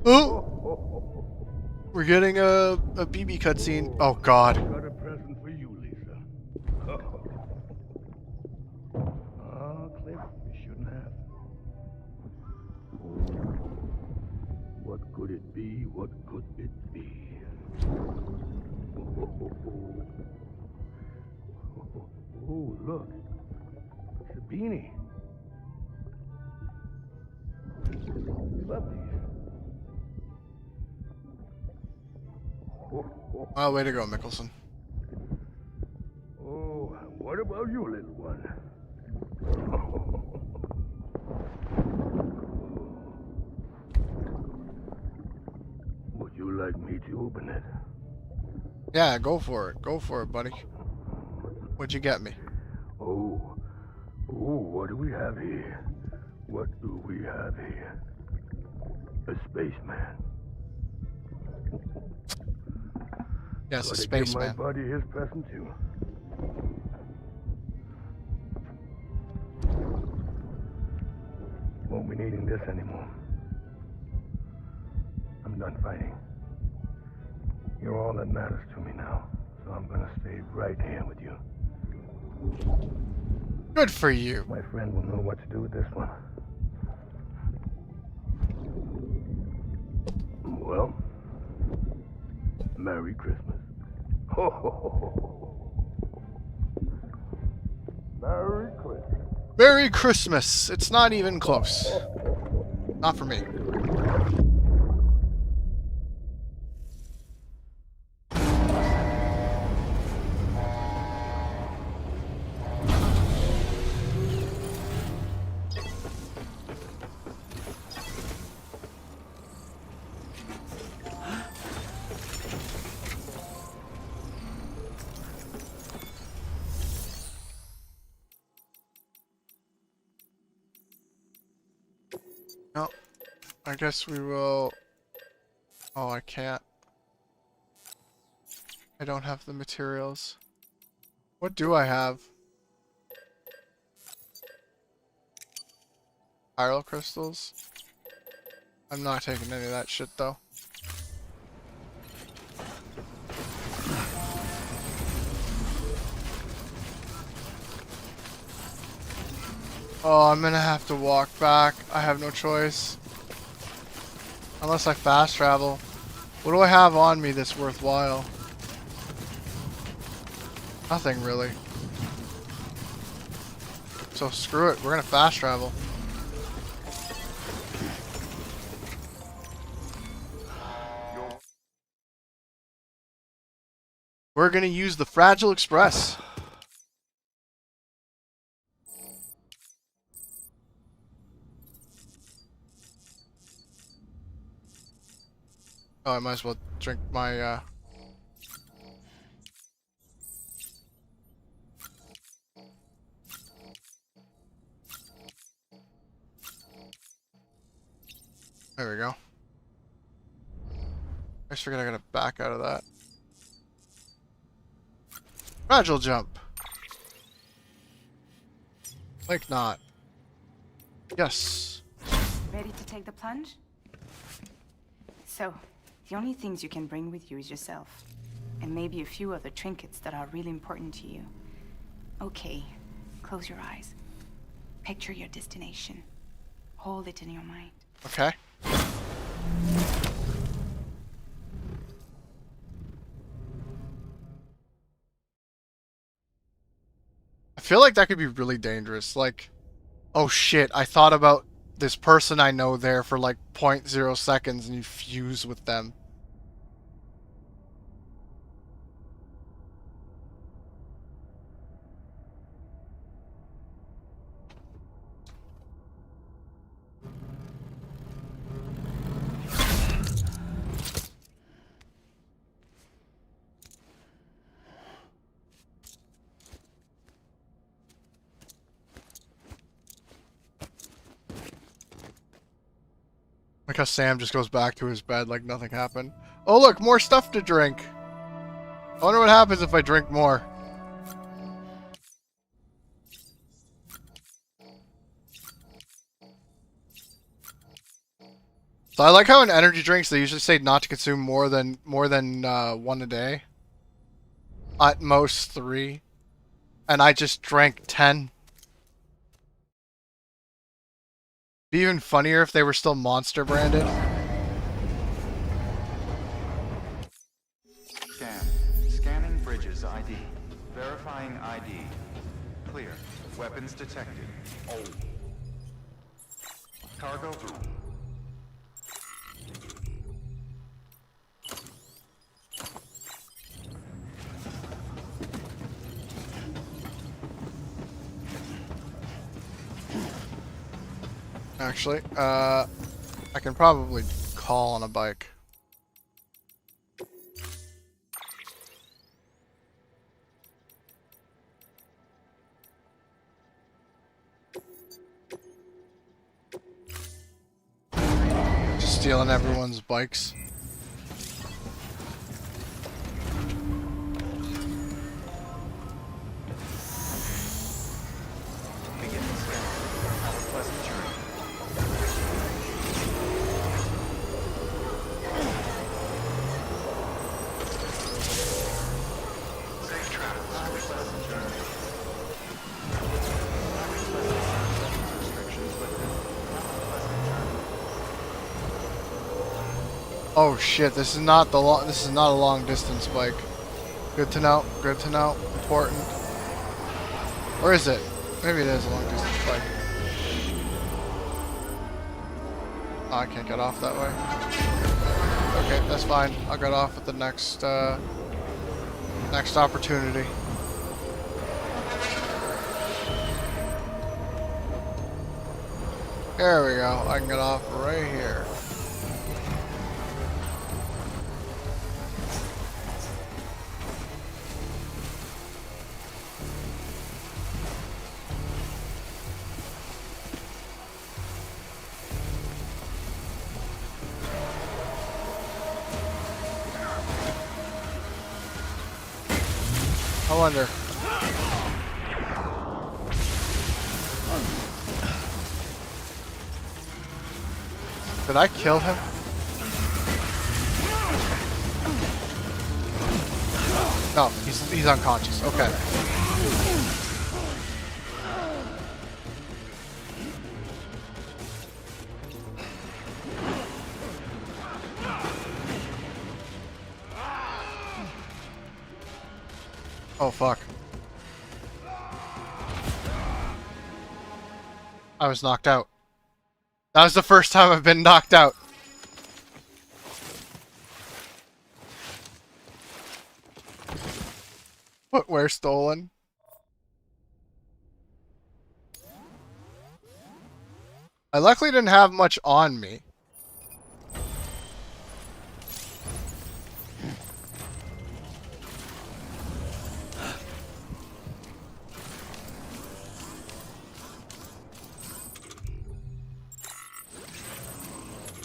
Oh! We're getting a BB cutscene. Oh god. Got a present for you, Lisa. Oh, Cliff, you shouldn't have. What could it be? What could it be? Oh, look. It's a beanie. You love these. Oh, way to go, Mickelson. Oh, what about you, little one? Would you like me to open it? Yeah, go for it. Go for it, buddy. What'd you get me? Oh, what do we have here? What do we have here? A spaceman. Yes, a Gotta give spaceman. my buddy his present too. Won't be needing this anymore. I'm done fighting. You're all that matters to me now, so I'm gonna stay right here with you. Good for you. My friend will know what to do with this one. Well, Merry Christmas. Ho, ho, ho, ho. Merry Christmas. Merry Christmas. It's not even close. Not for me. No, I guess we will. Oh, I can't. I don't have the materials. What do I have? Spiral crystals? I'm not taking any of that shit though. Oh, I'm gonna have to walk back. I have no choice. Unless I fast travel. What do I have on me that's worthwhile? Nothing really. So screw it, we're gonna fast travel. We're gonna use the Fragile Express. Oh, I might as well drink my, There we go. I just figured I gotta back out of that. Fragile jump. Like not. Yes. Ready to take the plunge? So, the only things you can bring with you is yourself. And maybe a few other trinkets that are really important to you. Okay, close your eyes. Picture your destination. Hold it in your mind. Okay. I feel like that could be really dangerous. Like, oh shit, I thought about this person I know there for like 0.0 seconds and you fuse with them. Like how Sam just goes back to his bed like nothing happened. Oh look, more stuff to drink. I wonder what happens if I drink more. So I like how in energy drinks they usually say not to consume more than one a day. At most 3. And I just drank 10. Be even funnier if they were still Monster branded. Scanning bridges ID. Verifying ID. Clear. Weapons detected. Oh. Cargo room. Actually, I can probably call on a bike. Just stealing everyone's bikes. Oh shit, this is not a long distance bike. Good to know. Good to know. Important. Or is it? Maybe it is a long distance flight. Oh, I can't get off that way. Okay, that's fine. I'll get off at the next next opportunity. There we go. I can get off right here. I wonder. Did I kill him? No, he's unconscious. Okay. Oh fuck. I was knocked out. That was the first time I've been knocked out. Footwear stolen. I luckily didn't have much on me.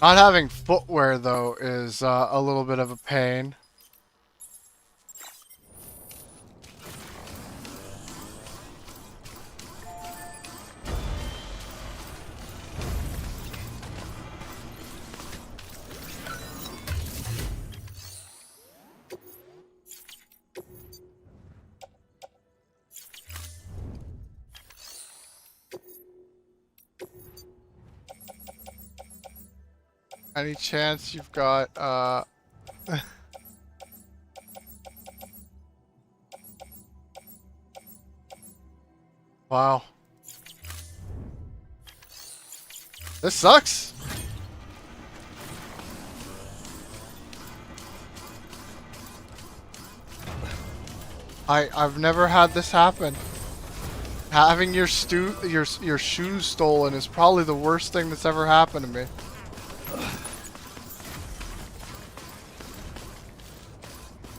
Not having footwear, though, is a little bit of a pain. Any chance you've got, Wow. This sucks. I've never had this happen. Having your shoes stolen is probably the worst thing that's ever happened to me.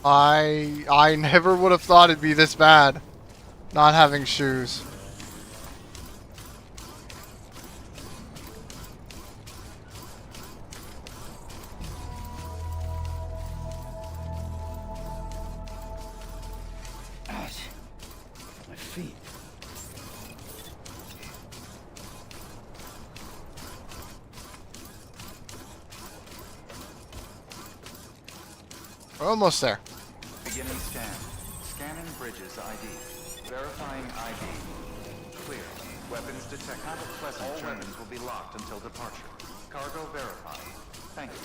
I never would have thought it'd be this bad, not having shoes. Ouch. My feet. We're almost there. Beginning scan. Scanning bridges ID. Verifying ID. Clear. Weapons detected. Have a pleasant journey. All weapons will be locked until departure. Cargo verified. Thank you.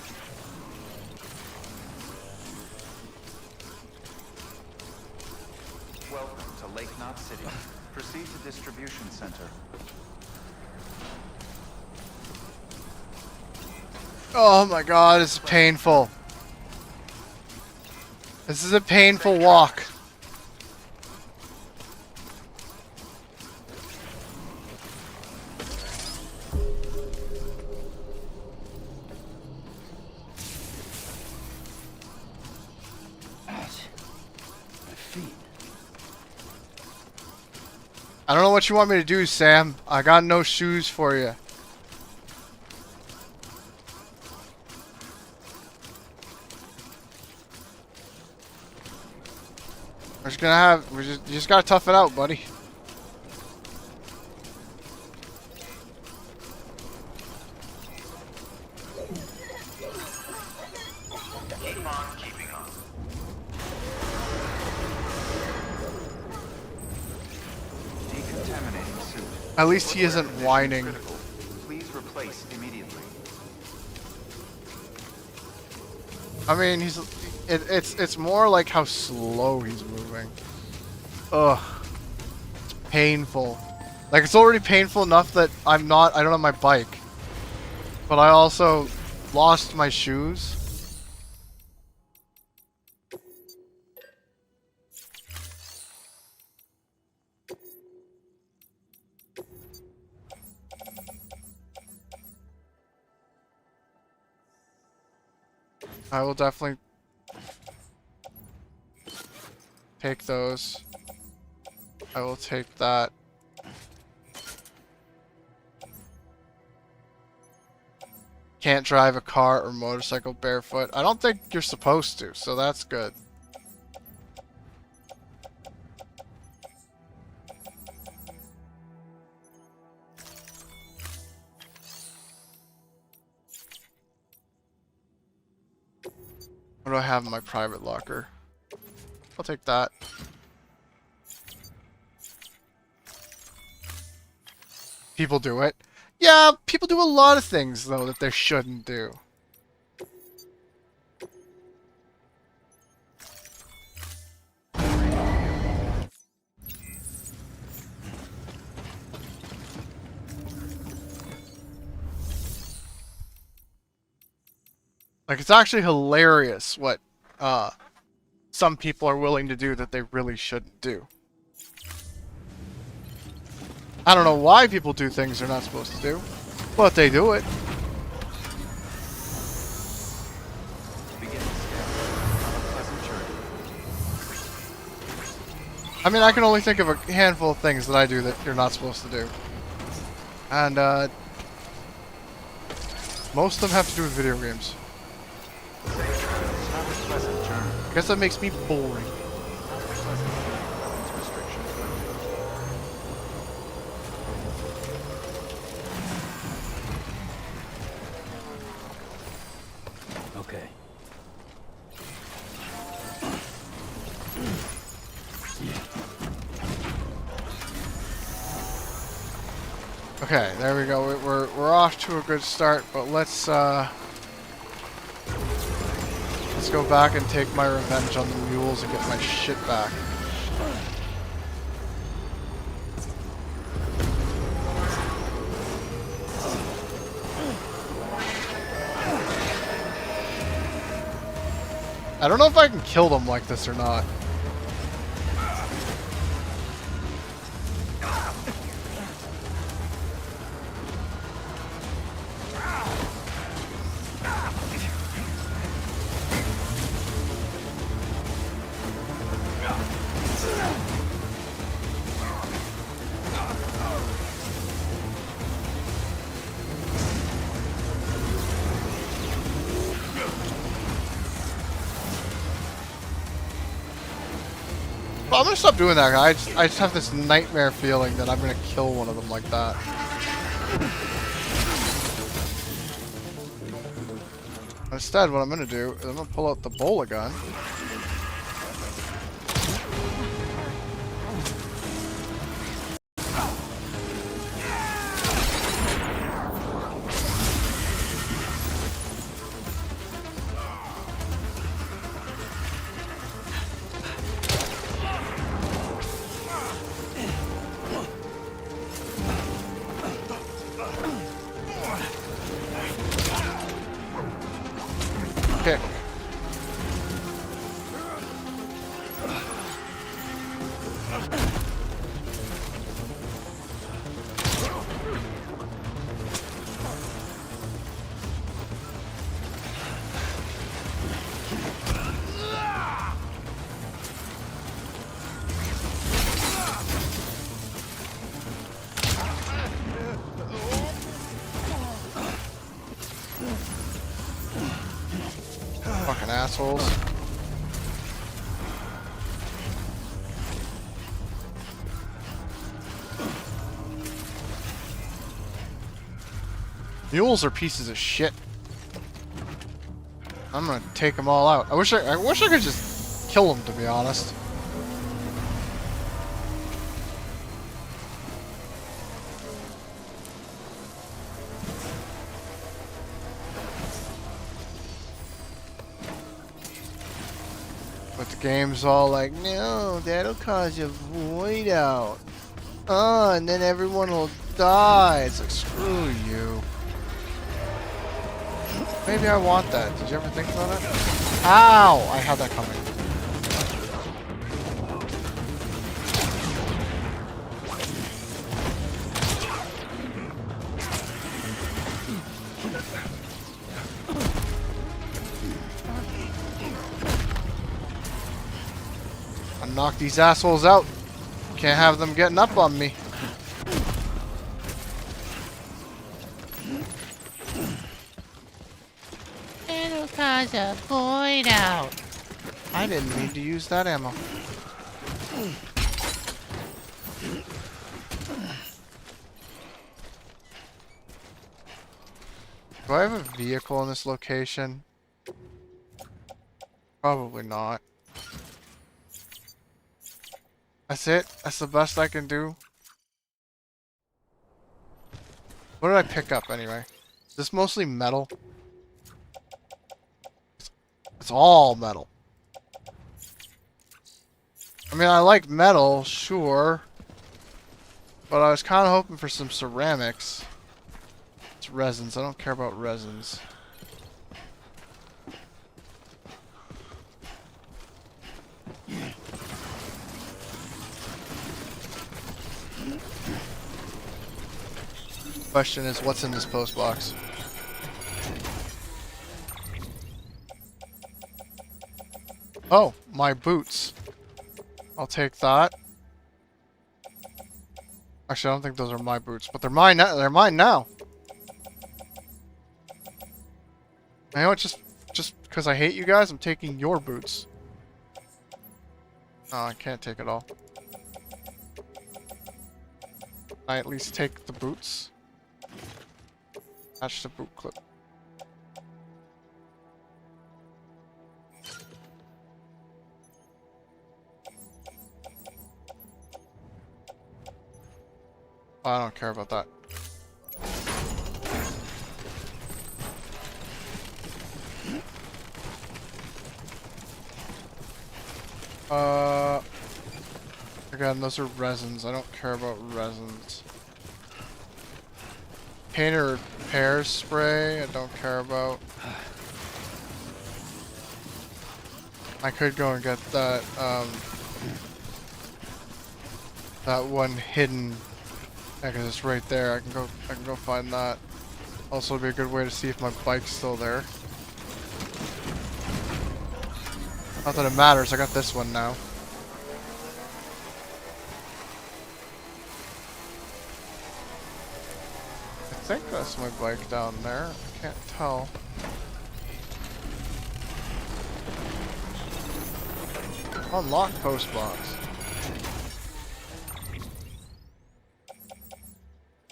Welcome to Lake Knot City. Proceed to distribution center. Oh my god, it's painful. This is a painful walk. I don't know what you want me to do, Sam. I got no shoes for you. You just gotta tough it out, buddy. Keep on keeping on. Decontaminating suit. At least he isn't whining. Critical. Please replace immediately. I mean, It's more like how slow he's moving. Ugh. It's painful. Like, it's already painful enough that I don't have my bike. But I also lost my shoes. I will definitely take those. I will take that. Can't drive a car or motorcycle barefoot. I don't think you're supposed to, so that's good. What do I have in my private locker? I'll take that. People do it. Yeah, people do a lot of things, though, that they shouldn't do. Like, it's actually hilarious what some people are willing to do that they really shouldn't do. I don't know why people do things they're not supposed to do, but they do it. Begin the scan. Have a pleasant journey. I mean, I can only think of a handful of things that I do that you're not supposed to do. And, most of them have to do with video games. Have a pleasant journey. I guess that makes me boring. Have a pleasant journey. Weapons restrictions lifted. Okay. Okay, there we go. We're off to a good start, but let's go back and take my revenge on the mules and get my shit back. I don't know if I can kill them like this or not. I'm gonna stop doing that. I just have this nightmare feeling that I'm gonna kill one of them like that. Instead, what I'm gonna do is I'm gonna pull out the bola gun. Kick. Fucking assholes. Mules are pieces of shit. I'm gonna take them all out. I wish I could just kill them, to be honest. The game's all like, no, that'll cause a void out. Oh, and then everyone will die. It's like, screw you. Maybe I want that. Did you ever think about it? Ow! I had that coming. I knock these assholes out. Can't have them getting up on me. It'll cause a void out. I didn't mean to use that ammo. Do I have a vehicle in this location? Probably not. That's it? That's the best I can do? What did I pick up anyway? Is this mostly metal? It's all metal. I mean, I like metal, sure. But I was kind of hoping for some ceramics. It's resins. I don't care about resins. Question is, what's in this post box? Oh, my boots. I'll take that. Actually, I don't think those are my boots, but they're mine now. They're mine now. You know what? Just because I hate you guys, I'm taking your boots. Oh, I can't take it all. I at least take the boots. Attach the boot clip. Oh, I don't care about that. Again, those are resins. I don't care about resins. Painter repair spray, I don't care about. I could go and get that, that one hidden, yeah, 'cause it's right there. I can go find that. Also, it'd be a good way to see if my bike's still there. Not that it matters, I got this one now. I think that's my bike down there. I can't tell. Unlock post box.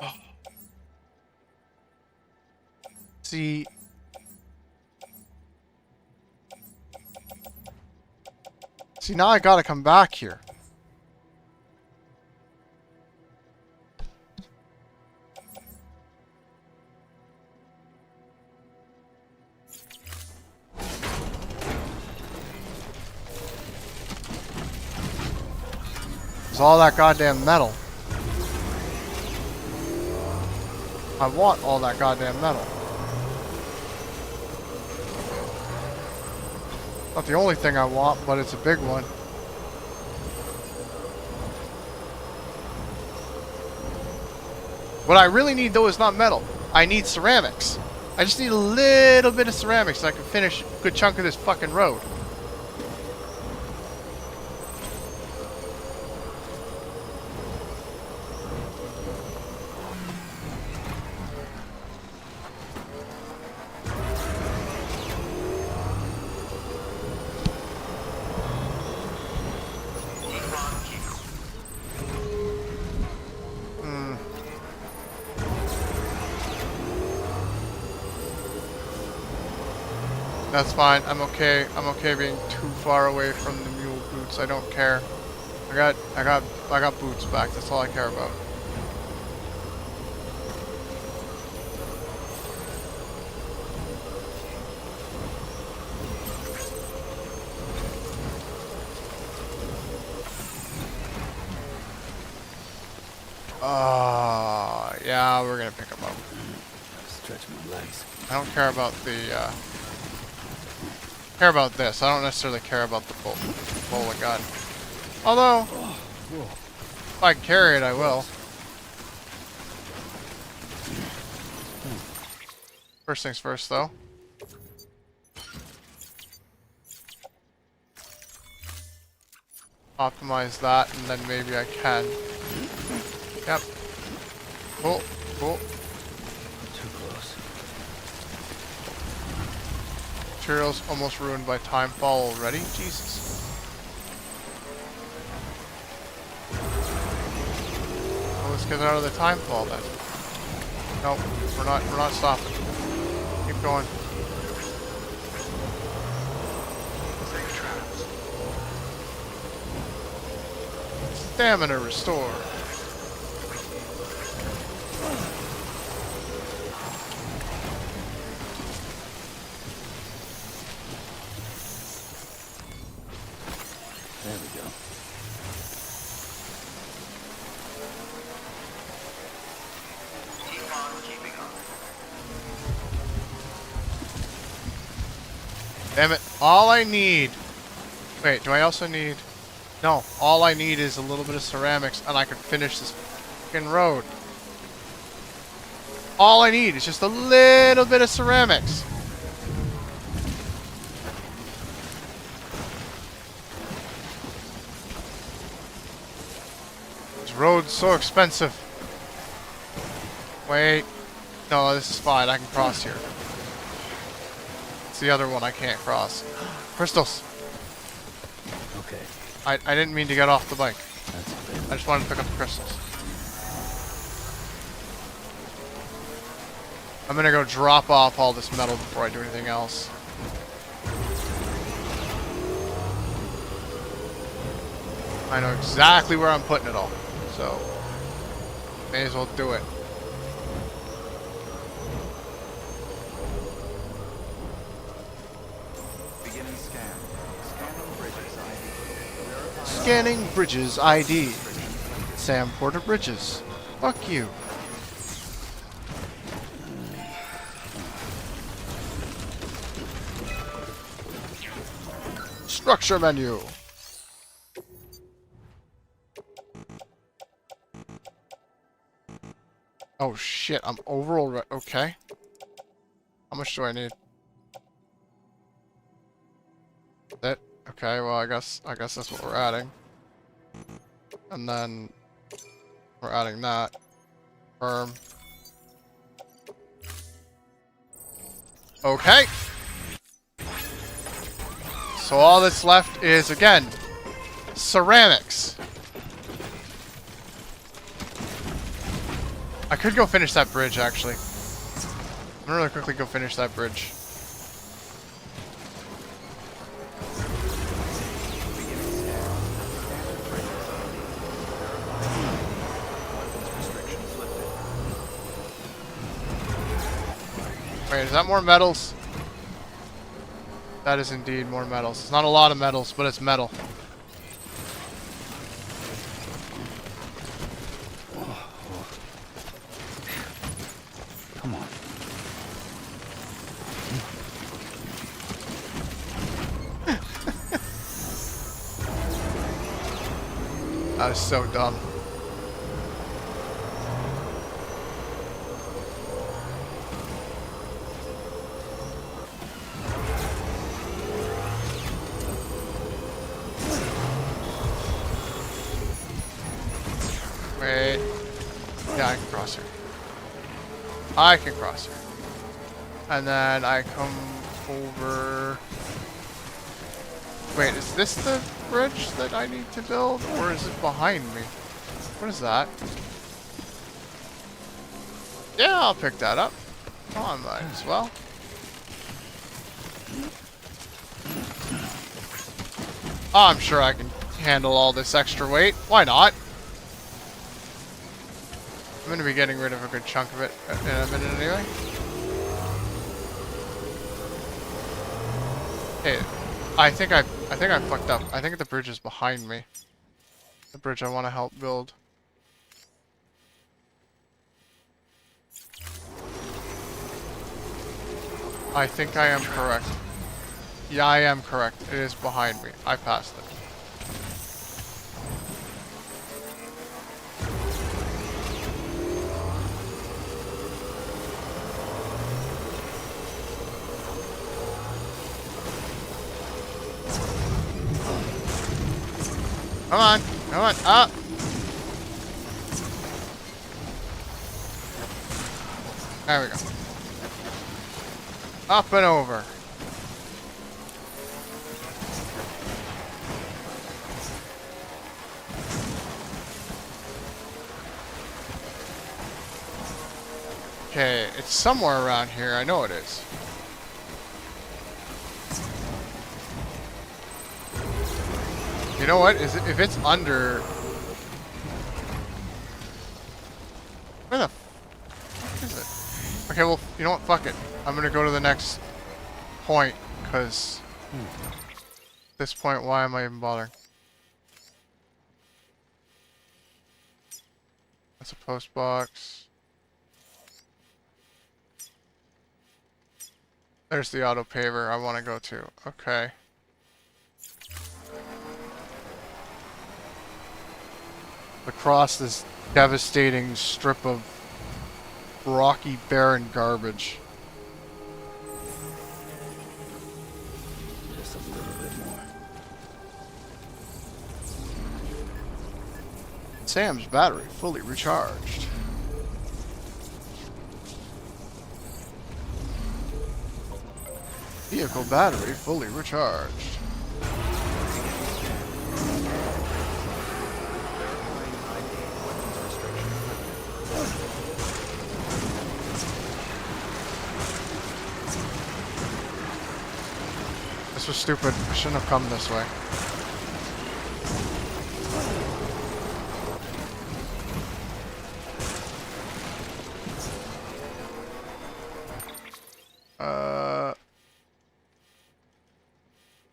Oh. See. See, now I gotta come back here. It's all that goddamn metal. I want all that goddamn metal. Not the only thing I want, but it's a big one. What I really need though is not metal. I need ceramics. I just need a little bit of ceramics so I can finish a good chunk of this fucking road. That's fine. I'm okay. I'm okay being too far away from the mule boots. I don't care. I got boots back. That's all I care about. Yeah, we're gonna pick them up. Stretch my legs. I don't care about the, care about this. I don't necessarily care about the bowl of gun. Although, if I can carry it, I will. First things first, though. Optimize that, and then maybe I can. Yep. Cool. Cool. Too close. Materials almost ruined by timefall already. Jesus. Well, let's get out of the timefall then. Nope, we're not stopping. Keep going. Safe travels. Stamina restore. There we go. Keep on keeping on. Damn it. All I need... Wait, do I also need... No, all I need is a little bit of ceramics and I can finish this fucking road. All I need is just a little bit of ceramics. This road's so expensive. Wait. No, this is fine. I can cross here. It's the other one I can't cross. Crystals. Okay, I didn't mean to get off the bike. that's okay. I just wanted to pick up the crystals. I'm gonna go drop off all this metal before I do anything else. I know exactly where I'm putting it all, so may as well do it. Beginning scan. Scanning bridges ID. Verifying Scanning Bridges ID. Sam Porter Bridges. Fuck you. Structure menu. Oh shit, I'm overall okay. How much do I need? That okay, well I guess that's what we're adding. And then we're adding that. Firm. Okay. So all that's left is, again, ceramics. I could go finish that bridge, actually. I'm gonna really quickly go finish that bridge. Wait, is that more metals? That is indeed more metals. It's not a lot of metals, but it's metal. Come on. That is so dumb. Wait. Yeah, I can cross her. I can cross her. And then I come over... Wait, is this the bridge that I need to build? Or is it behind me? What is that? Yeah, I'll pick that up. Oh, I might as well. Oh, I'm sure I can handle all this extra weight. Why not? I'm gonna be getting rid of a good chunk of it in a minute anyway. Hey, I think I fucked up. I think the bridge is behind me. The bridge I want to help build. I think I am correct. Yeah, I am correct. It is behind me. I passed it. Come on. Come on. Up. There we go. Up and over. Okay, it's somewhere around here. I know it is. You know what? If it's under... Where the fuck is it? Okay, well, you know what? Fuck it. I'm gonna go to the next point, because... At this point, why am I even bothering? That's a post box. There's the auto paver I want to go to. Okay. Across this devastating strip of rocky, barren garbage. Just a little bit more. Sam's battery fully recharged. Vehicle battery fully recharged. This was stupid. I shouldn't have come this way.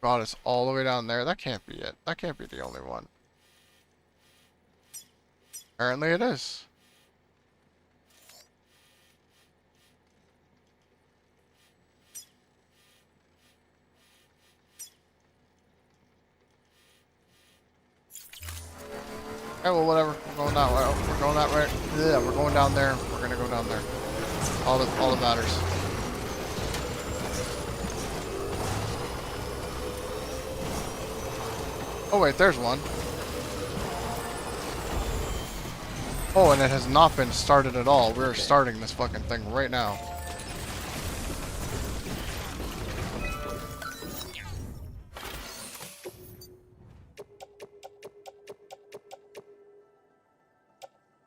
God, it's all the way down there. That can't be it. That can't be the only one. Apparently it is. Okay, well, whatever. We're going that way. Oh, we're going that way. Yeah, we're going down there. We're gonna go down there. All that matters. Oh wait, there's one. Oh, and it has not been started at all. We're starting this fucking thing right now.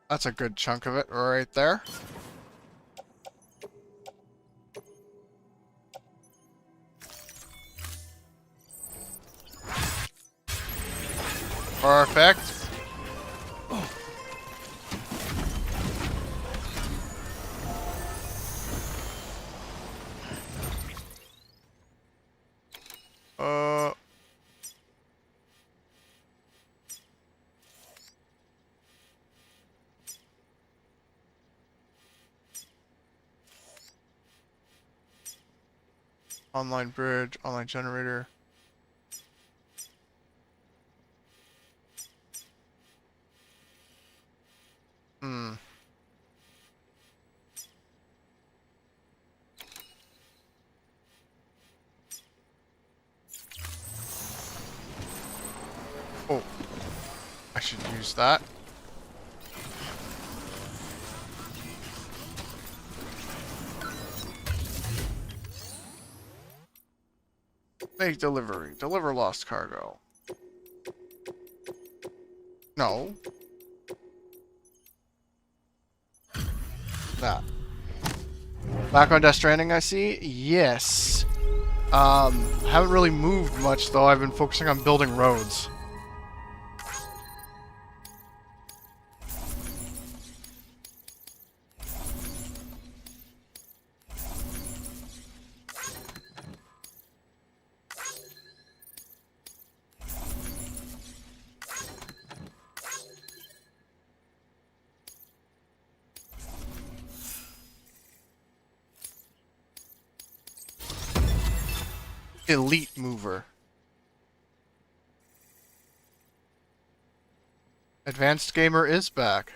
That's a good chunk of it right there. Perfect. Online bridge, online generator. Oh, I should use that. Make delivery. Deliver lost cargo. No. That. Back on Death Stranding, I see? Yes. Haven't really moved much, though. I've been focusing on building roads. Elite mover. Advanced gamer is back.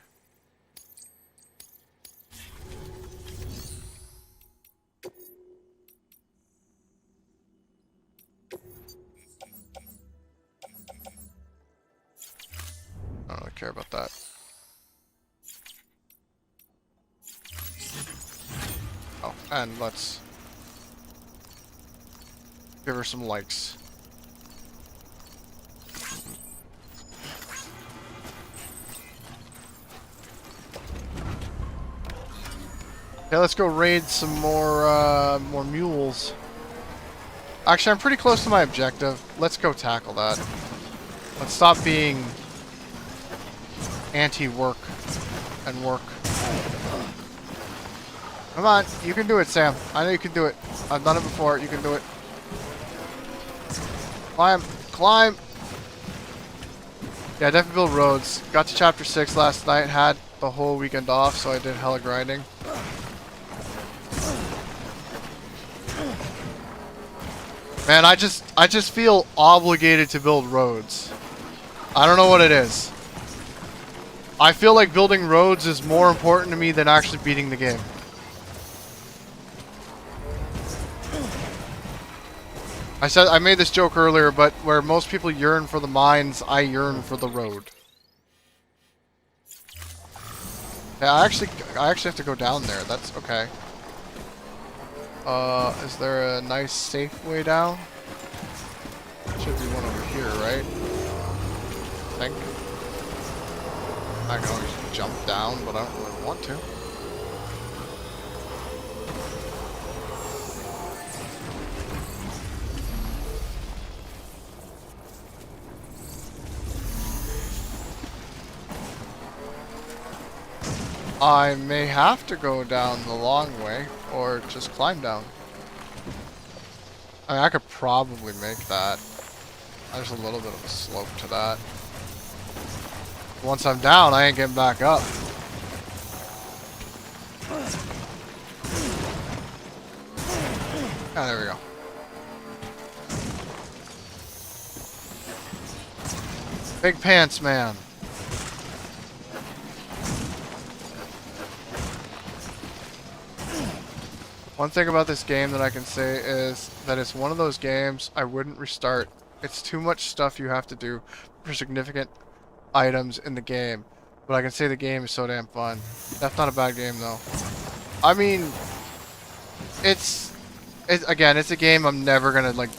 I don't really care about that. Oh, and let's give her some likes. Okay, let's go raid some more mules. Actually, I'm pretty close to my objective. Let's go tackle that. Let's stop being anti-work and work. Come on, you can do it, Sam. I know you can do it. I've done it before. You can do it. Climb, climb. Yeah, definitely build roads. Got to chapter 6 last night. Had the whole weekend off, so I did hella grinding. Man, I just feel obligated to build roads. I don't know what it is. I feel like building roads is more important to me than actually beating the game. I made this joke earlier, but where most people yearn for the mines, I yearn for the road. Yeah, I actually have to go down there. That's okay. Is there a nice safe way down? Should be one over here, right? I think. I can always jump down, but I don't really want to. I may have to go down the long way, or just climb down. I mean, I could probably make that. There's a little bit of a slope to that. Once I'm down, I ain't getting back up. Ah, there we go. Big pants, man. One thing about this game that I can say is that it's one of those games I wouldn't restart. It's too much stuff you have to do for significant items in the game. But I can say the game is so damn fun. That's not a bad game though. I mean, again, it's a game I'm never gonna like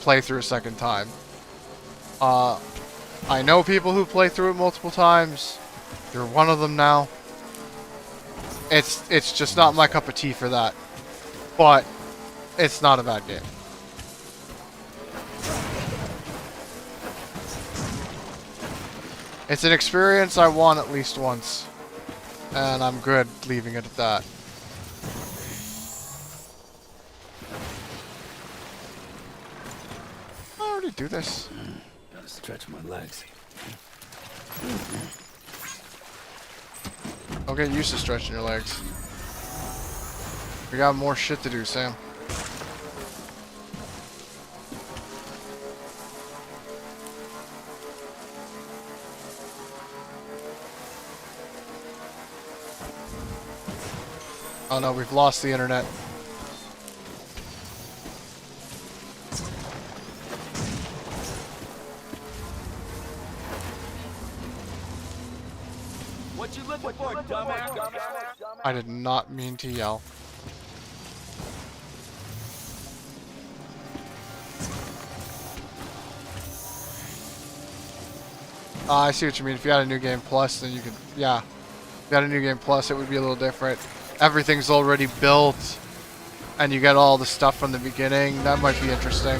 play through a second time. I know people who play through it multiple times. You're one of them now. It's just not my cup of tea for that. But it's not a bad game. It's an experience I want at least once. And I'm good leaving it at that. I already do this. Gotta stretch my legs. Don't get used to stretching your legs. We got more shit to do, Sam. Oh no, we've lost the internet. What you looking for, dumbass? I did not mean to yell. I see what you mean. If you had a New Game Plus, then you could, yeah. If you had a New Game Plus, it would be a little different. Everything's already built, and you get all the stuff from the beginning. That might be interesting.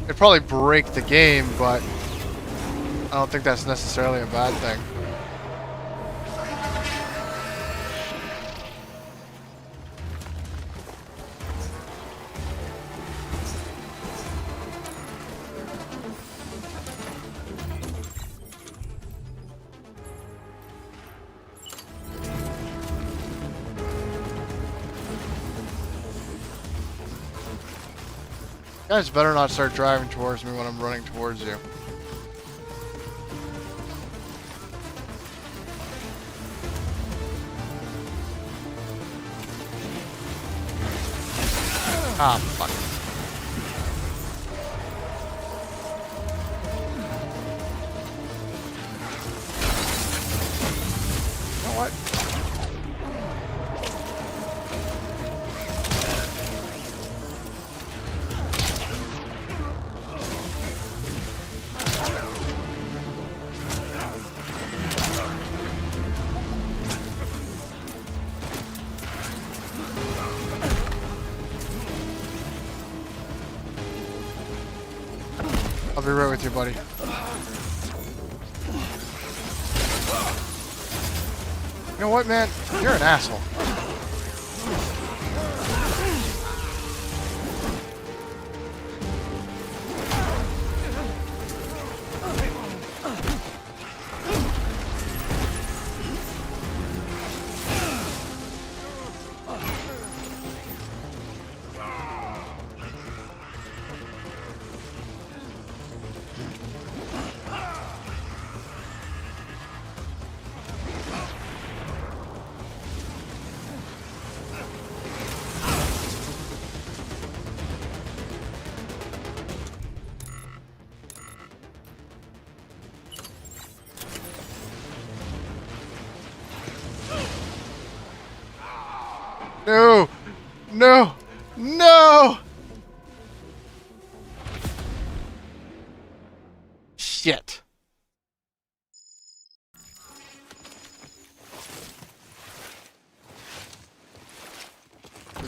It'd probably break the game, but I don't think that's necessarily a bad thing. You guys better not start driving towards me when I'm running towards you. Ah, fuck. You know what? I'll be right with you, buddy. You know what, man? You're an asshole. No! No! No! Shit.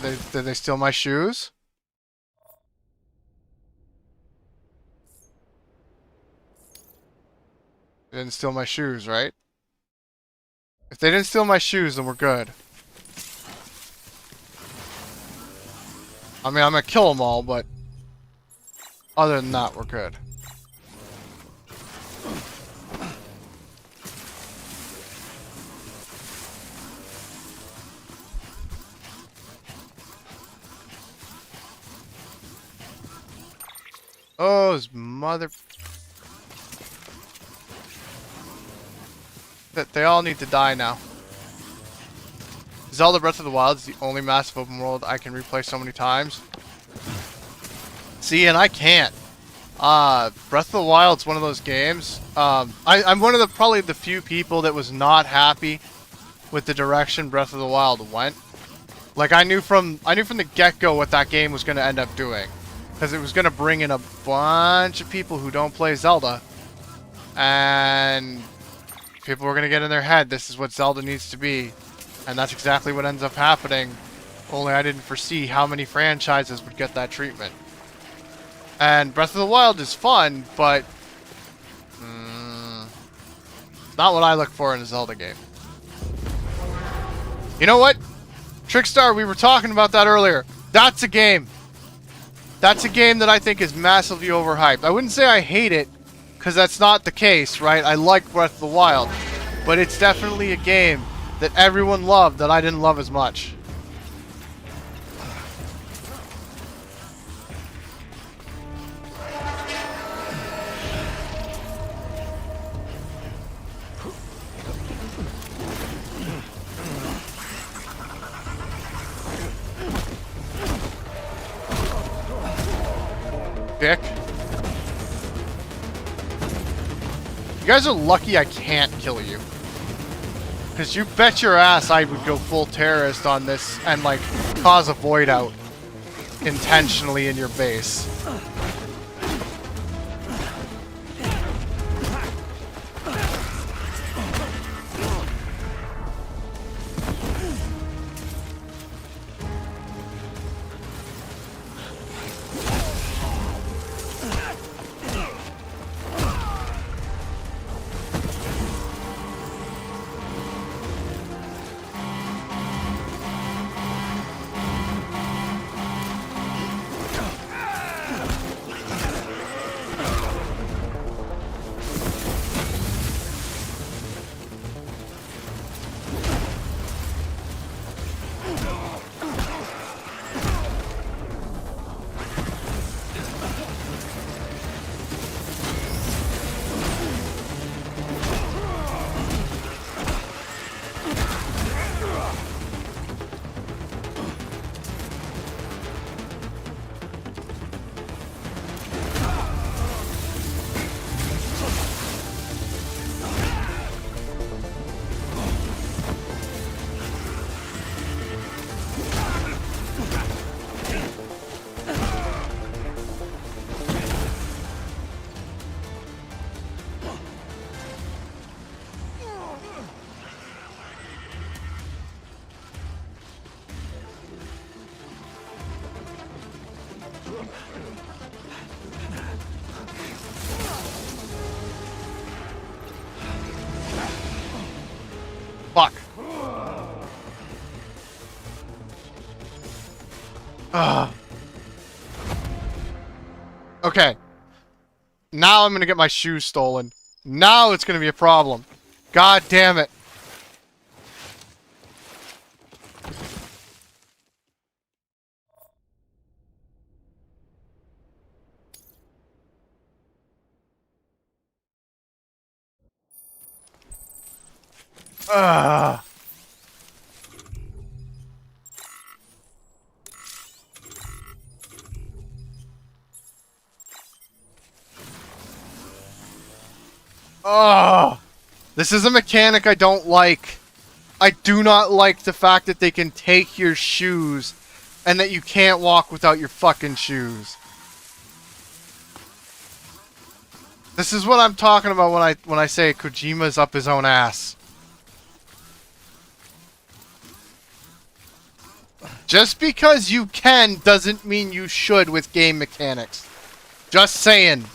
Did they steal my shoes? They didn't steal my shoes, right? If they didn't steal my shoes, then we're good. I mean, I'm gonna kill them all, but other than that, we're good. Oh, his mother... They all need to die now. Zelda Breath of the Wild is the only massive open world I can replay so many times. See, and I can't. Breath of the Wild's one of those games. I'm one of the probably the few people that was not happy with the direction Breath of the Wild went. Like I knew from the get-go what that game was going to end up doing, because it was going to bring in a bunch of people who don't play Zelda, and people were going to get in their head this is what Zelda needs to be. And that's exactly what ends up happening. Only I didn't foresee how many franchises would get that treatment. And Breath of the Wild is fun, but... not what I look for in a Zelda game. You know what? Trickstar, we were talking about that earlier. That's a game. That's a game that I think is massively overhyped. I wouldn't say I hate it, because that's not the case, right? I like Breath of the Wild. But it's definitely a game that everyone loved that I didn't love as much. Dick. You guys are lucky I can't kill you. Because you bet your ass I would go full terrorist on this and, like, cause a void out intentionally in your base. Ugh. Okay. Now I'm gonna get my shoes stolen. Now it's gonna be a problem. God damn it. Ugh. Oh, this is a mechanic I don't like. I do not like the fact that they can take your shoes and that you can't walk without your fucking shoes. This is what I'm talking about when I say Kojima's up his own ass. Just because you can doesn't mean you should with game mechanics. Just saying.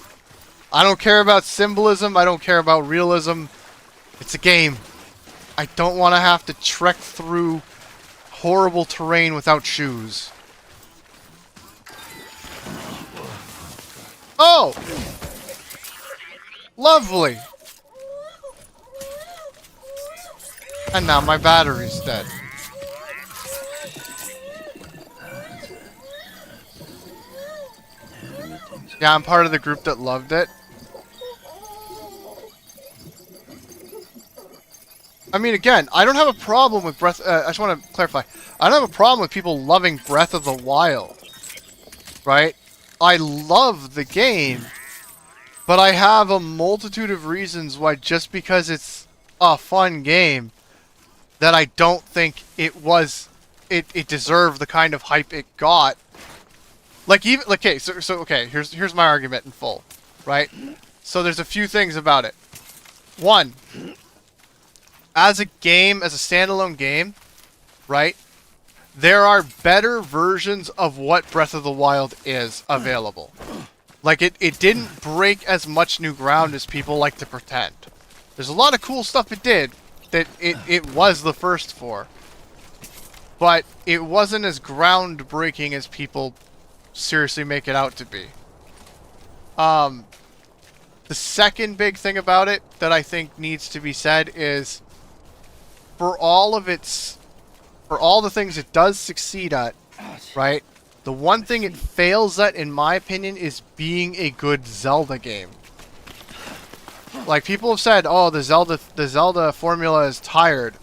I don't care about symbolism. I don't care about realism. It's a game. I don't want to have to trek through horrible terrain without shoes. Oh! Lovely! And now my battery's dead. Yeah, I'm part of the group that loved it. I mean, again, I don't have a problem with Breath... I just want to clarify. I don't have a problem with people loving Breath of the Wild. Right? I love the game. But I have a multitude of reasons why just because it's a fun game that I don't think it was... It deserved the kind of hype it got. Like, even... Okay, okay, here's my argument in full. Right? So there's a few things about it. One... As a game, as a standalone game, right, there are better versions of what Breath of the Wild is available. Like, it didn't break as much new ground as people like to pretend. There's a lot of cool stuff it did that it was the first for. But it wasn't as groundbreaking as people seriously make it out to be. The second big thing about it that I think needs to be said is... For all the things it does succeed at, right? The one thing it fails at, in my opinion, is being a good Zelda game. Like, people have said, oh, the Zelda formula is tired.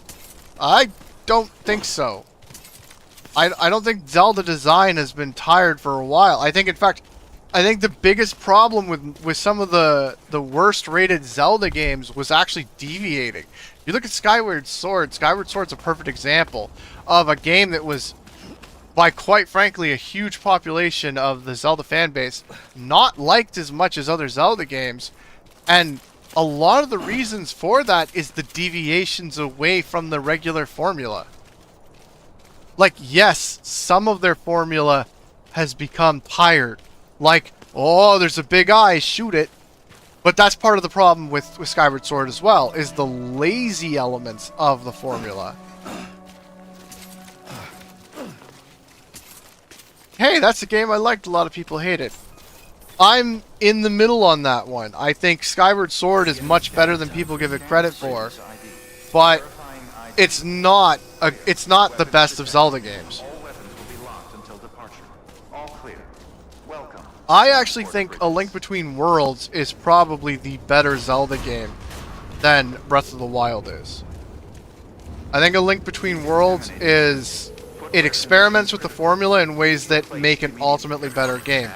I don't think so. I don't think Zelda design has been tired for a while. I think, in fact, the biggest problem with some of the worst rated Zelda games was actually deviating. You look at Skyward Sword. Skyward Sword's a perfect example of a game that was, by quite frankly, a huge population of the Zelda fan base, not liked as much as other Zelda games. And a lot of the reasons for that is the deviations away from the regular formula. Like, yes, some of their formula has become tired. Like, oh, there's a big eye, shoot it. But that's part of the problem with Skyward Sword as well, is the lazy elements of the formula. Hey, that's a game I liked, a lot of people hate it. I'm in the middle on that one. I think Skyward Sword is much better than people give it credit for. But it's not the best of Zelda games. I actually think A Link Between Worlds is probably the better Zelda game than Breath of the Wild is. I think A Link Between Worlds is... It experiments with the formula in ways that make an ultimately better game.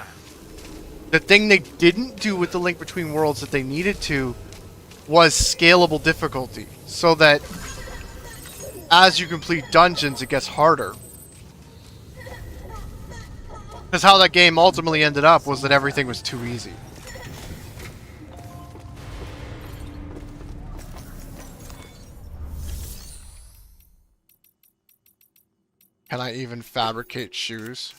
The thing they didn't do with The Link Between Worlds that they needed to was scalable difficulty, so that as you complete dungeons, it gets harder. Because how that game ultimately ended up was that everything was too easy. Can I even fabricate shoes?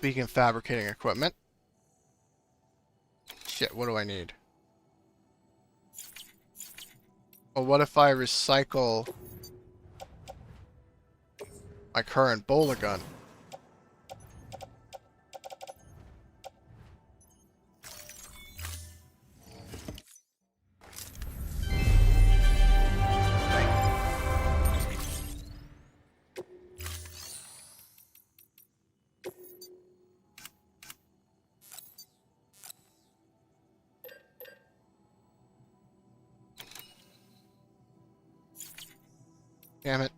Speaking of fabricating equipment. Shit, what do I need? Well, what if I recycle my current bowler gun? Damn it.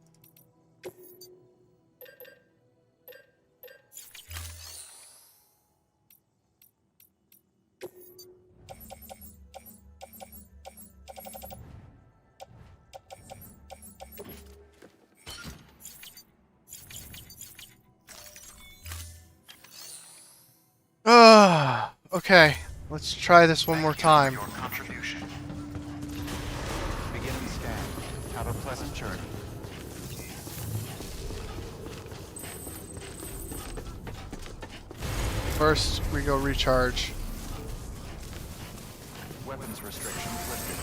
Okay. Let's try this one more time. Your contribution. Beginning scan. Have a pleasant journey. First, we go recharge. Weapons restrictions lifted.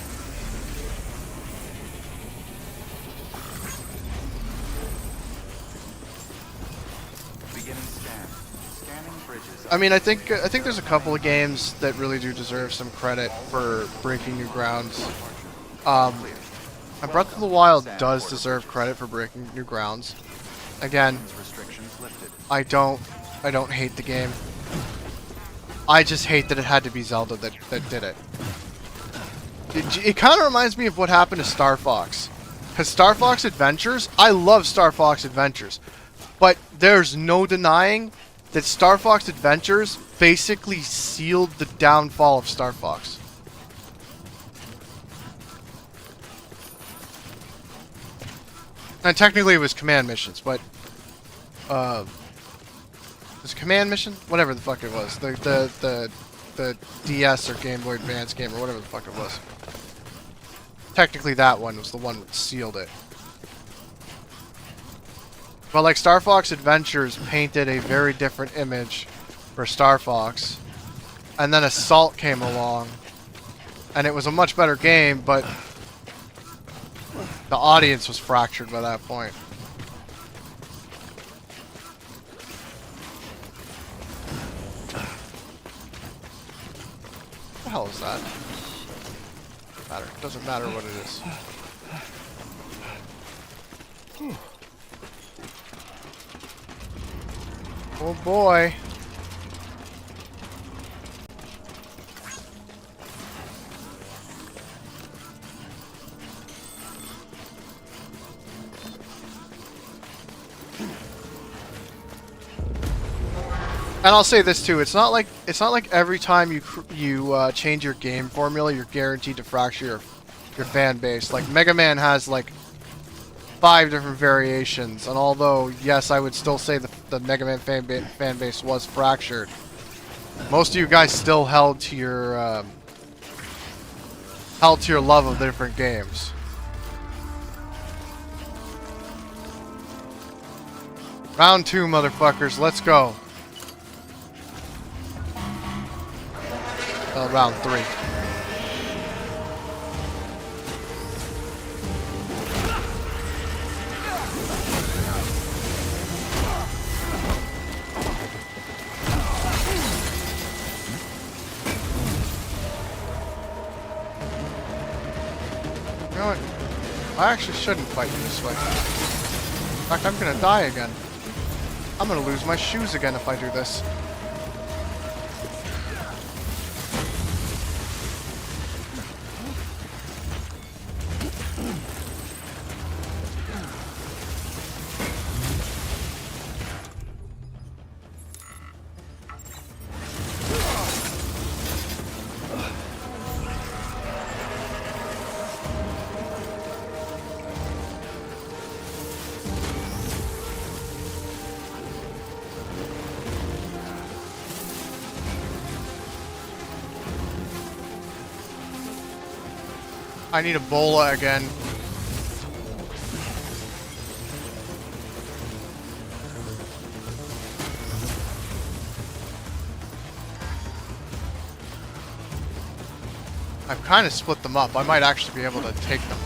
Beginning scan. Scanning bridges. I mean, I think there's a couple of games that really do deserve some credit for breaking new grounds. And Breath of the Wild does deserve credit for breaking new grounds. Again, Restrictions lifted. I don't hate the game. I just hate that it had to be Zelda that did it. It kind of reminds me of what happened to Star Fox. Because Star Fox Adventures, I love Star Fox Adventures. But there's no denying that Star Fox Adventures basically sealed the downfall of Star Fox. And technically it was command missions, but was it command mission? Whatever the fuck it was. The DS or Game Boy Advance game or whatever the fuck it was. Technically that one was the one that sealed it. But like Star Fox Adventures painted a very different image for Star Fox. And then Assault came along. And it was a much better game, but the audience was fractured by that point. What the hell is that? Doesn't matter what it is. Whew. Oh boy. And I'll say this too: it's not like every time you change your game formula, you're guaranteed to fracture your fan base. Like Mega Man has like 5 different variations, and although yes, I would still say the Mega Man fan base was fractured, most of you guys still held to your love of the different games. Round 2, motherfuckers, let's go. Round 3. You know what? I actually shouldn't fight you this way. In fact, I'm gonna die again. I'm gonna lose my shoes again if I do this. I need a bola again. I've kind of split them up. I might actually be able to take them.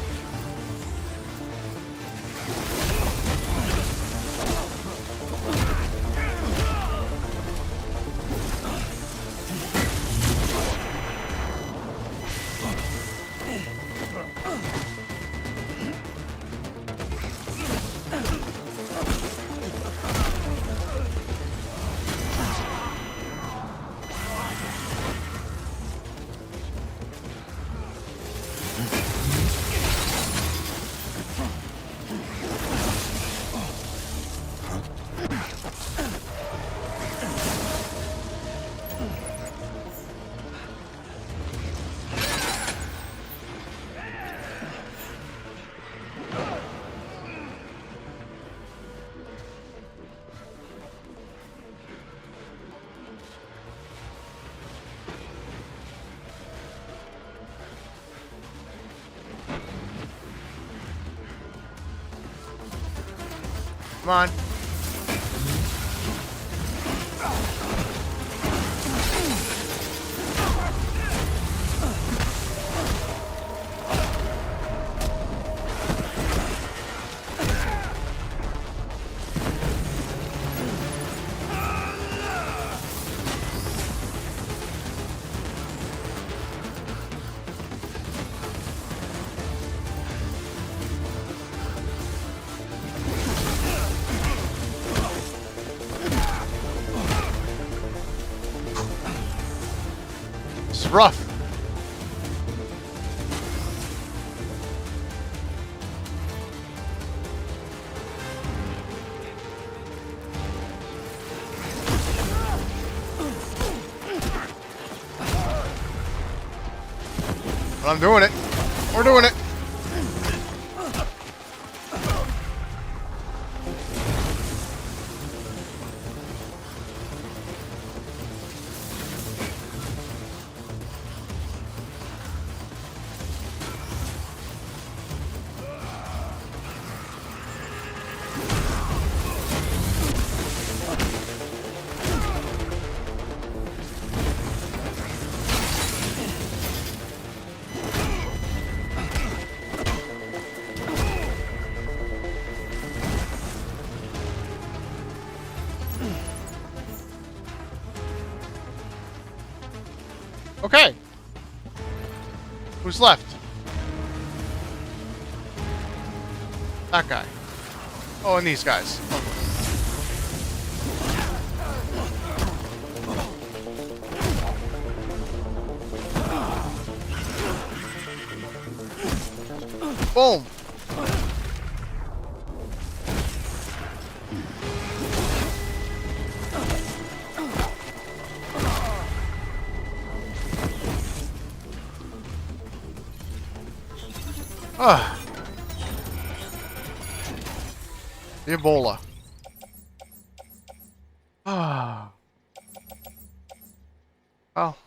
Come on. It's rough. But I'm doing it. We're doing it. Okay. Who's left? That guy. Oh, and these guys. Boom. Ah. The Ebola. Ah. Well.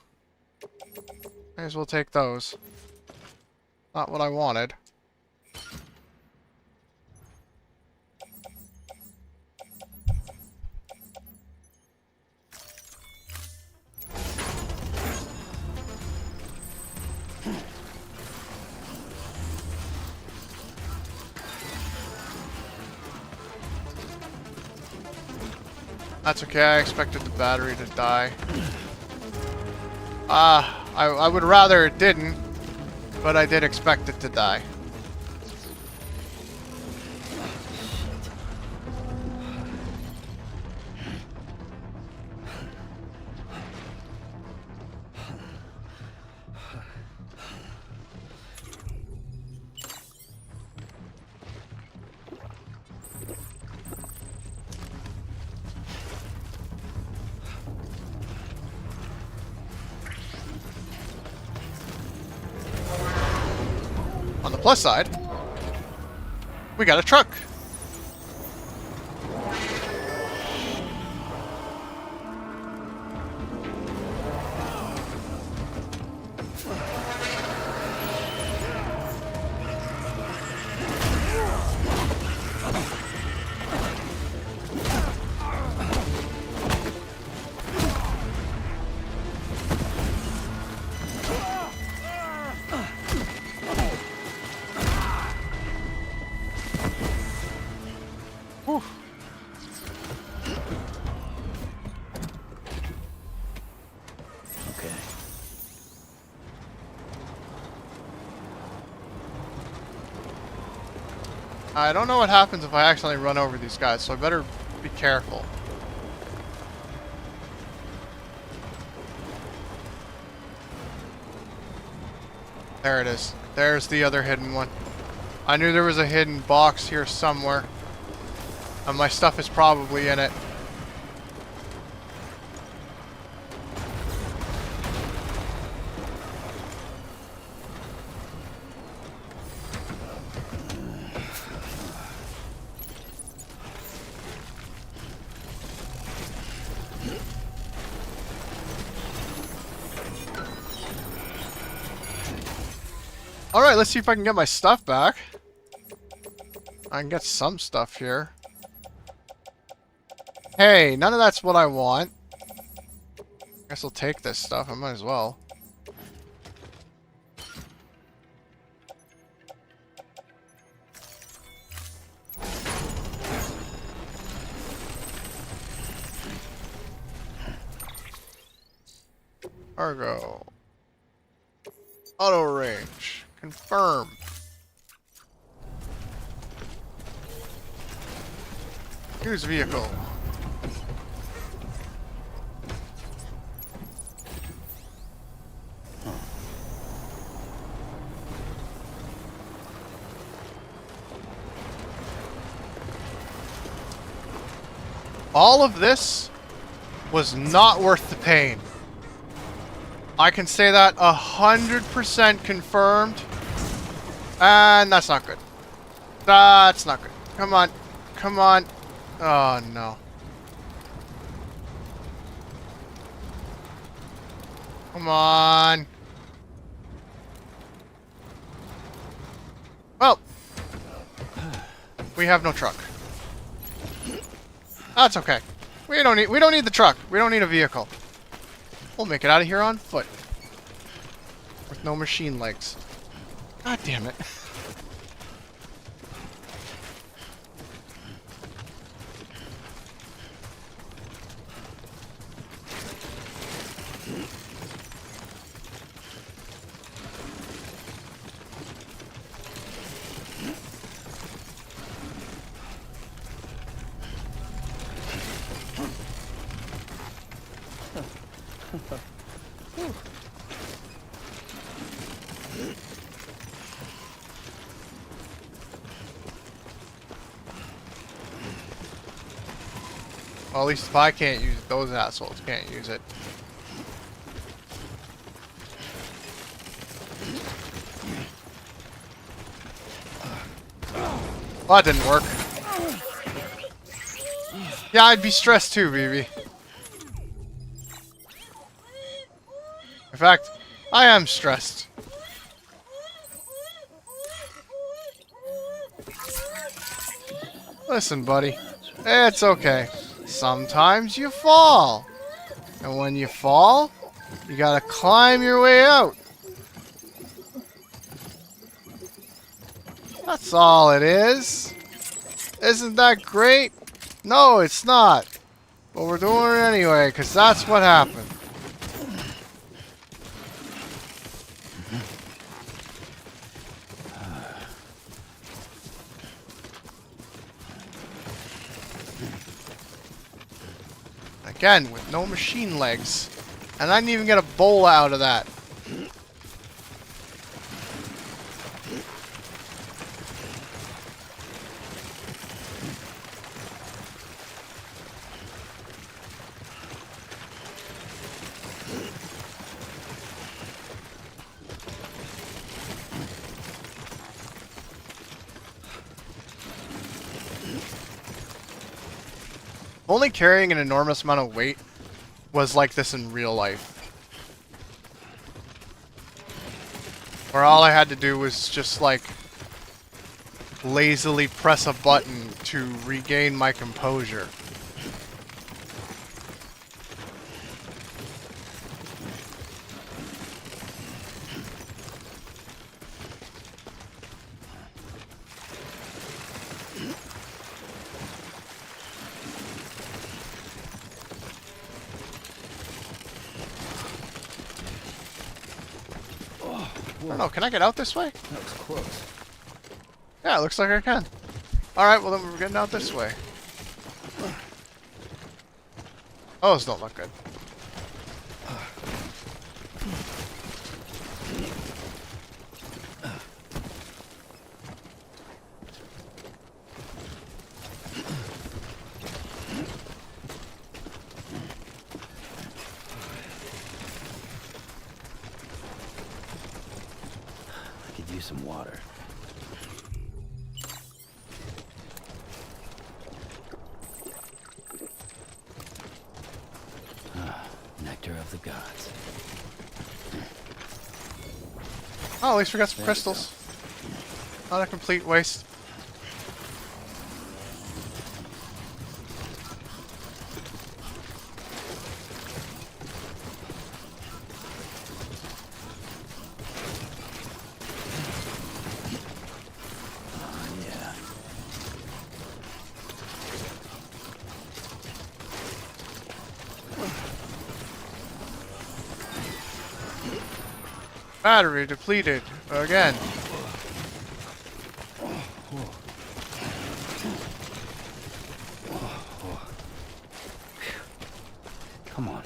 May as well take those. Not what I wanted. That's okay, I expected the battery to die. I would rather it didn't, but I did expect it to die. On the plus side, we got a truck. I don't know what happens if I accidentally run over these guys, so I better be careful. There it is. There's the other hidden one. I knew there was a hidden box here somewhere. And my stuff is probably in it. Alright, let's see if I can get my stuff back. I can get some stuff here. Hey, none of that's what I want. Guess I'll take this stuff. I might as well. Cargo. Auto range. Confirm. Use vehicle. All of this was not worth the pain. I can say that 100% confirmed. And that's not good. That's not good. Come on. Come on. Oh, no. Come on. Well. We have no truck. That's okay. We don't need the truck. We don't need a vehicle. We'll make it out of here on foot. With no machine legs. God damn it. Well, at least if I can't use it, those assholes can't use it. Well, that didn't work. Yeah, I'd be stressed too, BB. In fact, I am stressed. Listen, buddy. It's okay. Sometimes you fall. And when you fall, you gotta climb your way out. That's all it is. Isn't that great? No, it's not. But we're doing it anyway, because that's what happened. Again, with no machine legs. And I didn't even get a bowl out of that. Only carrying an enormous amount of weight was like this in real life. Where all I had to do was just like lazily press a button to regain my composure. I don't know, can I get out this way? That was close. Yeah, it looks like I can. Alright, well then we're getting out this way. Oh, those don't look good. I could use some water. Nectar of the gods. Oh, at least we got some crystals. Not a complete waste. Yeah. Battery depleted again. Come on.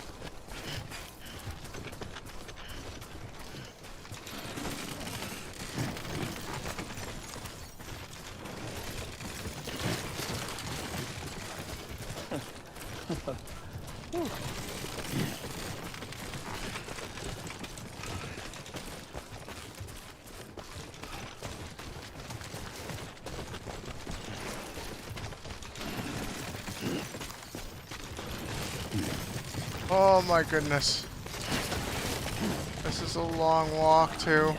Oh my goodness. This is a long walk too.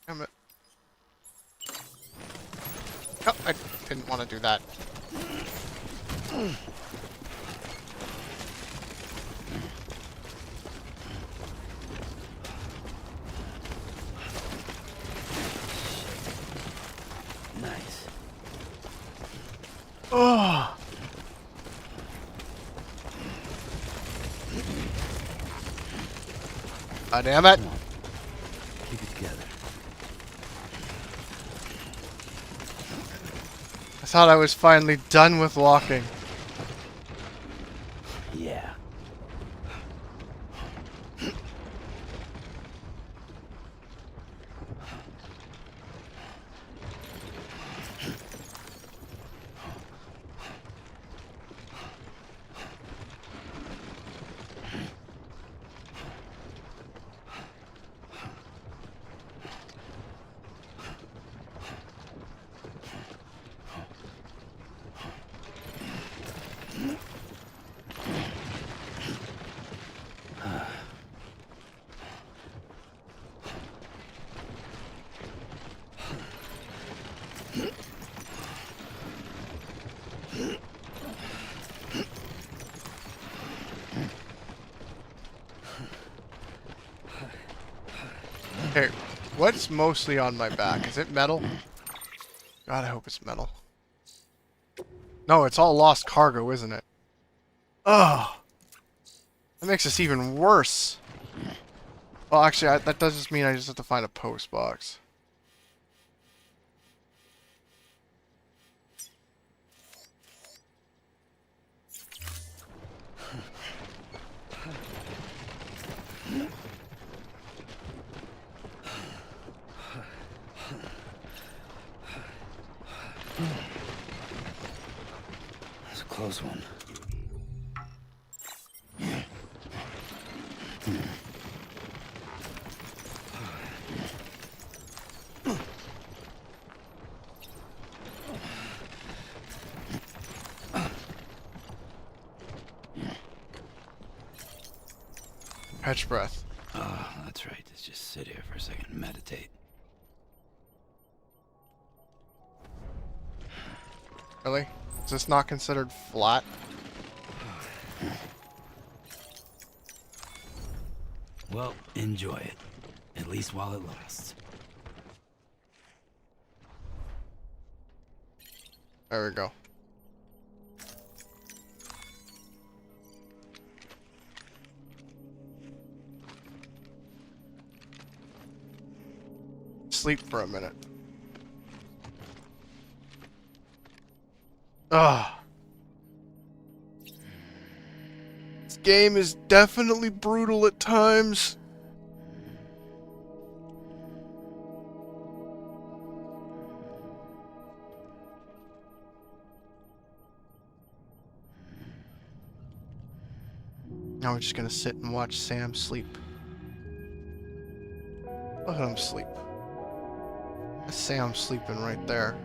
Damn it. Oh, I didn't want to do that. Nice. Oh. God damn it. Come on. Keep it together. I thought I was finally done with walking. Yeah. Okay, what's mostly on my back? Is it metal? God, I hope it's metal. No, it's all lost cargo, isn't it? Ugh. That makes this even worse. Well, actually, that does just mean I just have to find a post box. That's a close one. Catch breath. Oh, that's right. Let's just sit here for a second and meditate. Really? Is this not considered flat? Well, enjoy it. At least while it lasts. There we go. sleep for a minute. Ugh. This game is definitely brutal at times. Now we're just gonna sit and watch Sam sleep. Look at him sleep. That's Sam sleeping right there.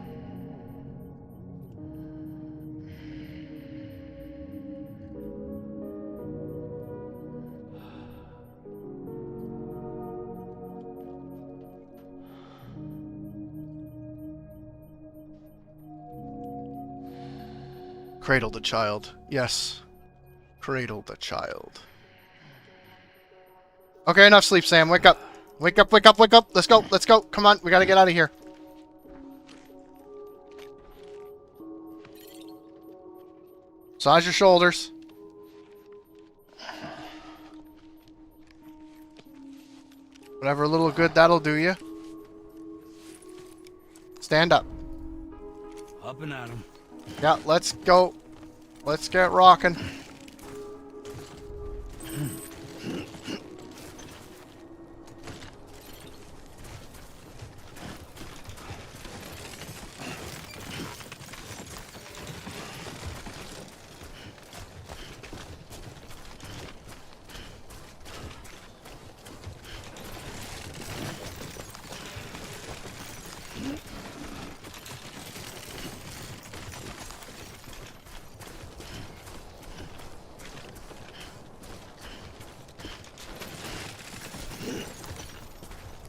Cradle the child. Yes. Cradle the child. Okay, enough sleep, Sam. Wake up. Wake up, wake up, wake up. Let's go, let's go. Come on, we gotta get out of here. Massage your shoulders. Whatever little good that'll do you. Stand up. Up and at 'em. Yeah, let's go. Let's get rocking.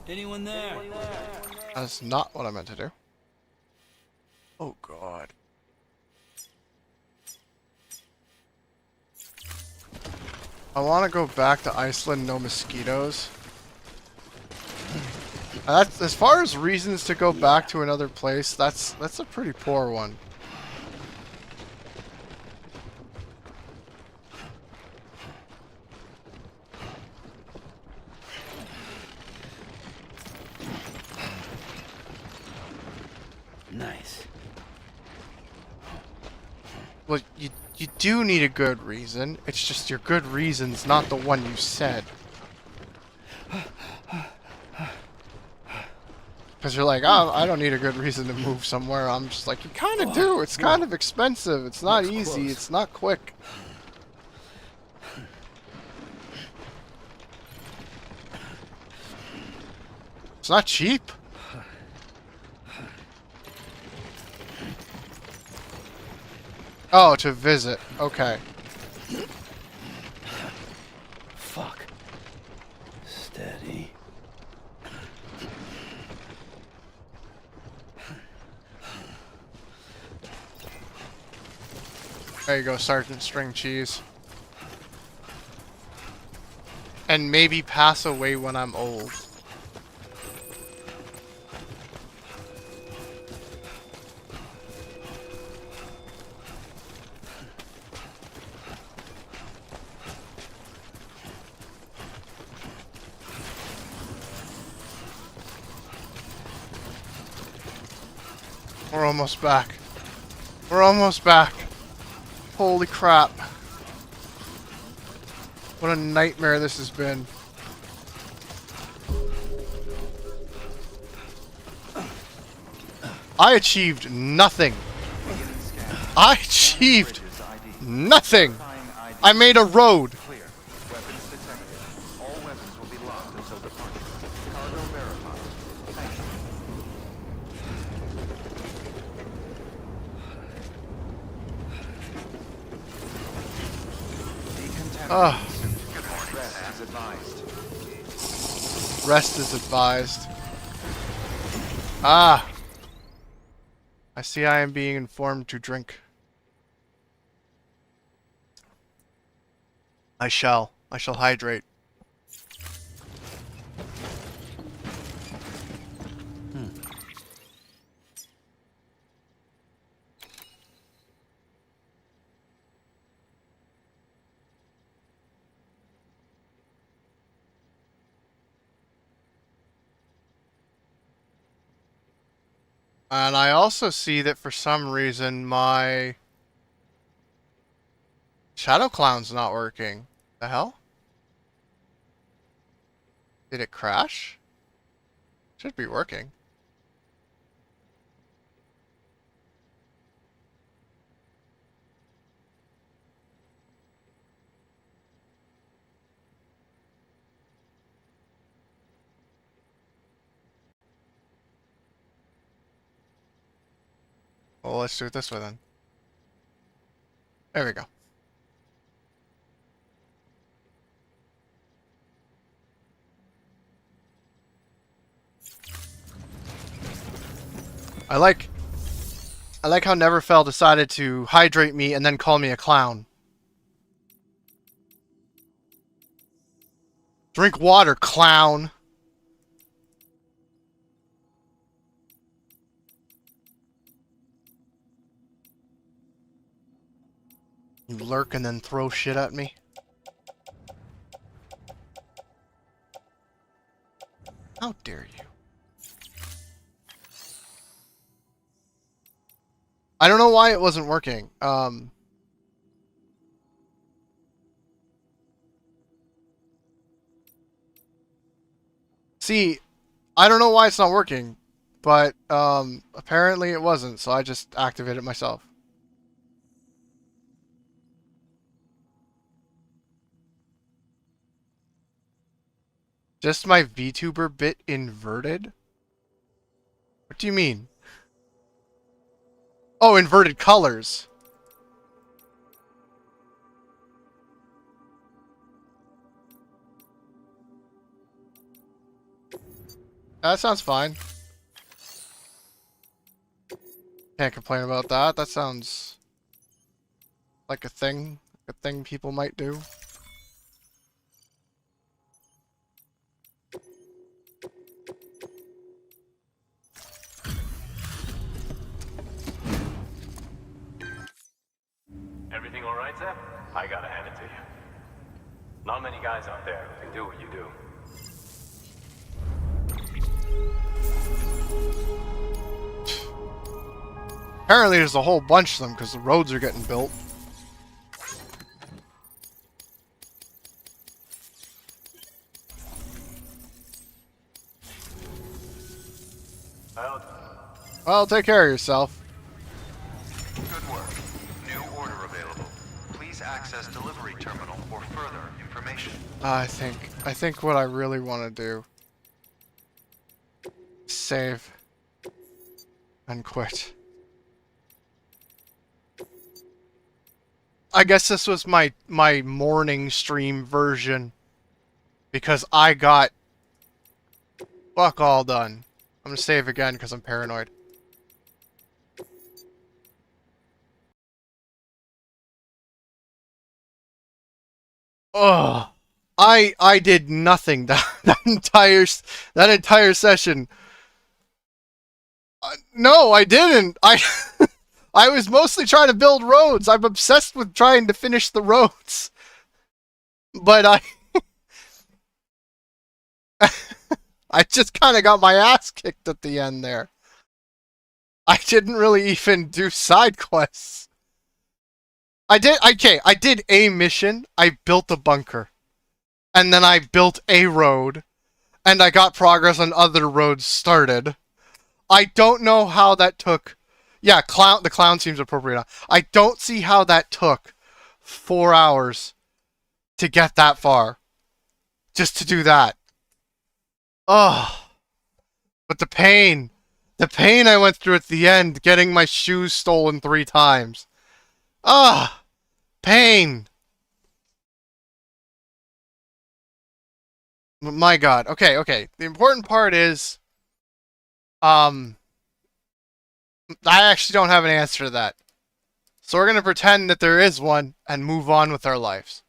Anyone there? That's not what I meant to do. Oh, God. I want to go back to Iceland, no mosquitoes. That's, as far as reasons to go back to another place, that's a pretty poor one. Nice. Well, you do need a good reason. It's just your good reason's not the one you said. Because you're like, oh, I don't need a good reason to move somewhere. I'm just like, you kind of do. It's kind of expensive. It's not easy. It's not quick. It's not cheap. Oh, to visit. Okay. Fuck. Steady. There you go, Sergeant String Cheese. And maybe pass away when I'm old. We're almost back. We're almost back. Holy crap. What a nightmare this has been. I achieved nothing. I achieved nothing. I made a road. Clear. Weapons detected. All weapons will be locked until departure. Cargo verified. Thank you. Ugh. Rest is advised. Rest is advised. Ah. I see I am being informed to drink. I shall hydrate. And I also see that for some reason my Shadow Clown's not working. The hell? Did it crash? Should be working. Well, let's do it this way then. There we go. I like how Neverfell decided to hydrate me and then call me a clown. Drink water, clown. You lurk and then throw shit at me. How dare you? I don't know why it wasn't working. See, I don't know why it's not working, but apparently it wasn't, so I just activated it myself. Just my VTuber bit inverted? What do you mean? Oh, inverted colors. That sounds fine. Can't complain about that. That sounds like a thing people might do. Everything all right, Zeb? I gotta hand it to you. Not many guys out there who can do what you do. Apparently there's a whole bunch of them because the roads are getting built. Well, take care of yourself. Good work. New order available. Please access delivery terminal for further information. I think what I really want to do, save and quit. I guess this was my morning stream version because I got fuck all done. I'm gonna save again because I'm paranoid. Ugh. I did nothing that entire session. No, I didn't. I was mostly trying to build roads. I'm obsessed with trying to finish the roads. But I just kind of got my ass kicked at the end there. I didn't really even do side quests. I did a mission. I built a bunker. And then I built a road. And I got progress on other roads started. I don't know how that took... Yeah, the clown seems appropriate. I don't see how that took 4 hours to get that far. Just to do that. Ugh. But the pain I went through at the end, getting my shoes stolen 3 times. Ah, pain. My God. Okay. The important part is, I actually don't have an answer to that. So we're gonna pretend that there is one and move on with our lives.